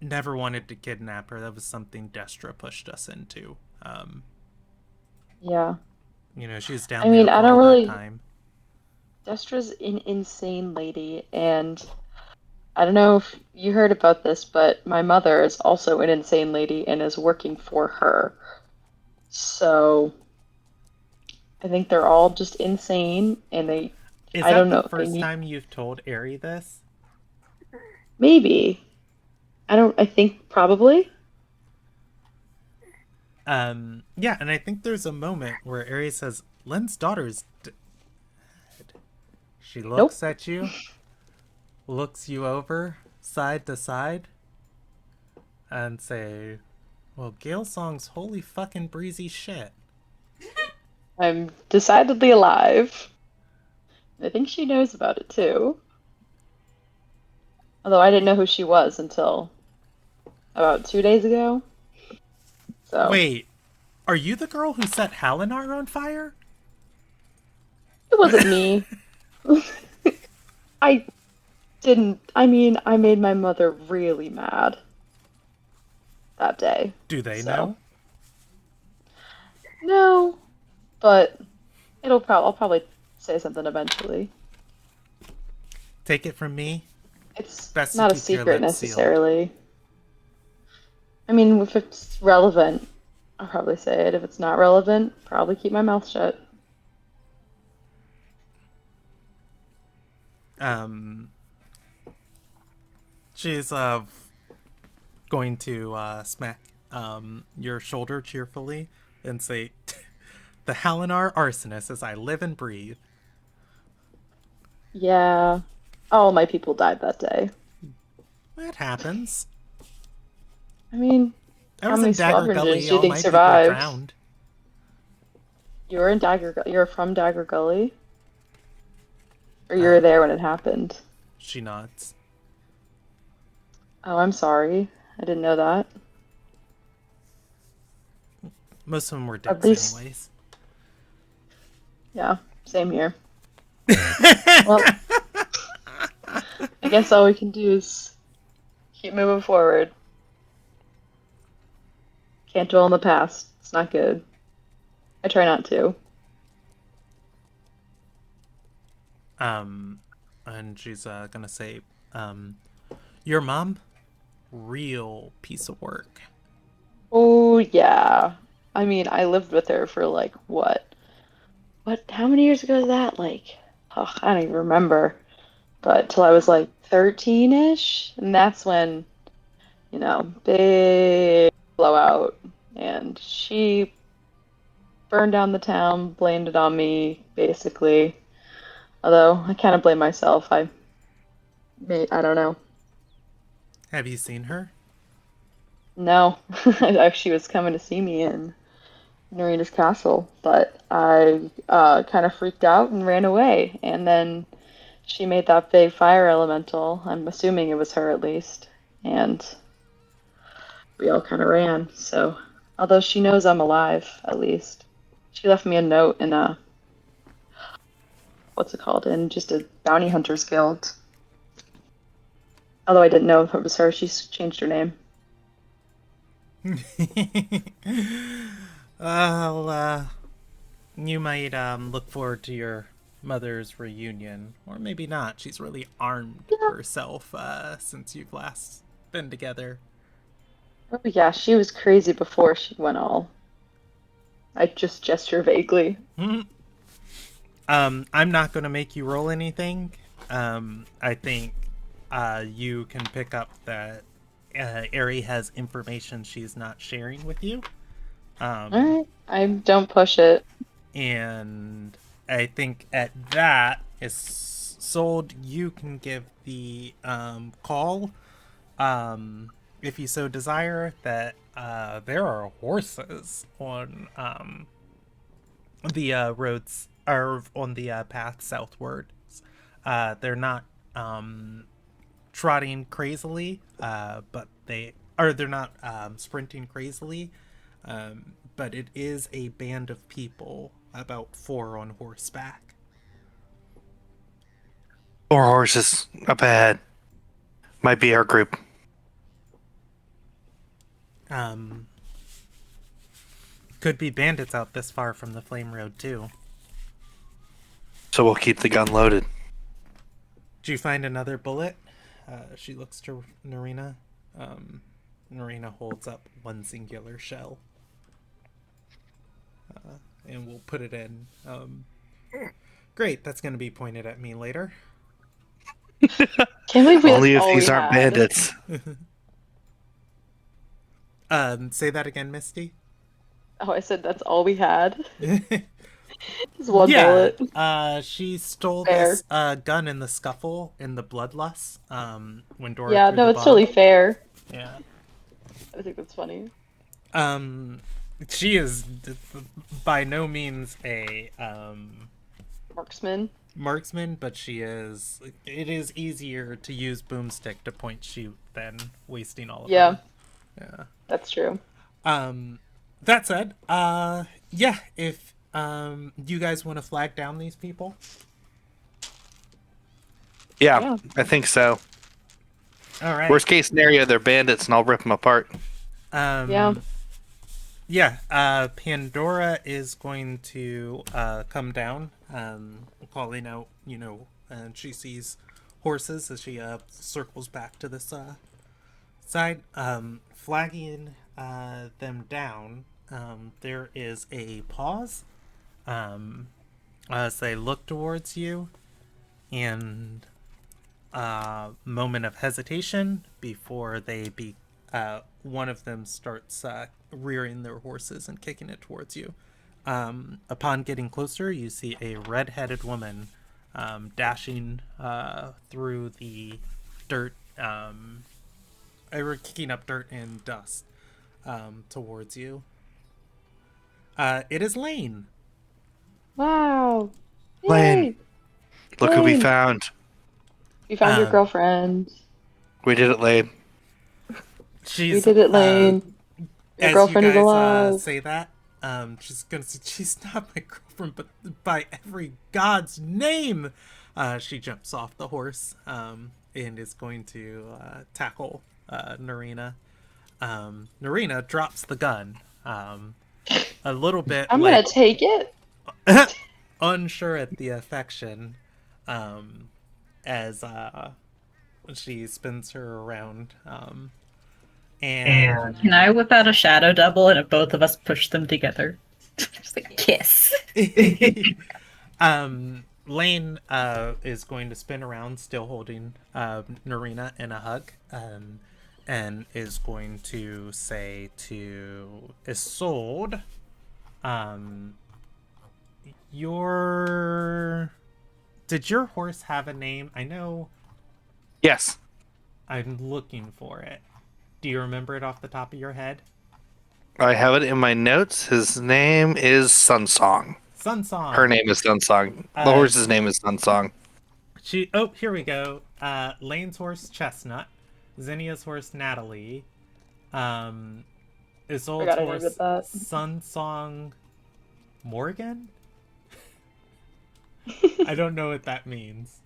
A: never wanted to kidnap her. That was something Destra pushed us into.
B: yeah.
A: She was
B: I
A: down there
B: mean, I
A: for
B: don't
A: all that
B: really.
A: time.
B: Destra's an insane lady, and I don't know if you heard about this, but my mother is also an insane lady and is working for her. So I think they're all just insane, and
A: Is
B: I don't
A: that the
B: know, they
A: first
B: need
A: time you've told Ari this?
B: maybe. I think probably.
A: Yeah, and I think there's a moment where Ari says, Len's daughter's dead. She
B: Nope.
A: looks at you, looks you over, side to side, and say, well, Gale Song's holy fucking breezy shit.
B: I'm decidedly alive. I think she knows about it too. Although I didn't know who she was until about 2 days ago. So
A: Wait, are you the girl who set Halinar on fire?
B: it wasn't me. I didn't. I mean, I made my mother really mad that day.
A: Do they
B: So
A: know?
B: no, but I'll probably say something eventually.
A: Take it from me,
B: It's
A: best to
B: not a
A: keep your
B: secret
A: lips sealed.
B: necessarily. I mean, if it's relevant, I'll probably say it. If it's not relevant, probably keep my mouth shut.
A: Um, she's going to smack your shoulder cheerfully and say, "The Halinar arsonist as I live and breathe."
B: Yeah, all my people died that day.
A: That happens.
B: I mean,
A: I
B: How
A: was
B: many
A: in Dagger
B: scavengers
A: Gully.
B: do you
A: All
B: think
A: my people
B: survived?
A: drowned.
B: You're from Dagger Gully? Or you were
A: Uh,
B: there when it happened?
A: she nods.
B: Oh, I'm sorry. I didn't know that.
A: Most of them were
B: At
A: dicks,
B: least,
A: anyways.
B: yeah, same here. Well, I guess all we can do is keep moving forward. Can't dwell on the past. It's not good. I try not to.
A: Um, and she's gonna say, your mom, real piece of work.
B: Oh, yeah. I mean, I lived with her for like what? How many years ago is that? Like, oh, I don't even remember. But till I was like 13-ish, and that's when, big blowout. And she burned down the town, blamed it on me, basically. Although I kind of blame myself. I don't know.
A: Have you seen her?
B: No, she was coming to see me in Narita's castle, but I kind of freaked out and ran away. And then she made that big fire elemental. I'm assuming it was her at least. And we all kind of ran. So, although she knows I'm alive, at least. She left me a note in what's it called? In just a bounty hunters guild. Although I didn't know if it was her, she's changed her name.
A: Well, you might look forward to your mother's reunion, or maybe not. She's really armed
B: Yeah.
A: herself since you've last been together.
B: Oh yeah, she was crazy before she went all. I just gesture vaguely.
A: I'm not going to make you roll anything. I think you can pick up that Ari has information she's not sharing with you.
B: All right, I don't push it.
A: And I think at that is sold. You can give the call, if you so desire. That there are horses on the roads, or on the path southward. They're not trotting crazily, but they're not sprinting crazily. But it is a band of people, about 4 on horseback.
C: 4 horses up ahead. Might be our group.
A: Um, could be bandits out this far from the Flame Road too.
C: So we'll keep the gun loaded.
A: Did you find another bullet? She looks to Narina. Narina holds up one singular shell. And we'll put it in. Great, that's going to be pointed at me later.
B: Can't believe that's
C: Only if
B: all
C: these
B: we
C: aren't
B: had.
C: bandits.
A: Say that again, Misty.
B: Oh, I said that's all we had. Just one
A: Yeah,
B: bullet.
A: she stole
B: Fair.
A: this gun in the scuffle, in the bloodlust, when Dora
B: Yeah,
A: threw
B: no,
A: the
B: it's
A: bomb.
B: totally fair.
A: Yeah.
B: I think that's funny.
A: She is by no means a
B: Marksman.
A: but it is easier to use boomstick to point shoot than wasting all of
B: Yeah,
A: them. Yeah.
B: that's true.
A: That said, yeah, if you guys want to flag down these people.
C: Yeah, I think so.
A: All right.
C: Worst case scenario, they're bandits and I'll rip them apart.
B: Yeah.
A: Yeah, Pandora is going to come down, calling out, and she sees horses as she circles back to this side, flagging them down. There is a pause as they look towards you, and a moment of hesitation before one of them starts rearing their horses and kicking it towards you. Upon getting closer, you see a red-headed woman dashing through the dirt, kicking up dirt and dust. towards you. It is Lane.
B: Wow.
C: Lane.
B: Yay.
C: Look who we
B: Lane.
C: found.
B: You found your
A: Um,
B: girlfriend.
C: We did it, Lane.
B: We
A: She's
B: did it, Lane. Your
A: as you
B: girlfriend is
A: guys
B: alive.
A: say that, she's gonna say she's not my girlfriend, but by every god's name, she jumps off the horse and is going to tackle Narina. Narina drops the gun, a little bit
B: I'm
A: like
B: gonna take it.
A: unsure at the affection, as she spins her around, and
D: Can I whip out a shadow double and if both of us push them together? Just like kiss.
A: Lane is going to spin around, still holding Narina in a hug, and is going to say to Isolde, your... Did your horse have a name? I know
C: Yes.
A: I'm looking for it. Do you remember it off the top of your head?
C: I have it in my notes. His name is Sunsong.
A: Sunsong.
C: Her name is Sunsong. The horse's name is Sunsong.
A: Oh, here we go. Lane's horse Chestnut, Zinnia's horse Natalie, Isolde's
B: Forgot I named
A: horse
B: it that.
A: Sunsong Morgan. I don't know what that means.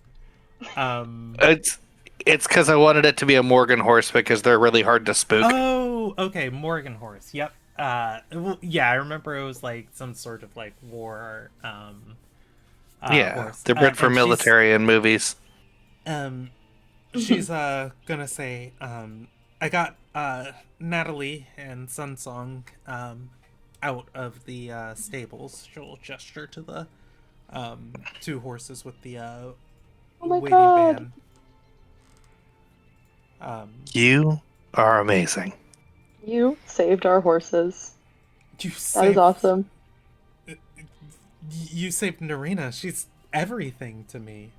C: It's because I wanted it to be a Morgan horse because they're really hard to spook.
A: Oh, okay, Morgan horse. Yep. Well, yeah, I remember it was like some sort of like war.
C: Yeah,
A: horse.
C: they're bred for
A: And
C: military and movies.
A: She's gonna say, I got Natalie and Sunsong out of the stables. She'll gesture to the two horses with the
B: Oh my
A: waiting
B: God.
A: van.
C: You are amazing.
B: You saved our horses.
A: You
B: That is
A: saved,
B: awesome.
A: you saved Narina. She's everything to me.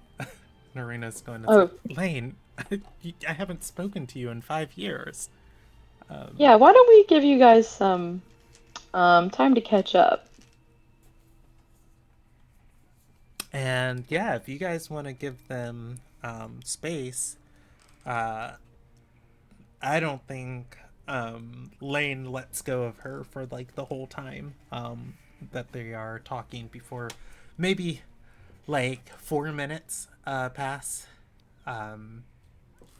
A: Narina's going to
B: Oh.
A: say, Lane, I haven't spoken to you in 5 years.
B: Yeah, why don't we give you guys some time to catch up?
A: And yeah, if you guys want to give them space, I don't think Lane lets go of her for like the whole time that they are talking before maybe like 4 minutes pass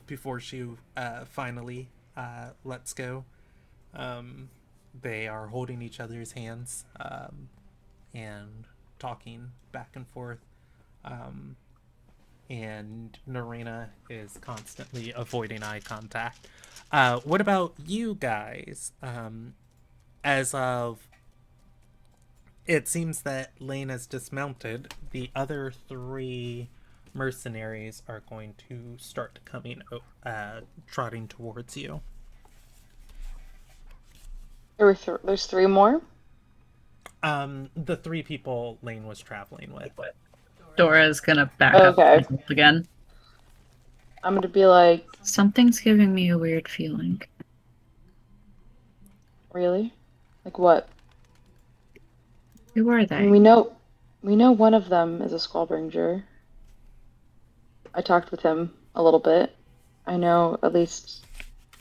A: before she finally lets go. They are holding each other's hands and talking back and forth. And Narina is constantly avoiding eye contact. What about you guys? As of... It seems that Lane has dismounted. The other 3 mercenaries are going to start coming, trotting towards you.
B: There's 3 more?
A: The 3 people Lane was traveling with.
D: Dora's gonna back up
B: Okay.
D: again.
B: I'm gonna be like,
D: Something's giving me a weird feeling.
B: really? Like what?
D: Who are
B: I
D: they?
B: mean, we know one of them is a Squallbringer. I talked with him a little bit. I know at least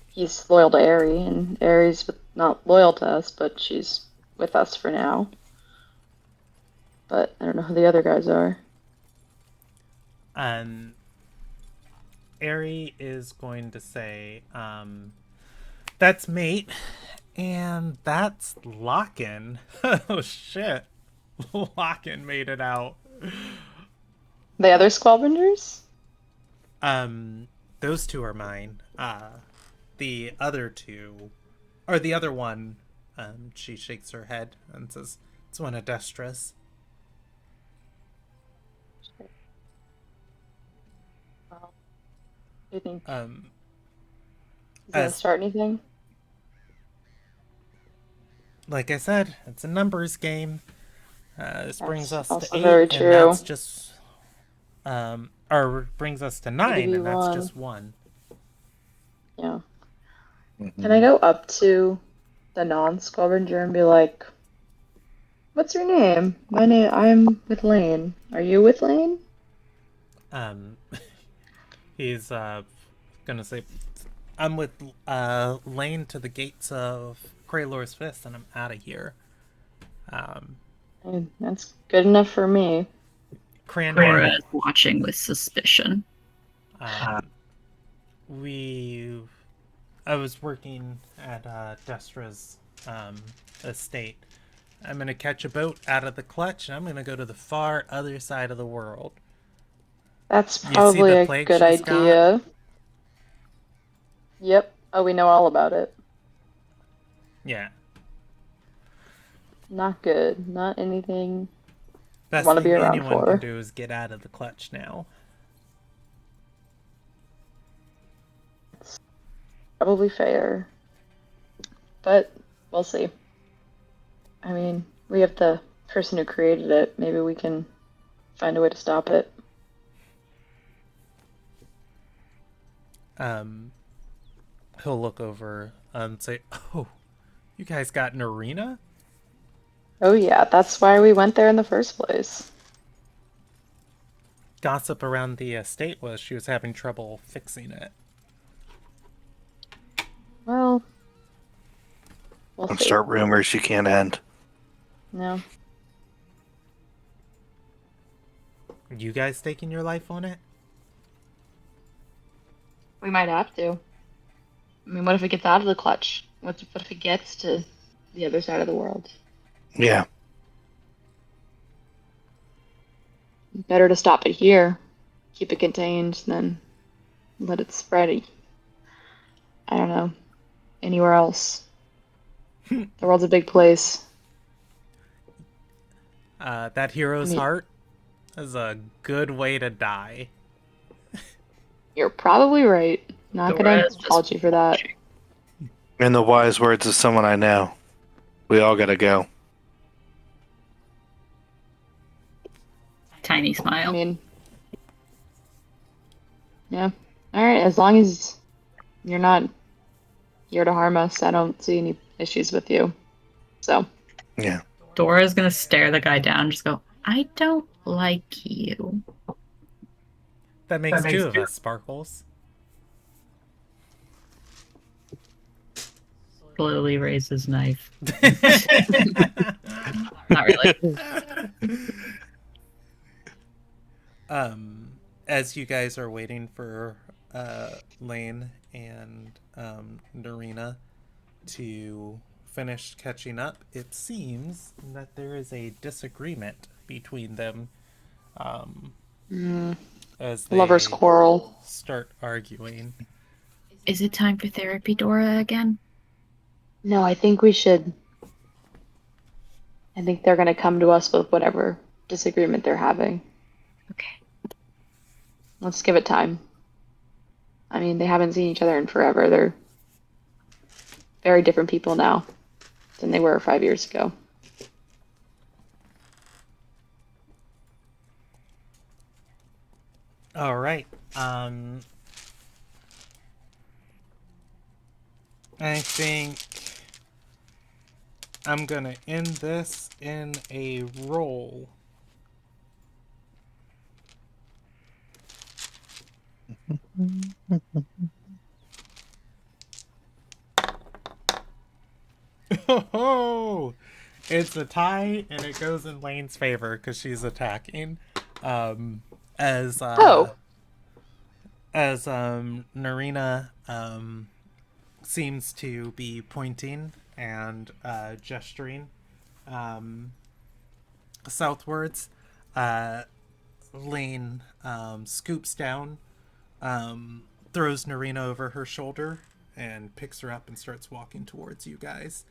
B: he's loyal to Aerie, and Aerie's not loyal to us, but she's with us for now. But I don't know who the other guys are.
A: Aerie is going to say, that's Mate, and that's Locken. Oh shit. Locken made it out.
B: The other Squallbringers?
A: Those 2 are mine. The other 2, or the other one, she shakes her head and says, it's one of Destra's.
B: Do you think
A: As
B: he's gonna start anything?
A: like I said, it's a numbers game. This brings us to
B: also
A: 8,
B: very
A: and
B: true.
A: that's just, or brings us to 9, and that's
B: 1v1.
A: just 1.
B: Yeah.
C: Mhm.
B: Can I go up to the non-scavenger and be like, "What's your name? I'm with Lane. Are you with Lane?"
A: Um, he's gonna say, "I'm with Lane to the gates of Kraylor's Fist, and I'm out of here." Um,
B: And that's good enough for me.
D: Dora
A: Crandall,
D: is watching with suspicion.
A: um, we I was working at Destra's estate. I'm gonna catch a boat out of the clutch, and I'm gonna go to the far other side of the world.
B: That's
A: You see
B: probably
A: the
B: a
A: plague
B: good
A: she's got?
B: idea. Yep. Oh, we know all about it.
A: Yeah.
B: Not good. Not anything I
A: Best
B: want to be
A: thing
B: around
A: anyone can
B: for.
A: do is get out of the clutch now.
B: It's probably fair. But we'll see. I mean, we have the person who created it. Maybe we can find a way to stop it.
A: Um, he'll look over and say, "Oh, you guys got an arena?"
B: Oh, yeah, that's why we went there in the first place.
A: Gossip around the estate was she was having trouble fixing it.
B: Well, we'll
C: And
B: see.
C: start rumors you can't end.
B: No.
A: You guys staking your life on it?
B: We might have to. I mean, what if it gets out of the clutch? What if it gets to the other side of the world?
C: Yeah.
B: Better to stop it here, keep it contained, than let it spread. I don't know, anywhere else. The world's a big place.
A: That
B: I
A: hero's
B: mean,
A: heart is a good way to die.
B: you're probably right. Not
D: Dora
B: gonna
D: is just
B: fault you for that.
D: watching.
C: In the wise words of someone I know, we all gotta go.
D: Tiny
B: I
D: smile.
B: mean, yeah. All right, as long as you're not here to harm us, I don't see any issues with you. So,
C: Yeah.
D: Dora is gonna stare the guy down and just go, I don't like you.
A: That makes two of us, Sparkles.
D: Slowly raise his knife. Not really.
A: As you guys are waiting for Lane and Narina to finish catching up, it seems that there is a disagreement between them as
B: lovers
A: they
B: quarrel.
A: start arguing.
D: Is it time for therapy, Dora, again?
B: No, I think we should. I think they're gonna come to us with whatever disagreement they're having.
D: Okay.
B: Let's give it time. I mean, they haven't seen each other in forever. They're very different people now than they were 5 years ago.
A: All right. I think I'm gonna end this in a roll. Oh, it's a tie, and it goes in Lane's favor because she's attacking. Um, as
B: Oh,
A: Narina seems to be pointing and gesturing southwards. Lane scoops down, throws Narina over her shoulder, and picks her up and starts walking towards you guys.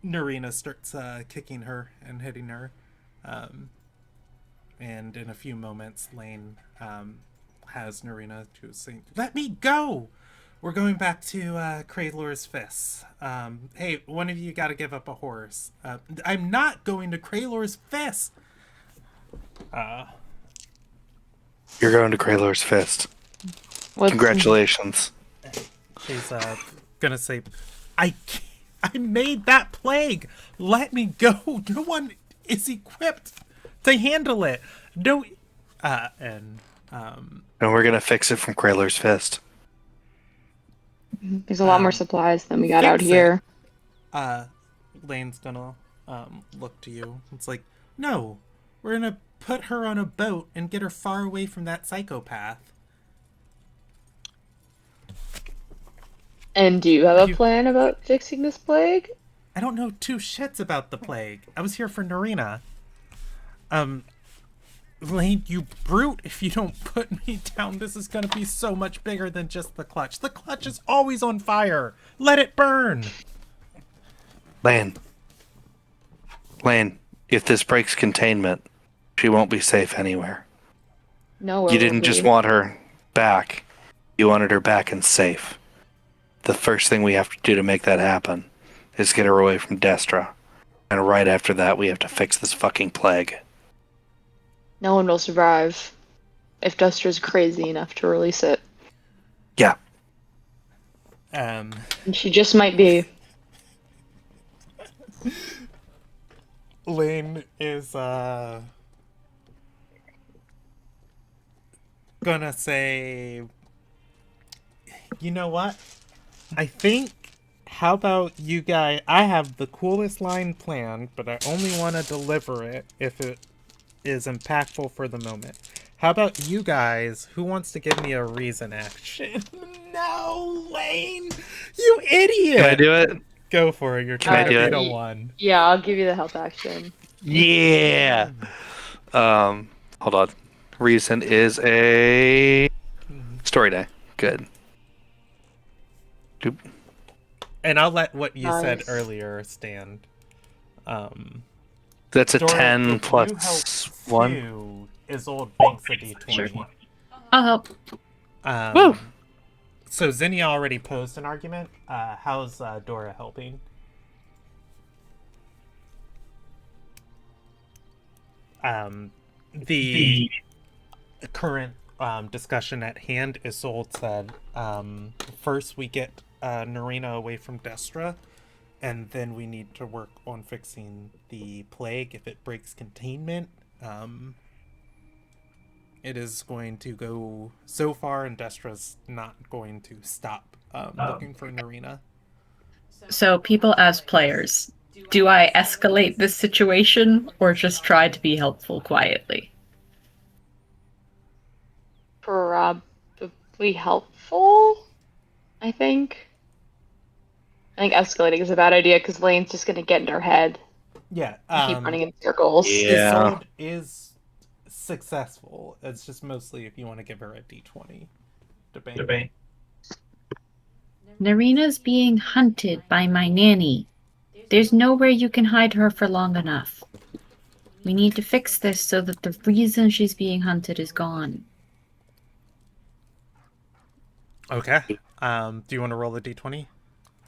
A: Narina starts kicking her and hitting her. And in a few moments, Lane has Narina to say, "Let me go! We're going back to Kraylor's Fists. Hey, one of you got to give up a horse. I'm not going to Kraylor's Fists!"
C: You're going to Kraylor's Fist.
B: what's
C: Congratulations.
A: She's gonna say, I made that plague. Let me go. No one is equipped to handle it. No, and
C: we're gonna fix it from Krayler's fist.
B: There's a lot more supplies than we got out
A: fix
B: here.
A: Lane's gonna look to you. It's like, no, we're gonna put her on a boat and get her far away from that psychopath.
B: And do you have a plan about fixing this plague?
A: I don't know two shits about the plague. I was here for Narina. Lane, you brute, if you don't put me down, this is gonna be so much bigger than just the clutch. The clutch is always on fire. Let it burn.
C: Lane, if this breaks containment, she won't be safe anywhere.
B: No,
C: You didn't just want her back. You wanted her back and safe. The first thing we have to do to make that happen is get her away from Destra. And right after that, we have to fix this fucking plague.
B: No one will survive if Duster's crazy enough to release it.
C: Yeah.
B: And she just might be.
A: Lane is gonna say, you know what? I think, how about you guys, I have the coolest line planned, but I only want to deliver it if it is impactful for the moment. How about you guys, who wants to give me a reason action? No, Lane! You idiot!
C: Can I do it?
A: Go for it, you're
C: Can I
A: trying
C: do
A: to
C: it?
A: beat a one.
B: Yeah, I'll give you the health action.
C: Yeah! Hold on. Reason is a story die. Good. Doop.
A: And I'll let what you said
B: Nice.
A: earlier stand.
C: That's a
A: Dora,
C: 10
A: if
C: plus
A: you help
C: 1.
A: Sue, Isolde banks a d20.
D: I'll help.
C: Woo!
A: So Zinnia already posed an argument. How's Dora helping? The current discussion at hand, Isolde said, first we get Narina away from Destra, and then we need to work on fixing the plague. If it breaks containment, it is going to go so far, and Destra's not going to stop looking for Narina.
D: So, people as players, do I escalate this situation or just try to be helpful quietly?
B: Probably helpful, I think. I think escalating is a bad idea because Lane's just going to get in her head.
A: Yeah.
B: Keep running in circles.
C: Yeah.
A: Isolde is successful. It's just mostly if you want to give her a d20 debate.
D: Narina's being hunted by my nanny. There's nowhere you can hide her for long enough. We need to fix this so that the reason she's being hunted is gone.
A: Okay. Do you want to roll a d20?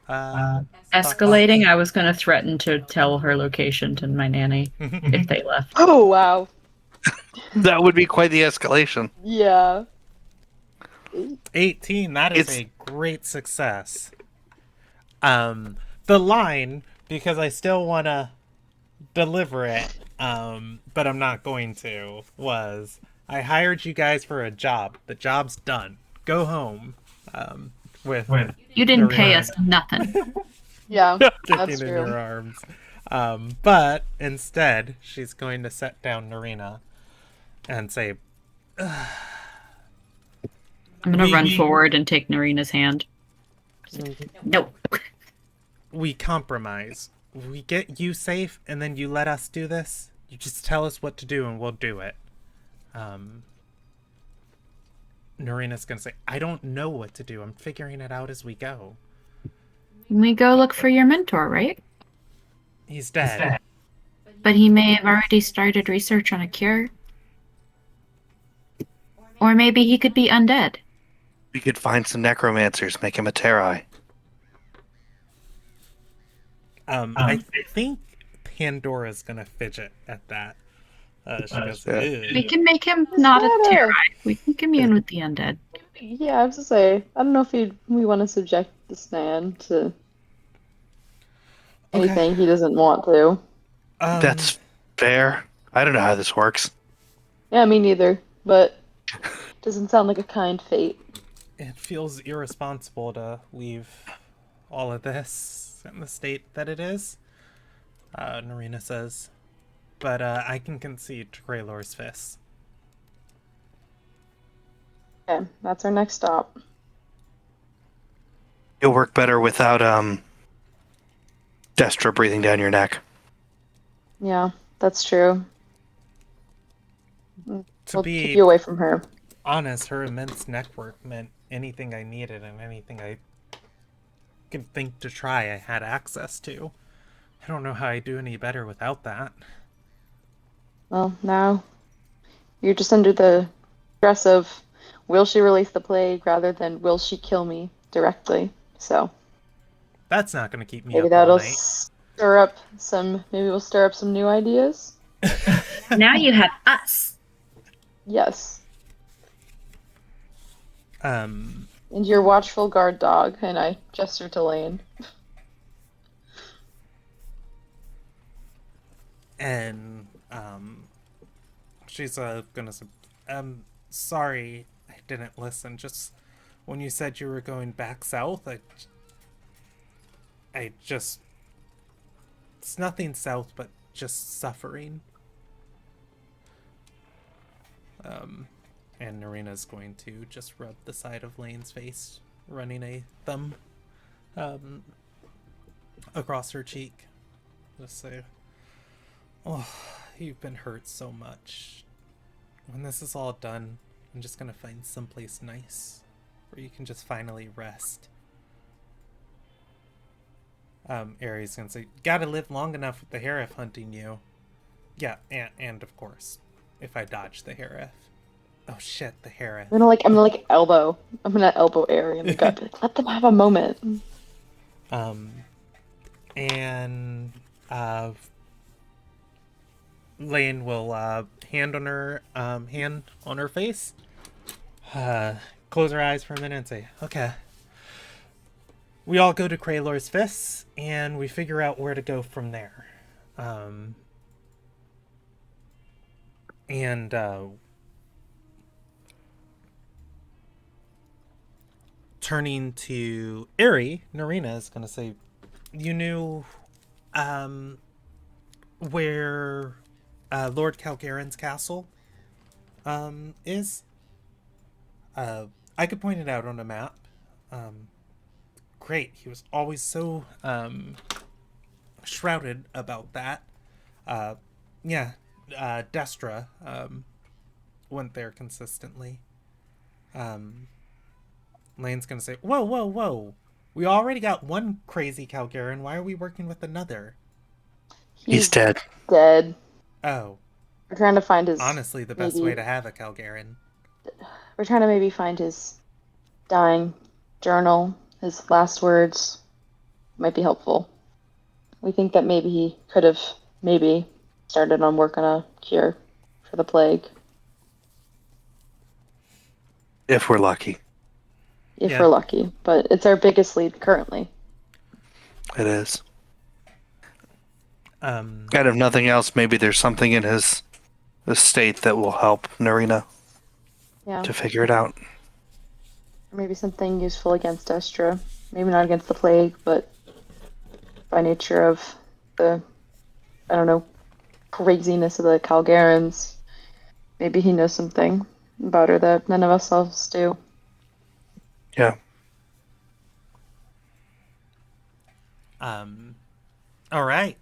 D: Escalating, I was going to threaten to tell her location to my nanny if they left.
B: Oh, wow.
C: That would be quite the escalation.
B: Yeah.
A: 18. That is a great success. The line, because I still want to deliver it, but I'm not going to, was, I hired you guys for a job. The job's done. Go home.
D: You didn't pay us nothing.
B: Yeah,
A: Kicking
B: that's
A: in
B: true.
A: your arms. But instead, she's going to set down Narina and say,
D: I'm going to run forward and take Narina's hand. No.
A: we compromise. We get you safe, and then you let us do this. You just tell us what to do, and we'll do it. Narina's gonna say, I don't know what to do. I'm figuring it out as we go.
D: We go look for your mentor, right?
A: He's dead.
D: But he may have already started research on a cure. Or maybe he could be undead.
C: We could find some necromancers, make him a Terai.
A: I think Pandora's gonna fidget at that. She goes,
D: We
A: "Ew."
D: can make him not a
B: Shadow.
D: Terrai. We can commune with the undead.
B: Yeah, I was to say, I don't know if we want to subject this man to
A: Okay.
B: anything he doesn't want to.
C: That's fair. I don't know how this works.
B: Yeah, me neither, but doesn't sound like a kind fate.
A: It feels irresponsible to leave all of this in the state that it is, Narina says. But I can concede to Greylor's fists.
B: Okay, that's our next stop.
C: You'll work better without Destra breathing down your neck.
B: Yeah, that's true.
A: To
B: We'll keep
A: be
B: you away from her.
A: honest, her immense network meant anything I needed and anything I could think to try I had access to. I don't know how I do any better without that.
B: Well, now you're just under the stress of will she release the plague rather than will she kill me directly. So
A: That's not going to keep me
B: maybe
A: up all
B: that'll
A: night.
B: maybe we'll stir up some new ideas.
D: Now you have us.
B: Yes.
A: Um,
B: And your watchful guard dog, and I gesture to Lane.
A: and she's gonna say, sorry, I didn't listen. Just when you said you were going back south, I just, it's nothing south but just suffering. And Narina's going to just rub the side of Lane's face, running a thumb across her cheek. Just say, oh, you've been hurt so much. When this is all done, I'm just gonna find someplace nice where you can just finally rest. Ares gonna say, gotta live long enough with the Harif hunting you. Yeah, and of course, if I dodge the Harif. Oh shit, the Harif.
B: I'm gonna elbow. I'm gonna elbow Ari in the gut. Be like, let them have a moment.
A: And Lane will hand on her face, close her eyes for a minute and say, okay. We all go to Kraylor's fists and we figure out where to go from there. And turning to Ari, Narina is gonna say, you knew where Lord Calgaren's castle is? I could point it out on a map. Great, he was always so shrouded about that. Destra went there consistently. Lane's gonna say, whoa, whoa, whoa. We already got one crazy Calgaren. Why are we working with another?
C: He's dead.
B: Dead.
A: Oh.
B: We're trying to find his.
A: Honestly, the best way to have a Calgaren.
B: We're trying to maybe find his dying journal, his last words. Might be helpful. We think that maybe he could have started on work on a cure for the plague.
C: If we're lucky.
B: If we're lucky. But it's our biggest lead currently.
C: It is. And if nothing else, maybe there's something in his estate that will help Narina to figure it out.
B: Or maybe something useful against Destra. Maybe not against the plague, but by nature of the, craziness of the Calgarans. Maybe he knows something about her that none of us else do.
C: Yeah.
A: All right.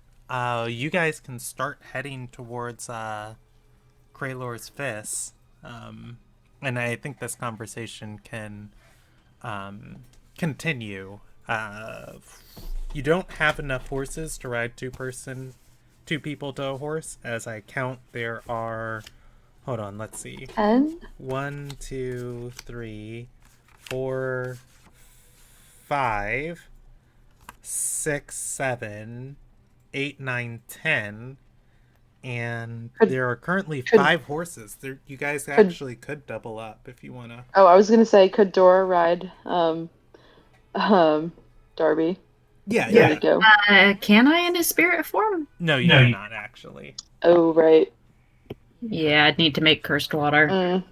A: You guys can start heading towards Kraylor's fists. And I think this conversation can continue. You don't have enough horses to ride two people to a horse. As I count, there are, hold on, let's see.
B: 10?
A: 1, 2, 3, 4, 5, 6, 7, 8, 9, 10. and
B: Could-
A: there are currently
B: could-
A: 5 horses. You guys actually could double up if you want to.
B: Oh, I was gonna say, could Dora ride Darby?
A: Yeah,
B: There
A: yeah.
B: we go.
D: Can I in his spirit form?
A: No, you cannot actually.
B: Oh, right.
D: Yeah, I'd need to make cursed water.
A: But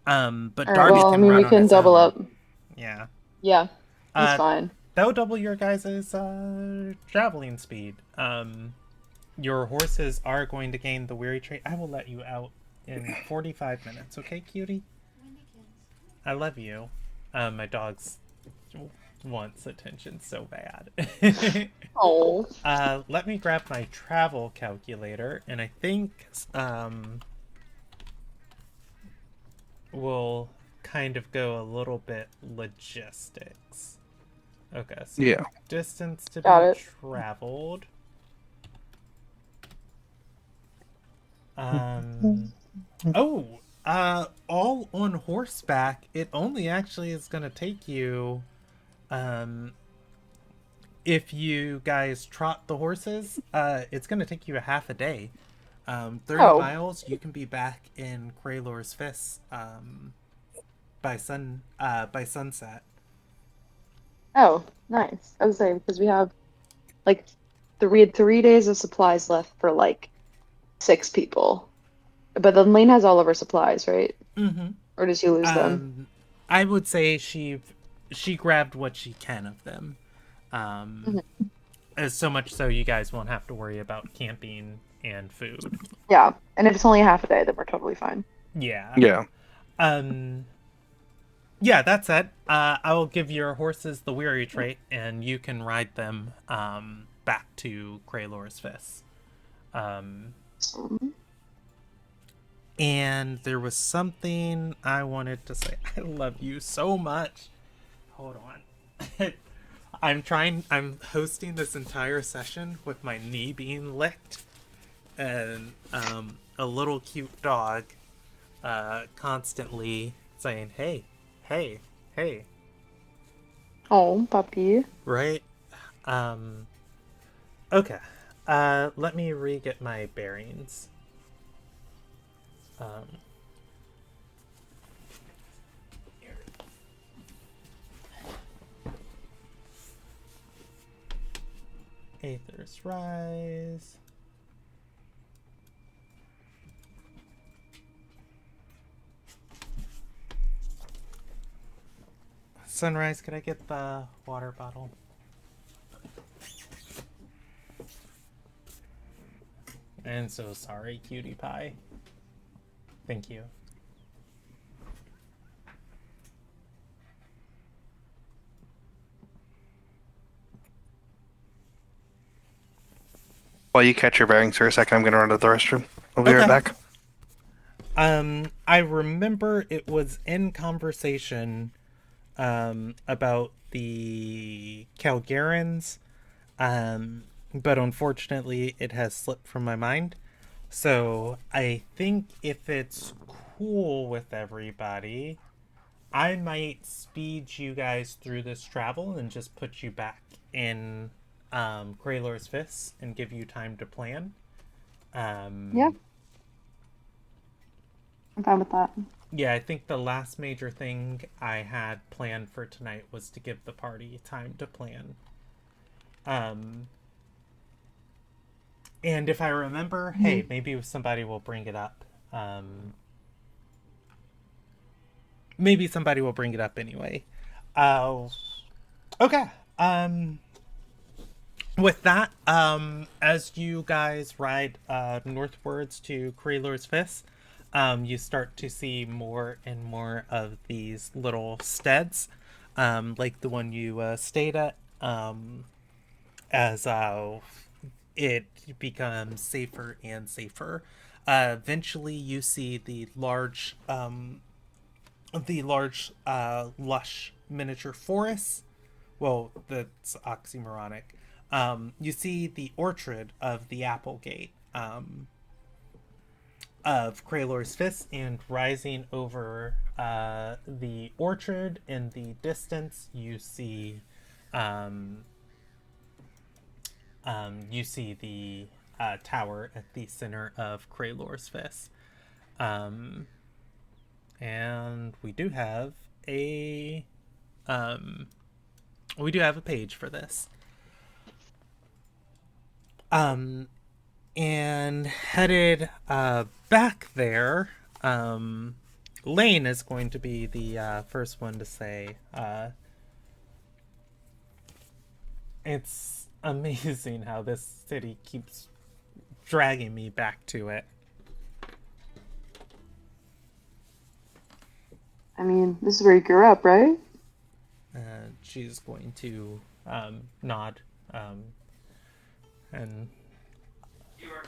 B: All right,
A: Darby
B: well, I
A: can
B: mean,
A: run
B: we
A: on
B: can
A: his
B: double
A: own.
B: up.
A: Yeah.
B: Yeah, he's
A: Uh,
B: fine.
A: That'll double your guys' traveling speed. Your horses are going to gain the weary trait. I will let you out in 45 minutes, okay, cutie? I love you. My dog's wants attention so bad.
B: Oh.
A: Let me grab my travel calculator, and I think we'll kind of go a little bit logistics. Okay, so
C: Yeah.
A: distance to
B: Got
A: be
B: it.
A: traveled. All on horseback, it only actually is going to take you, if you guys trot the horses, it's going to take you a half a day. 30
B: Oh.
A: miles, you can be back in Kraylor's Fist, by sunset.
B: Oh, nice. I was saying, because we have, like, we had 3 days of supplies left for, like, 6 people. But then Lane has all of her supplies, right?
A: Mm-hmm.
B: Or does she lose them?
A: I would say she grabbed what she can of them. As so much so you guys won't have to worry about camping and food.
B: Yeah, and if it's only half a day, then we're totally fine.
A: Yeah.
C: Yeah.
A: Yeah, that's it. I will give your horses the weary trait, and you can ride them back to Kraylor's Fist. And there was something I wanted to say. I love you so much. Hold on. I'm hosting this entire session with my knee being licked, and a little cute dog constantly saying, hey, hey, hey.
B: Oh, puppy.
A: Right? Okay. Let me re-get my bearings. Aether's Rise. Sunrise, could I get the water bottle? I'm so sorry, cutie pie. Thank you.
C: While you catch your bearings for a second, I'm going to run to the restroom. I'll be right
A: Okay.
C: back.
A: I remember it was in conversation about the Calgarans, but unfortunately it has slipped from my mind. So I think if it's cool with everybody, I might speed you guys through this travel and just put you back in Kraylor's Fist and give you time to plan.
B: Yeah. I'm fine with that.
A: Yeah, I think the last major thing I had planned for tonight was to give the party time to plan. And if I remember, hey, maybe somebody will bring it up. Maybe somebody will bring it up anyway. Okay. With that, as you guys ride northwards to Kraylor's Fist, you start to see more and more of these little steads, like the one you stayed at, as it becomes safer and safer. Eventually, you see the large, lush miniature forests. Well, that's oxymoronic. You see the orchard of the Applegate, of Kraylor's Fist, and rising over the orchard in the distance, you see the tower at the center of Kraylor's Fist. Um, and we do have a page for this. And headed back there, Lane is going to be the first one to say, it's amazing how this city keeps dragging me back to it.
B: I mean, this is where you grew up, right?
A: She's going to nod and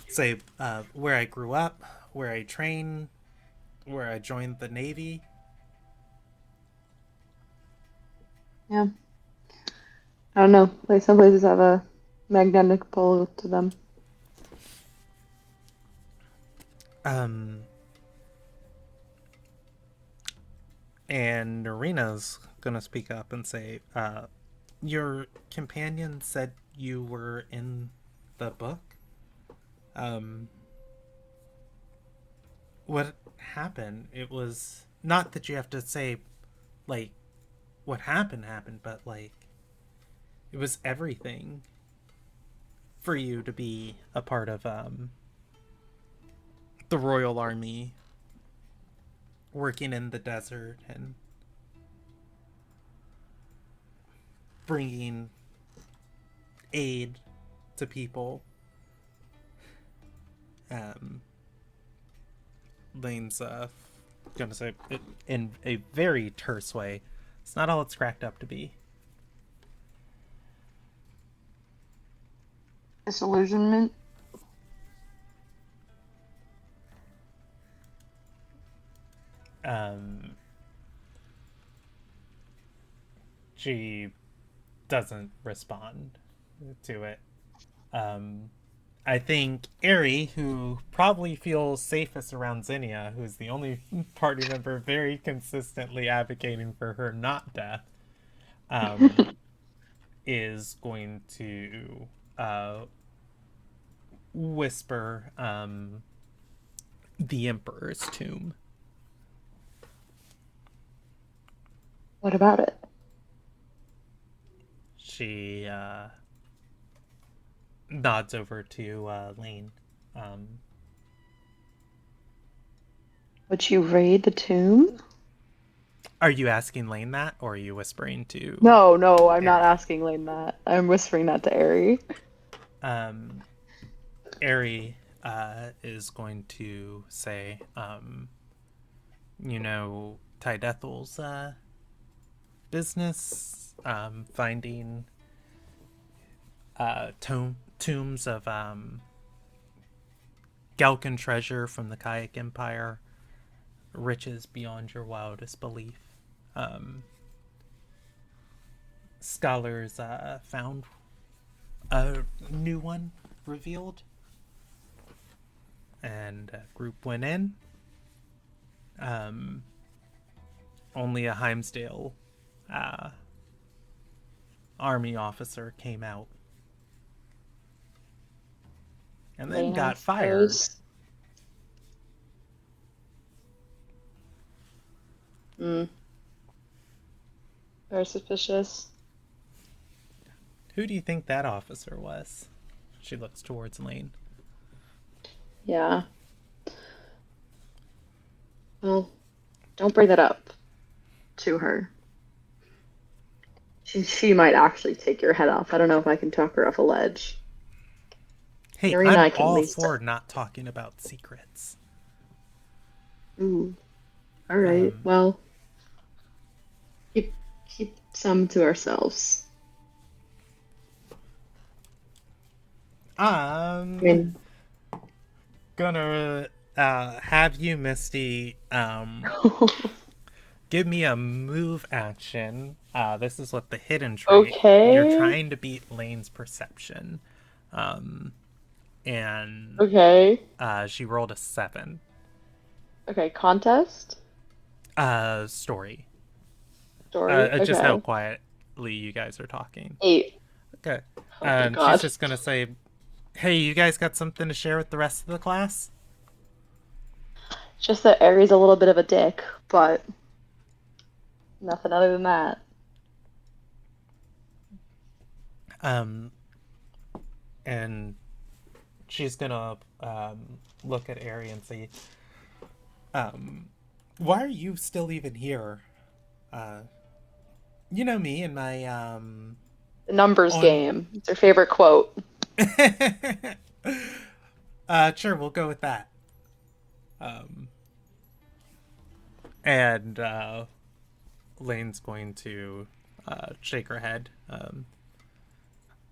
A: say where I grew up, where I trained, where I joined the Navy.
B: Yeah. I don't know. Like some places have a magnetic pull to them.
A: And Narina's gonna speak up and say, your companion said you were in the book? What happened? It was not that you have to say, like, what happened, but, like, it was everything for you to be a part of, the Royal Army, working in the desert and bringing aid to people. Lane's gonna say it in a very terse way. It's not all it's cracked up to be.
B: Disillusionment.
A: She doesn't respond to it. I think Aerie, who probably feels safest around Zinnia, who's the only party member very consistently advocating for her not death, is going to whisper the Emperor's tomb.
B: What about it?
A: She nods over to Lane.
B: Would you raid the tomb?
A: Are you asking Lane that, or are you whispering to?
B: No, I'm not
A: Aerie?
B: asking Lane that. I'm whispering that to Aerie.
A: Aerie is going to say, you know, Tydethel's business, finding tombs of Galcan treasure from the Kayak Empire, riches beyond your wildest belief. Scholars found a new one revealed, and a group went in. Only a Heimsdale army officer came out, and then
B: Lane,
A: got
B: I
A: fired.
B: suppose. Very suspicious.
A: Who do you think that officer was? She looks towards Lane.
B: Yeah. Well, don't bring that up to her. She might actually take your head off. I don't know if I can talk her off a ledge.
A: Hey,
B: Irina,
A: I'm
B: I can at
A: all
B: least.
A: for not talking about secrets.
B: Ooh. All right. Well, keep some to ourselves. I mean,
A: Gonna have you, Misty, give me a move action. This is what the hidden trait. You're
B: okay.
A: trying to beat Lane's perception. And
B: Okay.
A: she rolled a 7.
B: Okay. Contest.
A: Story.
B: Story.
A: Just how
B: Okay.
A: quietly you guys are talking.
B: 8.
A: Okay.
B: Oh my
A: And she's
B: God.
A: just gonna say, Hey, you guys got something to share with the rest of the class?
B: It's just that Aries a little bit of a dick, but nothing other than that.
A: Um, and she's gonna look at Ari and say, um, "Why are you still even here? Uh, you know me and my
B: The numbers
A: on."
B: game. It's her favorite quote.
A: Sure, we'll go with that. Um, and Lane's going to shake her head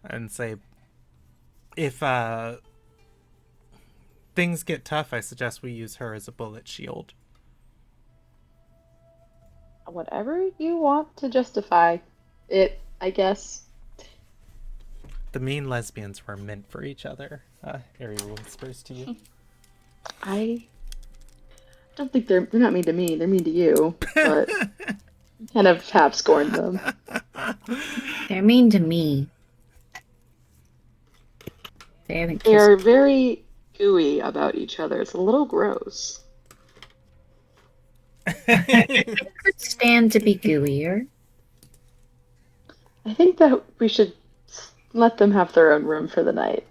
A: and say, "If things get tough, I suggest we use her as a bullet shield."
B: Whatever you want to justify it, I guess.
A: The mean lesbians were meant for each other. Ari whispers to you.
B: I don't think they're not mean to me. They're mean to you, but kind of half scorned them.
D: They're mean to me. They haven't
B: They
D: kissed.
B: are very gooey about each other. It's a little gross.
D: Could stand to be gooier.
B: I think that we should let them have their own room for the night.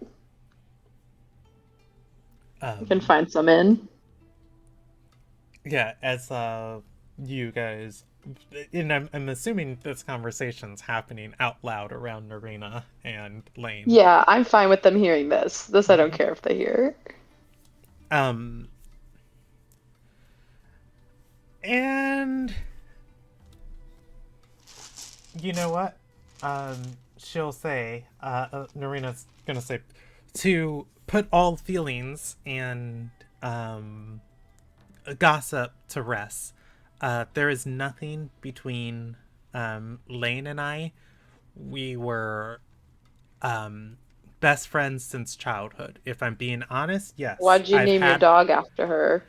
B: We can find some in.
A: Yeah, as you guys, and I'm assuming this conversation's happening out loud around Narina and Lane.
B: Yeah, I'm fine with them hearing this. This I don't care if they hear.
A: Um, and you know what? She'll say, Narina's gonna say, to put all feelings and gossip to rest. There is nothing between Lane and I. We were best friends since childhood. If I'm being honest, yes,
B: Why'd you name your dog after her?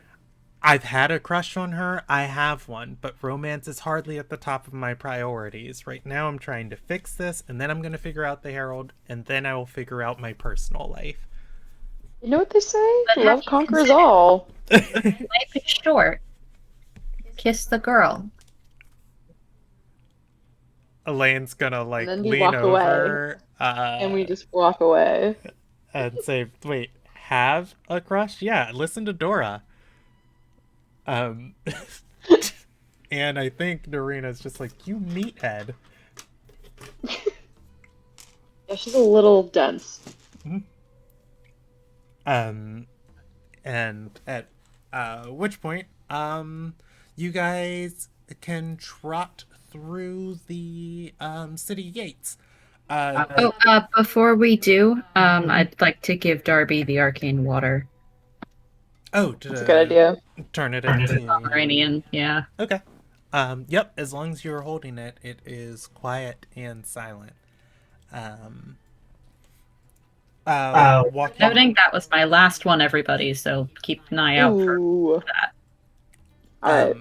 A: I've had a crush on her. I have one, but romance is hardly at the top of my priorities. Right now, I'm trying to fix this, and then I'm going to figure out the Herald, and then I will figure out my personal life.
B: You know what they say?
D: But
B: Love conquers all.
D: Life is short. Kiss the girl.
A: Elaine's gonna
B: And then we
A: lean
B: walk away.
A: over
B: And we just walk away.
A: and say, "Wait, have a crush? Yeah, listen to Dora." Um, and I think Narina's just like, "You meathead."
B: Yeah, she's a little dense.
A: And at which point, you guys can trot through the city gates.
D: Before we do, I'd like to give Darby the arcane water.
A: That's
B: That's a good idea.
A: Turn it into
D: Pomeranian, yeah.
A: Okay. Yep. As long as you're holding it, it is quiet and silent. Walking.
D: Noting that was my last one, everybody, so keep an eye out for
B: Ooh.
D: that.
B: All right.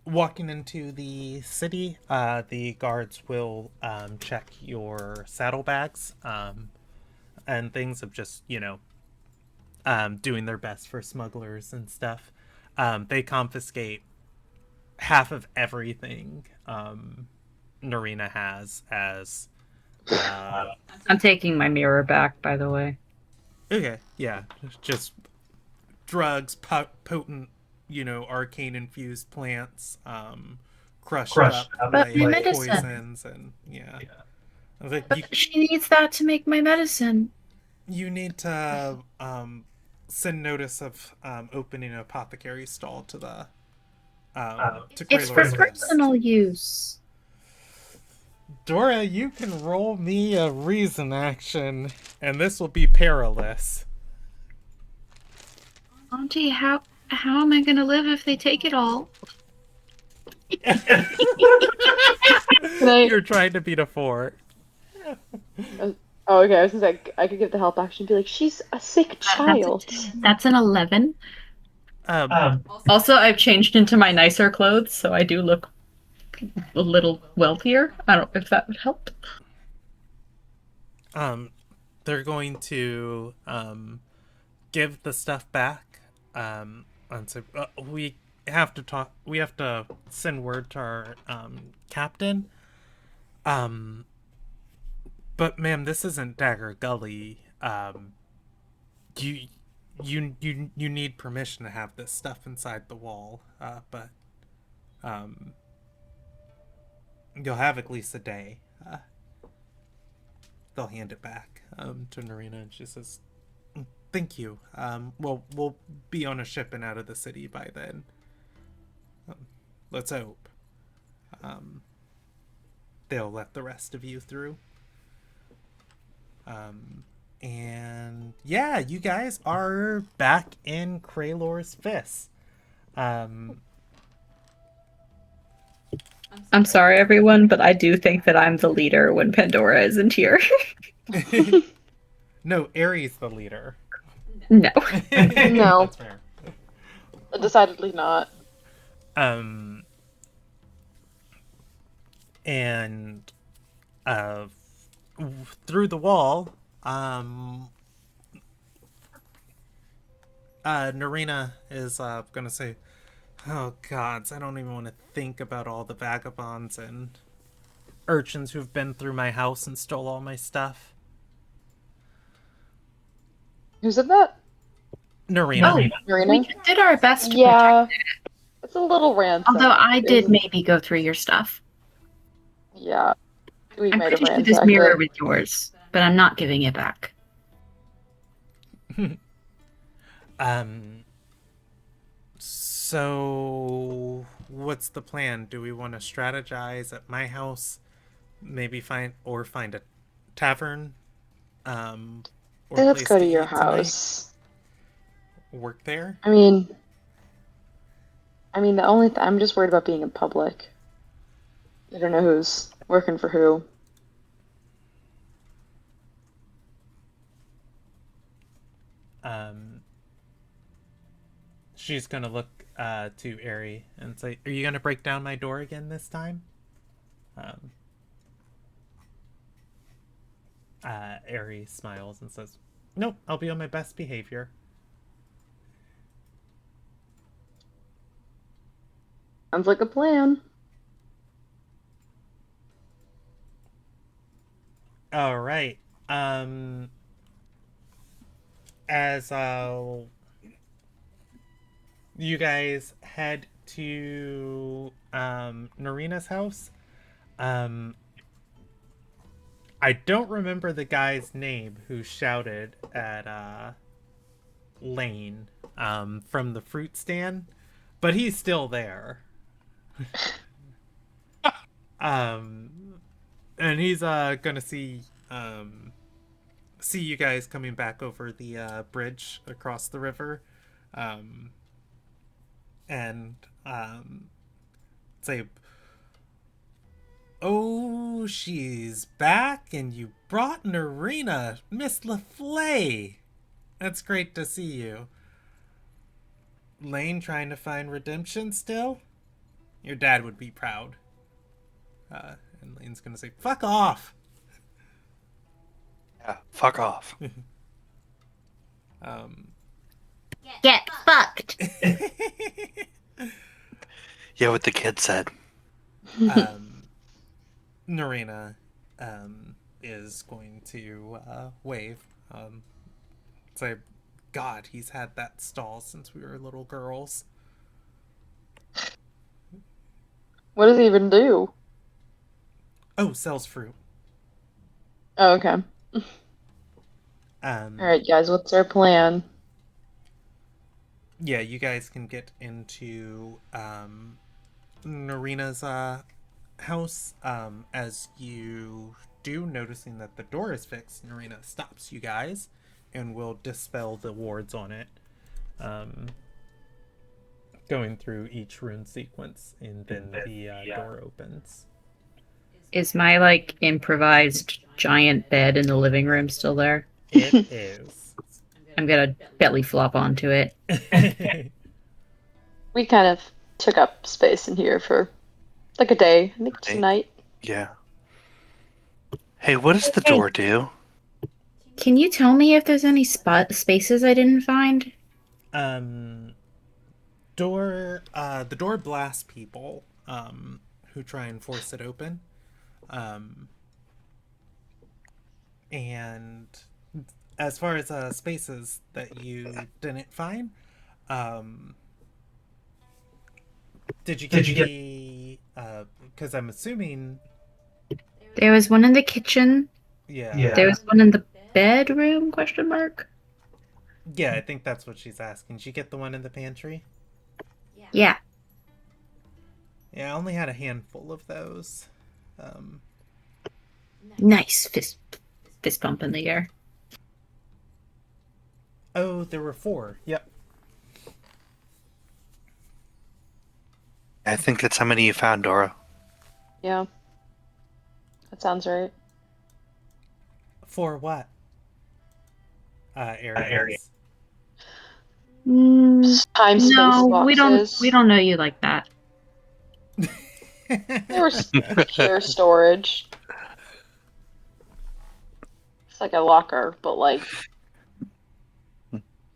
A: Walking into the city, the guards will check your saddlebags and things of just, doing their best for smugglers and stuff. They confiscate half of everything Narina has as.
D: I'm taking my mirror back, by the way.
A: Okay, yeah. Just drugs, potent, arcane infused plants, crushed up
D: But my
A: like
D: medicine.
A: poisons, and yeah. I was like,
D: But she needs that to make my medicine.
A: you need to send notice of opening an apothecary stall to the to
D: It's for
A: Kraylor's Rest.
D: personal use.
A: Dora, you can roll me a reason action, and this will be perilous.
D: Auntie, how am I gonna live if they take it all?
A: You're trying to beat a 4.
B: Oh, okay. I was gonna say I could give the help action and be like, she's a sick child.
D: That's an 11.
A: Um,
D: Also, I've changed into my nicer clothes, so I do look a little wealthier. I don't know if that would help.
A: they're going to give the stuff back. And so we have to talk. We have to send word to our captain. But ma'am, this isn't Dagger Gully. You you need permission to have this stuff inside the wall. But you'll have at least a day. They'll hand it back to Narina, and she says, "Thank you. We'll be on a ship and out of the city by then. Let's hope. They'll let the rest of you through." And yeah, you guys are back in Kraylor's Fist.
D: I'm sorry, everyone, but I do think that I'm the leader when Pandora isn't here.
A: No, Aries the leader.
D: No.
B: No.
A: That's fair.
B: Decidedly not.
A: And through the wall, Narina is gonna say, "Oh gods, I don't even want to think about all the vagabonds and urchins who've been through my house and stole all my stuff."
B: Who said that?
A: Narina.
D: We
B: Marina?
D: did our best to
B: Yeah.
D: protect it.
B: It's a little ransacked.
D: Although I did
B: Isn't-
D: maybe go through your stuff.
B: Yeah. We
D: I'm
B: might have
D: pretty sure this
B: ransacked
D: mirror
B: it.
D: was yours, but I'm not giving it back.
A: So what's the plan? Do we want to strategize at my house? Maybe find a tavern? Or
B: Let's
A: place
B: go to your
A: eat tonight?
B: house.
A: Work there?
B: I mean, the only I'm just worried about being in public. I don't know who's working for who.
A: She's gonna look to Ari and say, "Are you gonna break down my door again this time?" Ari smiles and says, "Nope, I'll be on my best behavior."
B: Sounds like a plan.
A: All right. As you guys head to Narina's house, I don't remember the guy's name who shouted at Lane from the fruit stand, but he's still there. And he's gonna see you guys coming back over the bridge across the river, and say, "Oh, she's back, and you brought Narina, Miss LaFlay. That's great to see you. Lane trying to find redemption still? Your dad would be proud." And Lane's gonna say, "Fuck off."
C: Yeah, fuck off.
D: Get fucked!
C: Yeah, what the kid said.
A: Narina is going to wave. Say, "God, he's had that stall since we were little girls."
B: What does he even do?
A: Oh, sells fruit.
B: Oh, okay. All right, guys, what's our plan?
A: Yeah, you guys can get into Narina's house. As you do, noticing that the door is fixed, Narina stops you guys and will dispel the wards on it. Going through each rune sequence, and then the door opens.
D: Is my, like, improvised giant bed in the living room still there?
A: It is.
D: I'm gonna belly flop onto it.
B: We kind of took up space in here for like a day. I think tonight.
C: Yeah. Hey, what does the door do?
E: Can you tell me if there's any spaces I didn't find?
A: Um, the door blasts people, who try and force it open. Um, and as far as spaces that you didn't find, um, did you get the? Because I'm assuming,
E: There was one in the kitchen.
A: yeah,
E: There was one in the bedroom? Question mark.
A: yeah. I think that's what she's asking. Did you get the one in the pantry?
E: Yeah.
A: Yeah, I only had a handful of those. Um,
E: Nice. Fist bump in the air.
A: oh, there were 4. Yep.
C: I think that's how many you found, Dora.
B: Yeah, that sounds right.
A: 4 what? Areas.
B: Time space
E: No,
B: boxes.
E: we don't know you like that.
B: They were pure storage. It's like a locker, but like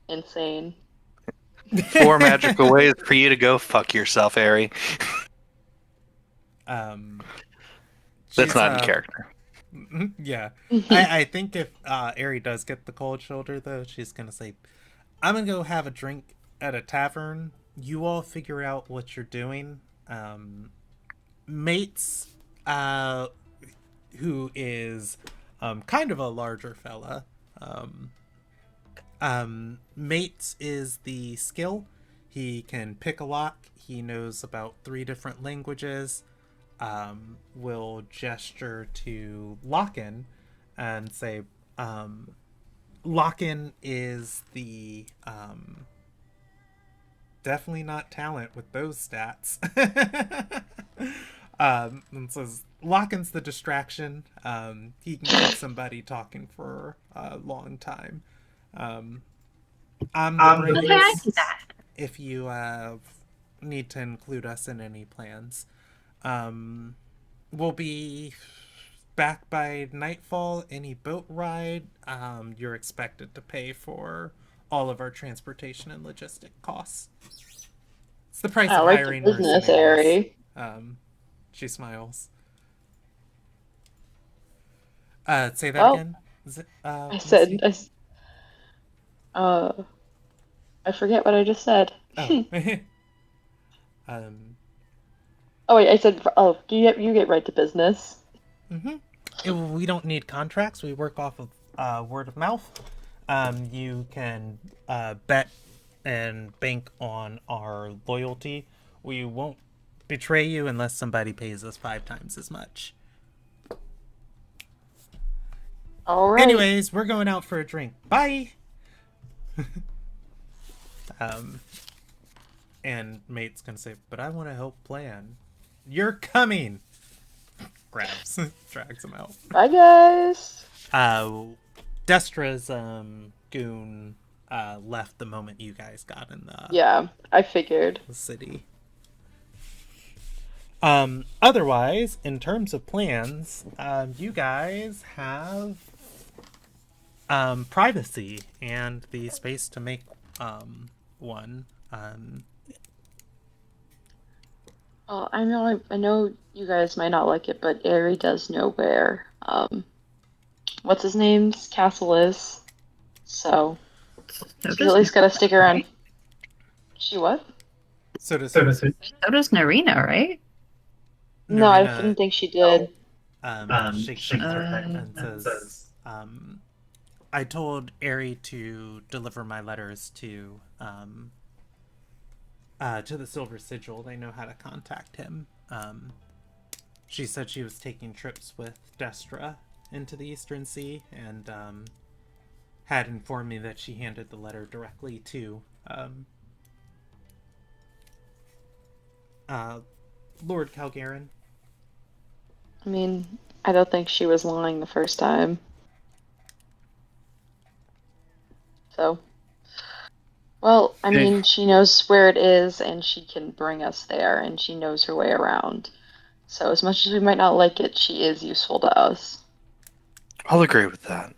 B: insane.
C: 4 magical ways for you to go fuck yourself, Ari.
A: Um,
C: That's
A: she's,
C: not in character.
A: Yeah. I think if Ari does get the cold shoulder, though, she's going to say, I'm going to go have a drink at a tavern. You all figure out what you're doing. Mates, who is kind of a larger fella, Mates is the skill. He can pick a lock. He knows about 3 different languages. Will gesture to Lock-in and say, Lock-in is the definitely not talent with those stats. And says Lock-in's the distraction. He can keep somebody talking for a long time. I'm the
E: Okay, I
A: brains
E: see that.
A: if you need to include us in any plans. We'll be back by nightfall. Any boat ride, you're expected to pay for all of our transportation and logistic costs. It's the price of
B: Right to
A: hiring
B: business,
A: mercenaries.
B: Ari.
A: She smiles. Say that
B: Well,
A: again. Is it,
B: I
A: Lucy?
B: said, uh, I forget what I just said.
A: Oh. um.
B: Oh wait, I said, oh, you get right to business.
A: We don't need contracts. We work off of word of mouth. You can bet and bank on our loyalty. We won't betray you unless somebody pays us 5 times as much.
B: All right.
A: Anyways, we're going out for a drink. Bye. And Mate's gonna say, but I want to help plan. You're coming. Grabs, drags him out.
B: Bye, guys.
A: Destra's goon left the moment you guys got in
B: Yeah, I figured.
A: the city. Otherwise, in terms of plans, you guys have privacy and the space to make one.
B: I know you guys might not like it, but Ari does know where what's his name's castle is. So
E: So
B: she's at least gotta stick around. She what?
A: So does
E: So does Narina, right?
B: No, I
A: Narina,
B: didn't think she did.
A: shakes her head and says, I told Ari to deliver my letters to the Silver Sigil. They know how to contact him. She said she was taking trips with Destra into the Eastern Sea and had informed me that she handed the letter directly to Lord Calgarin.
B: I mean, I don't think she was lying the first time. So, well, I mean, she knows where it is and she can bring us there and she knows her way around. So, as much as we might not like it, she is useful to us.
C: I'll agree with that.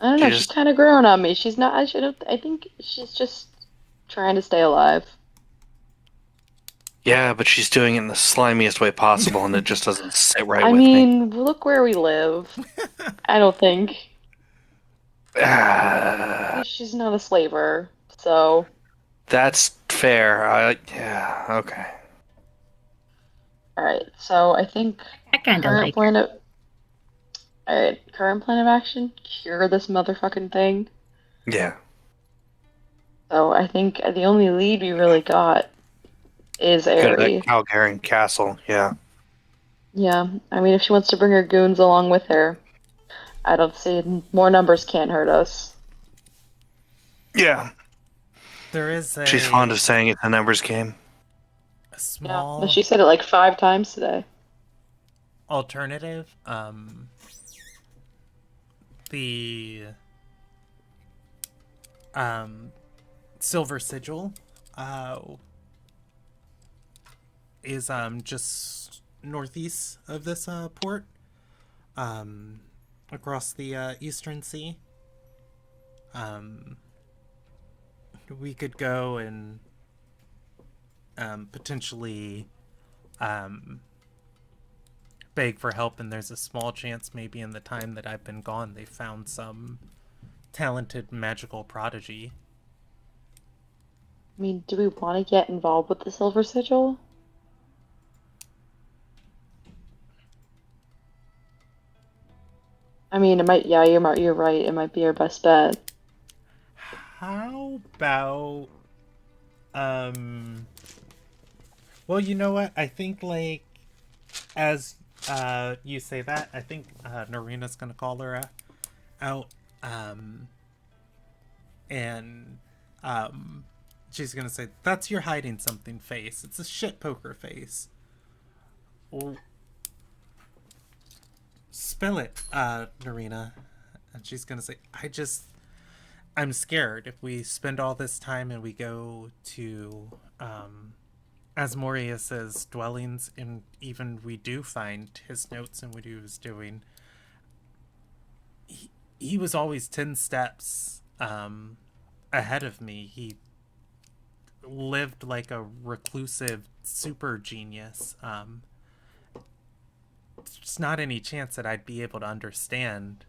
B: I don't
C: She
B: know. She's
C: just
B: kind of growing on me. She's not. I should. I think she's just trying to stay alive.
C: yeah, but she's doing it in the slimiest way possible, and it just doesn't sit right
B: I
C: with me.
B: mean, look where we live. I don't think she's not a slaver. So,
C: That's fair. Yeah, okay.
B: all right. So I think
E: I kind of
B: current
E: like her.
B: plan of all right. Current plan of action: cure this motherfucking thing.
C: Yeah.
B: So I think the only lead we really got is
C: Go to that
B: Aerie.
C: Calgarian castle. Yeah.
B: Yeah. I mean, if she wants to bring her goons along with her, I don't see more numbers can't hurt us.
C: Yeah.
A: There is
C: She's fond of saying it's a numbers game.
A: a
B: Yeah.
A: small
B: She said it like 5 times today.
A: alternative. The silver sigil is just northeast of this port, across the eastern sea. We could go and potentially beg for help, and there's a small chance maybe in the time that I've been gone they found some talented magical prodigy.
B: I mean, do we want to get involved with the Silver Sigil? I mean, it might. Yeah, you're right. It might be our best bet.
A: How about well, you know what? I think like as you say that, I think Narina's gonna call her out, um and she's gonna say, "That's your hiding something face. It's a shit poker face. Well, spill it, Narina." And she's gonna say, I'm scared if we spend all this time and we go to Asmodeus's dwellings, and even we do find his notes and what he was doing. He was always 10 steps ahead of me. He lived like a reclusive super genius. There's not any chance that I'd be able to understand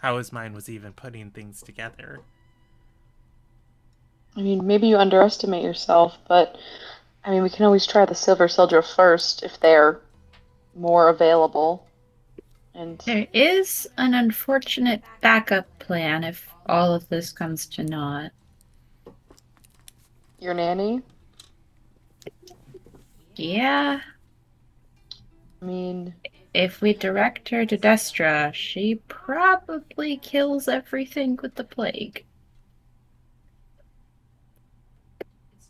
A: how his mind was even putting things together.
B: I mean, maybe you underestimate yourself, but I mean, we can always try the Silver Sigil first if they're more available. And
E: There is an unfortunate backup plan if all of this comes to naught.
B: your nanny?
E: Yeah,
B: I mean,
E: if we direct her to Destra, she probably kills everything with the plague.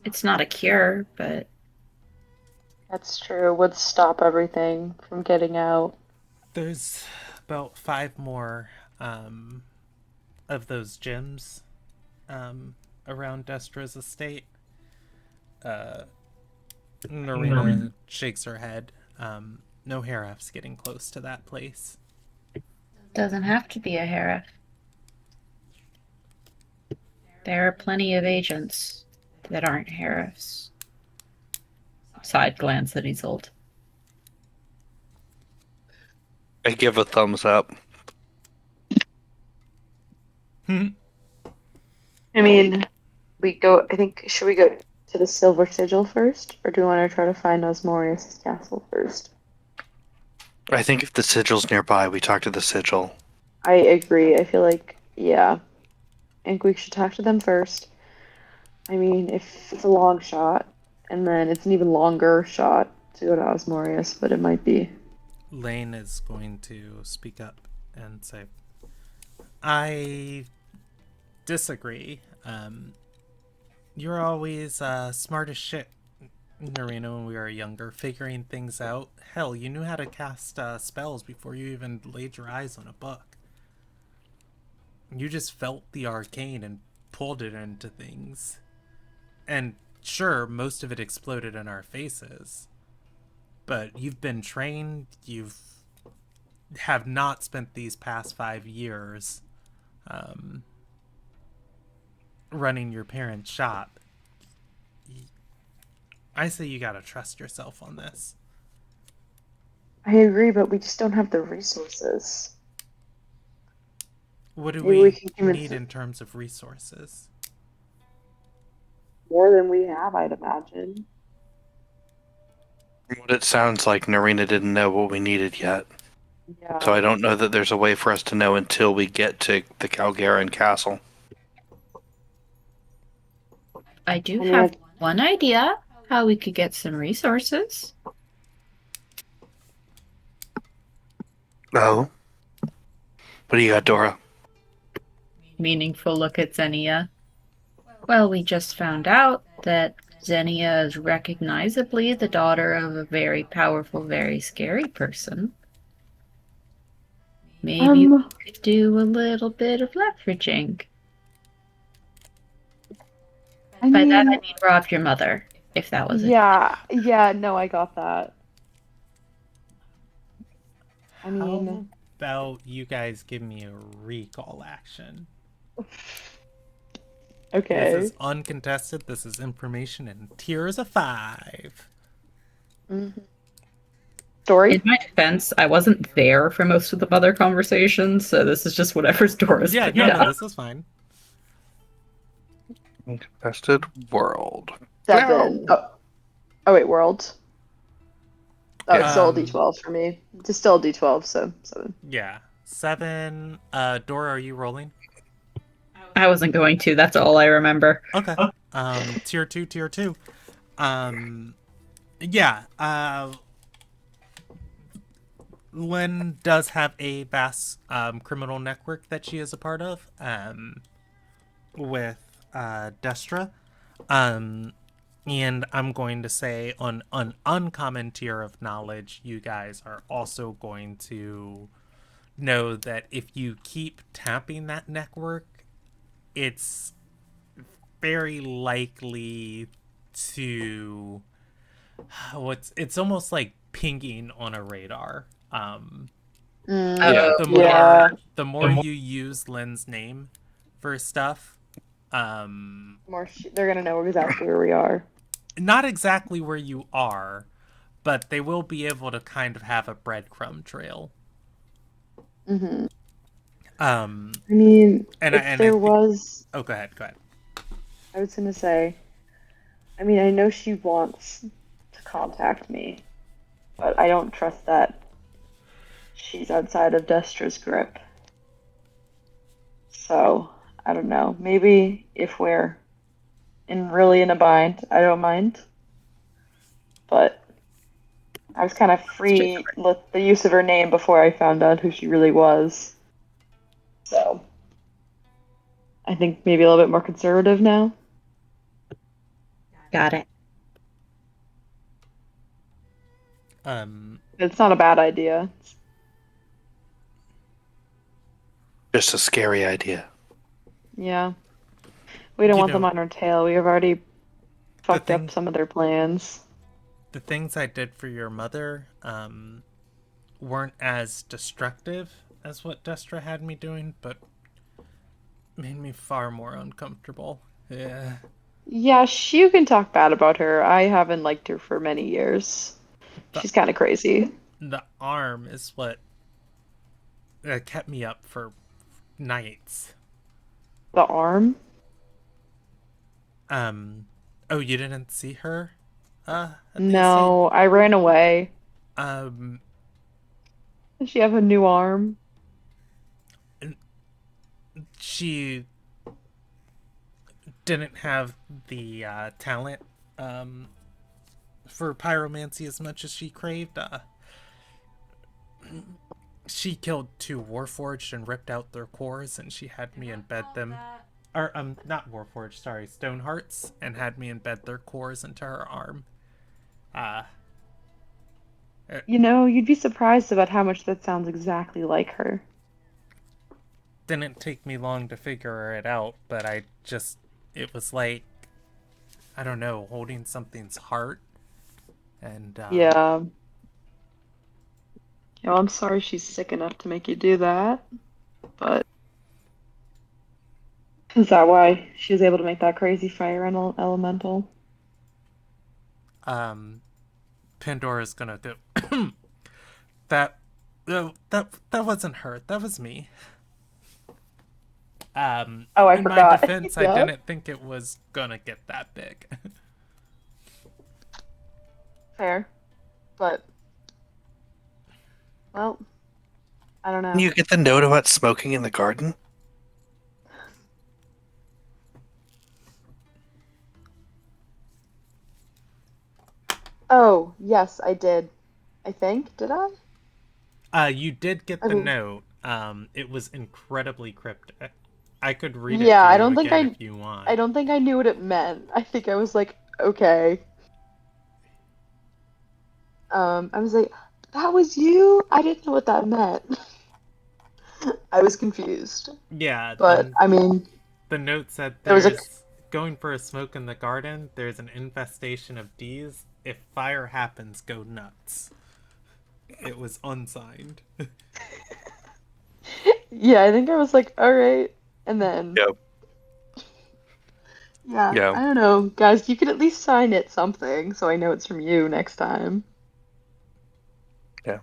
E: It's not a cure, but
B: that's true. It would stop everything from getting out.
A: There's about 5 more of those gems around Destra's estate. Narina shakes her head. No Haraf's getting close to that place.
E: doesn't have to be a Harif. There are plenty of agents that aren't Harifs. Side glance at Isolde.
C: I give a thumbs up.
B: I mean, I think, should we go to the Silver Sigil first? Or do we want to try to find Osmorius' castle first?
C: I think if the sigil's nearby, we talk to the sigil.
B: I agree. I feel like, yeah. I think we should talk to them first. I mean, if it's a long shot, and then it's an even longer shot to go to Osmorius, but it might be.
A: Lane is going to speak up and say, I disagree. You're always smart as shit, Narina, when we were younger, figuring things out. Hell, you knew how to cast spells before you even laid your eyes on a book. You just felt the arcane and pulled it into things. And sure, most of it exploded in our faces. But you've been trained, have not spent these past 5 years um, running your parents' shop. I say you gotta trust yourself on this.
B: I agree, but we just don't have the resources.
A: What do
B: Maybe we
A: we
B: can convince
A: need in terms of resources?
B: more than we have, I'd imagine.
C: What it sounds like, Narina didn't know what we needed yet.
B: Yeah.
C: So I don't know that there's a way for us to know until we get to the Calgaran castle.
E: I do
B: I mean,
E: have one idea how we could get some resources.
C: Oh? What do you got, Dora?
D: Meaningful look at Xenia.
E: Well, we just found out that Xenia is recognizably the daughter of a very powerful, very scary person. Maybe we could do a little bit of leveraging.
B: I
E: By that I
B: mean,
E: mean rob your mother, if that was it.
B: yeah, no, I got that. I mean,
A: How about you guys give me a recall action? This
B: okay.
A: is uncontested. This is information, and tiers of 5.
B: Mhm. Story?
D: In my defense, I wasn't there for most of the mother conversations, so this is just whatever's Dora's
A: Yeah,
D: put
A: no,
D: down.
A: this is fine.
C: Infested world.
B: 7.
C: Wow.
B: Oh, wait, world. Oh, it's still a
A: Um,
B: D12 for me. It's still a D12, so 7.
A: Yeah, 7. Dora, are you rolling?
D: I wasn't going to, that's all I remember.
A: Okay. Tier 2, tier 2. Yeah, Lynn does have a vast criminal network that she is a part of with Destra. And I'm going to say on an uncommon tier of knowledge, you guys are also going to know that if you keep tapping that network, it's very likely to it's almost like pinging on a radar.
C: Yeah.
A: The more
B: Yeah.
A: the more you use Lynn's name for stuff,
B: They're gonna know exactly where we are.
A: not exactly where you are, but they will be able to kind of have a breadcrumb trail.
B: Hmm.
A: Um,
B: I mean,
A: and
B: if
A: I
B: there
A: think.
B: was,
A: Oh, go ahead. Go ahead.
B: I was gonna say, I mean, I know she wants to contact me, but I don't trust that she's outside of Destra's grip. So, I don't know. Maybe if we're really in a bind, I don't mind. But I was kind of free with the use of her name before I found out who she really was. So, I think maybe a little bit more conservative now.
E: Got it.
B: It's not a bad idea.
C: Just a scary idea.
B: Yeah. We don't
A: You
B: want them
A: know,
B: on our tail. We have already fucked
A: thing-
B: up some of their plans.
A: the things I did for your mother weren't as destructive as what Destra had me doing, but made me far more uncomfortable. Yeah.
B: Yeah, you can talk bad about her. I haven't liked her for many years.
A: The,
B: She's kind of crazy.
A: the arm is what kept me up for nights.
B: The arm?
A: Oh, you didn't see her at the estate?
B: No, I ran away.
A: Um,
B: Does she have a new arm?
A: she didn't have the talent for pyromancy as much as she craved. She killed 2 Warforged and ripped out their cores, and she had me embed them. Or, not Warforged, sorry, Stonehearts, and had me embed their cores into her arm.
B: You know, you'd be surprised about how much that sounds exactly like her.
A: Didn't take me long to figure it out, but it was like, I don't know, holding something's heart. And,
B: Yeah. Well, I'm sorry she's sick enough to make you do that, but Is that why she was able to make that crazy fire elemental?
A: Pandora's gonna do that. No, that wasn't her. That was me.
B: Oh, I
A: In my
B: forgot.
A: defense, I
B: Yeah.
A: didn't think it was gonna get that big.
B: Fair. But, well, I don't know.
C: Can you get the note about smoking in the garden?
B: Oh, yes, I did. I think. Did I?
A: You did get
B: I
A: the
B: mean,
A: note. It was incredibly cryptic. I could read it
B: yeah,
A: to
B: I
A: you
B: don't think
A: again
B: I
A: if you
B: I
A: want.
B: don't think I knew what it meant. I think I was like, okay. I was like, that was you? I didn't know what that meant. I was confused.
A: Yeah,
B: But I mean,
A: the note said
B: there was a
A: there's going for a smoke in the garden. There's an infestation of bees. If fire happens, go nuts. It was unsigned.
B: yeah, I think I was like, all right. And then
C: Yep.
B: yeah,
C: Yeah.
B: I don't know, guys, you could at least sign it something so I know it's from you next time.
C: Yeah.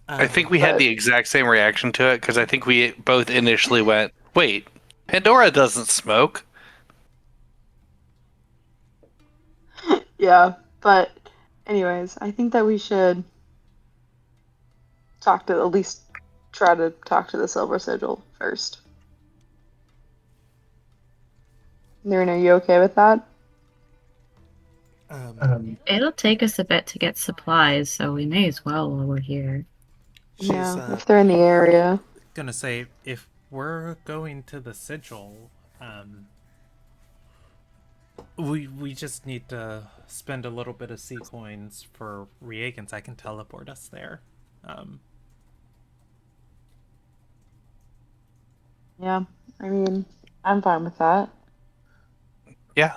C: I think we had
B: But
C: the exact same reaction to it because I think we both initially went, wait, Pandora doesn't smoke.
B: yeah, but anyways, I think that we should talk to at least try to talk to the Silver Sigil first. Nern, are you okay with that?
E: It'll take us a bit to get supplies, so we may as well while we're here.
A: She's
B: Yeah, if they're in the area.
A: gonna say if we're going to the sigil, we just need to spend a little bit of sea coins for reagents. I can teleport us there.
B: Yeah, I mean, I'm fine with that.
C: Yeah.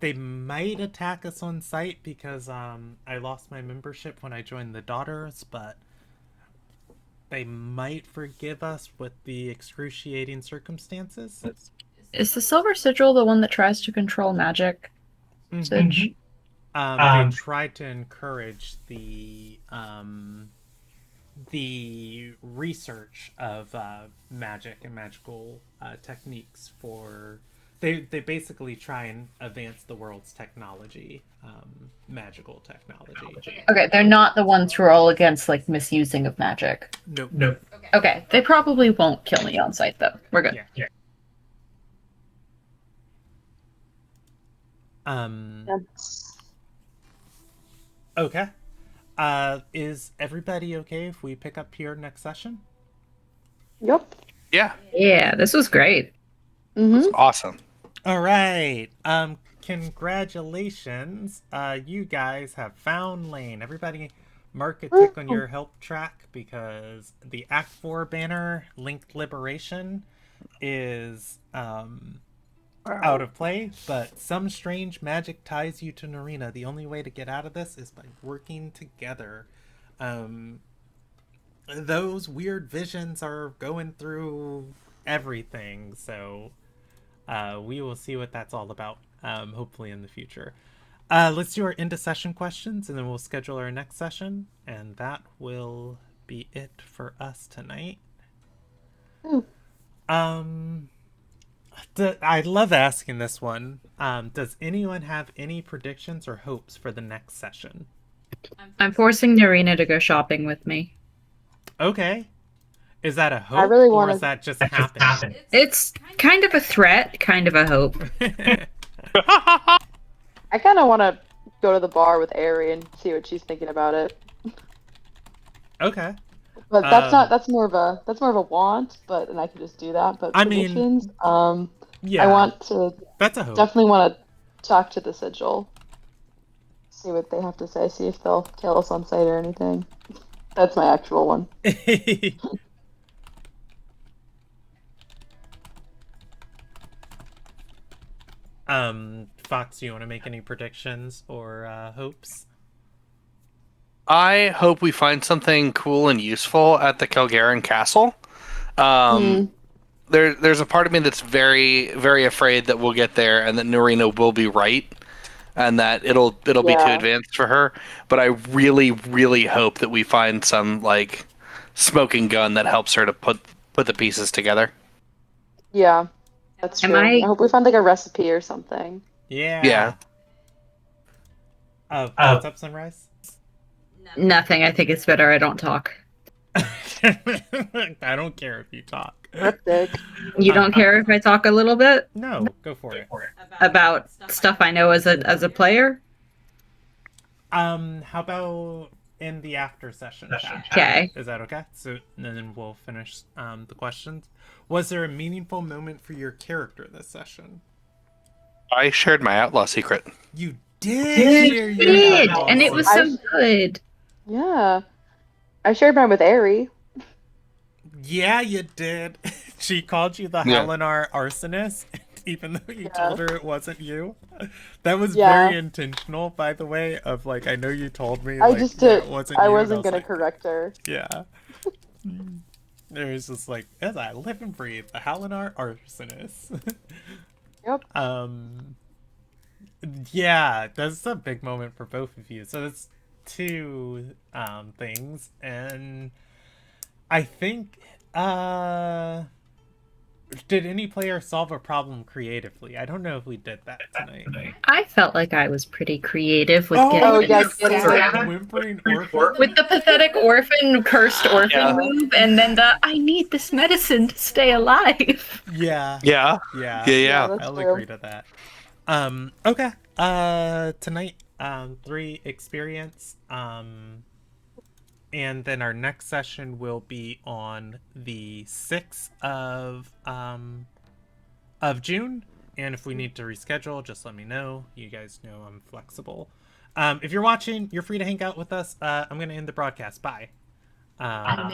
A: They might attack us on sight because I lost my membership when I joined the Daughters, but they might forgive us with the excruciating circumstances.
E: Is the Silver Sigil the one that tries to control magic? Sig?
A: They try to encourage the research of magic and magical techniques for. They basically try and advance the world's technology, magical technology.
D: Okay, they're not the ones who are all against like misusing of magic.
A: Nope.
D: Okay, they probably won't kill me on sight though. We're good.
A: Yeah.
B: That's...
A: Okay. Is everybody okay if we pick up here next session?
B: Yep.
C: Yeah.
E: Yeah, this was great.
B: Mm-hmm.
C: Awesome.
A: All right. Congratulations. You guys have found Lane. Everybody mark a tick on your help track because the Act 4 banner, Linked Liberation, is out of play, but some strange magic ties you to Narina. The only way to get out of this is by working together. Those weird visions are going through everything, so we will see what that's all about, hopefully in the future. Let's do our end of session questions, and then we'll schedule our next session, and that will be it for us tonight. I love asking this one. Does anyone have any predictions or hopes for the next session?
E: I'm forcing Narina to go shopping with me.
A: Okay. Is that a hope,
B: I really
A: or
B: wanna-
A: is that just happening?
E: It's kind of a threat, kind of a hope.
B: I kind of want to go to the bar with Ari and see what she's thinking about it.
A: Okay.
B: But that's more of a want, but and I could just do that. But
A: I mean,
B: predictions,
A: Yeah.
B: I want to
A: That's a hope.
B: definitely want to talk to the sigil. See what they have to say, see if they'll kill us on sight or anything. That's my actual one.
A: Fox, do you want to make any predictions or hopes?
C: I hope we find something cool and useful at the Calgaran Castle. Um, there's a part of me that's very, very afraid that we'll get there and that Norina will be right, and that it'll be too
B: Yeah.
C: advanced for her. But I really, really hope that we find some like smoking gun that helps her to put the pieces together.
B: Yeah, that's
E: Am
B: true.
E: I-
B: I hope we find like a recipe or something.
A: Yeah.
C: Yeah.
A: What's up, Sunrise?
D: Nothing. I think it's better I don't talk.
A: I don't care if you talk.
B: Cryptic.
D: You don't care if I talk a little bit
A: No, go for it.
D: about stuff I know as a player?
A: How about in the after session chat?
D: Okay.
A: Is that okay? So then we'll finish the questions. Was there a meaningful moment for your character this session?
C: I shared my outlaw secret.
A: You did share your
D: Did,
A: outlaw
D: and it was
A: secret.
D: so good.
B: Yeah. I shared mine with Ari.
A: Yeah, you did. She called you the
C: Yeah.
A: Helenar arsonist, even though you
B: Yeah.
A: told her it wasn't you. That was
B: Yeah.
A: very intentional, by the way. Of like, I know you told me.
B: I
A: like,
B: just
A: yeah,
B: did.
A: it wasn't
B: I
A: you, and
B: wasn't
A: was
B: gonna
A: like,
B: correct her.
A: Yeah. It was just like, as I live and breathe, the Helenar arsonist.
B: Yep.
A: Yeah, that's a big moment for both of you. So that's two things, and I think did any player solve a problem creatively? I don't know if we did that tonight.
E: I felt like I was pretty creative with
A: Oh,
E: getting
B: yeah,
A: the
B: getting
A: sad
B: her.
A: whimpering orphan.
D: With the pathetic orphan, cursed orphan
C: Yeah.
D: move, and then the I need this medicine to stay alive.
A: Yeah,
C: Yeah.
A: yeah,
C: Yeah.
B: that's
A: I'll
B: true.
A: agree to that. Okay. Tonight, 3 experience. And then our next session will be on the 6th of June. And if we need to reschedule, just let me know. You guys know I'm flexible. If you're watching, you're free to hang out with us. I'm gonna end the broadcast. Bye.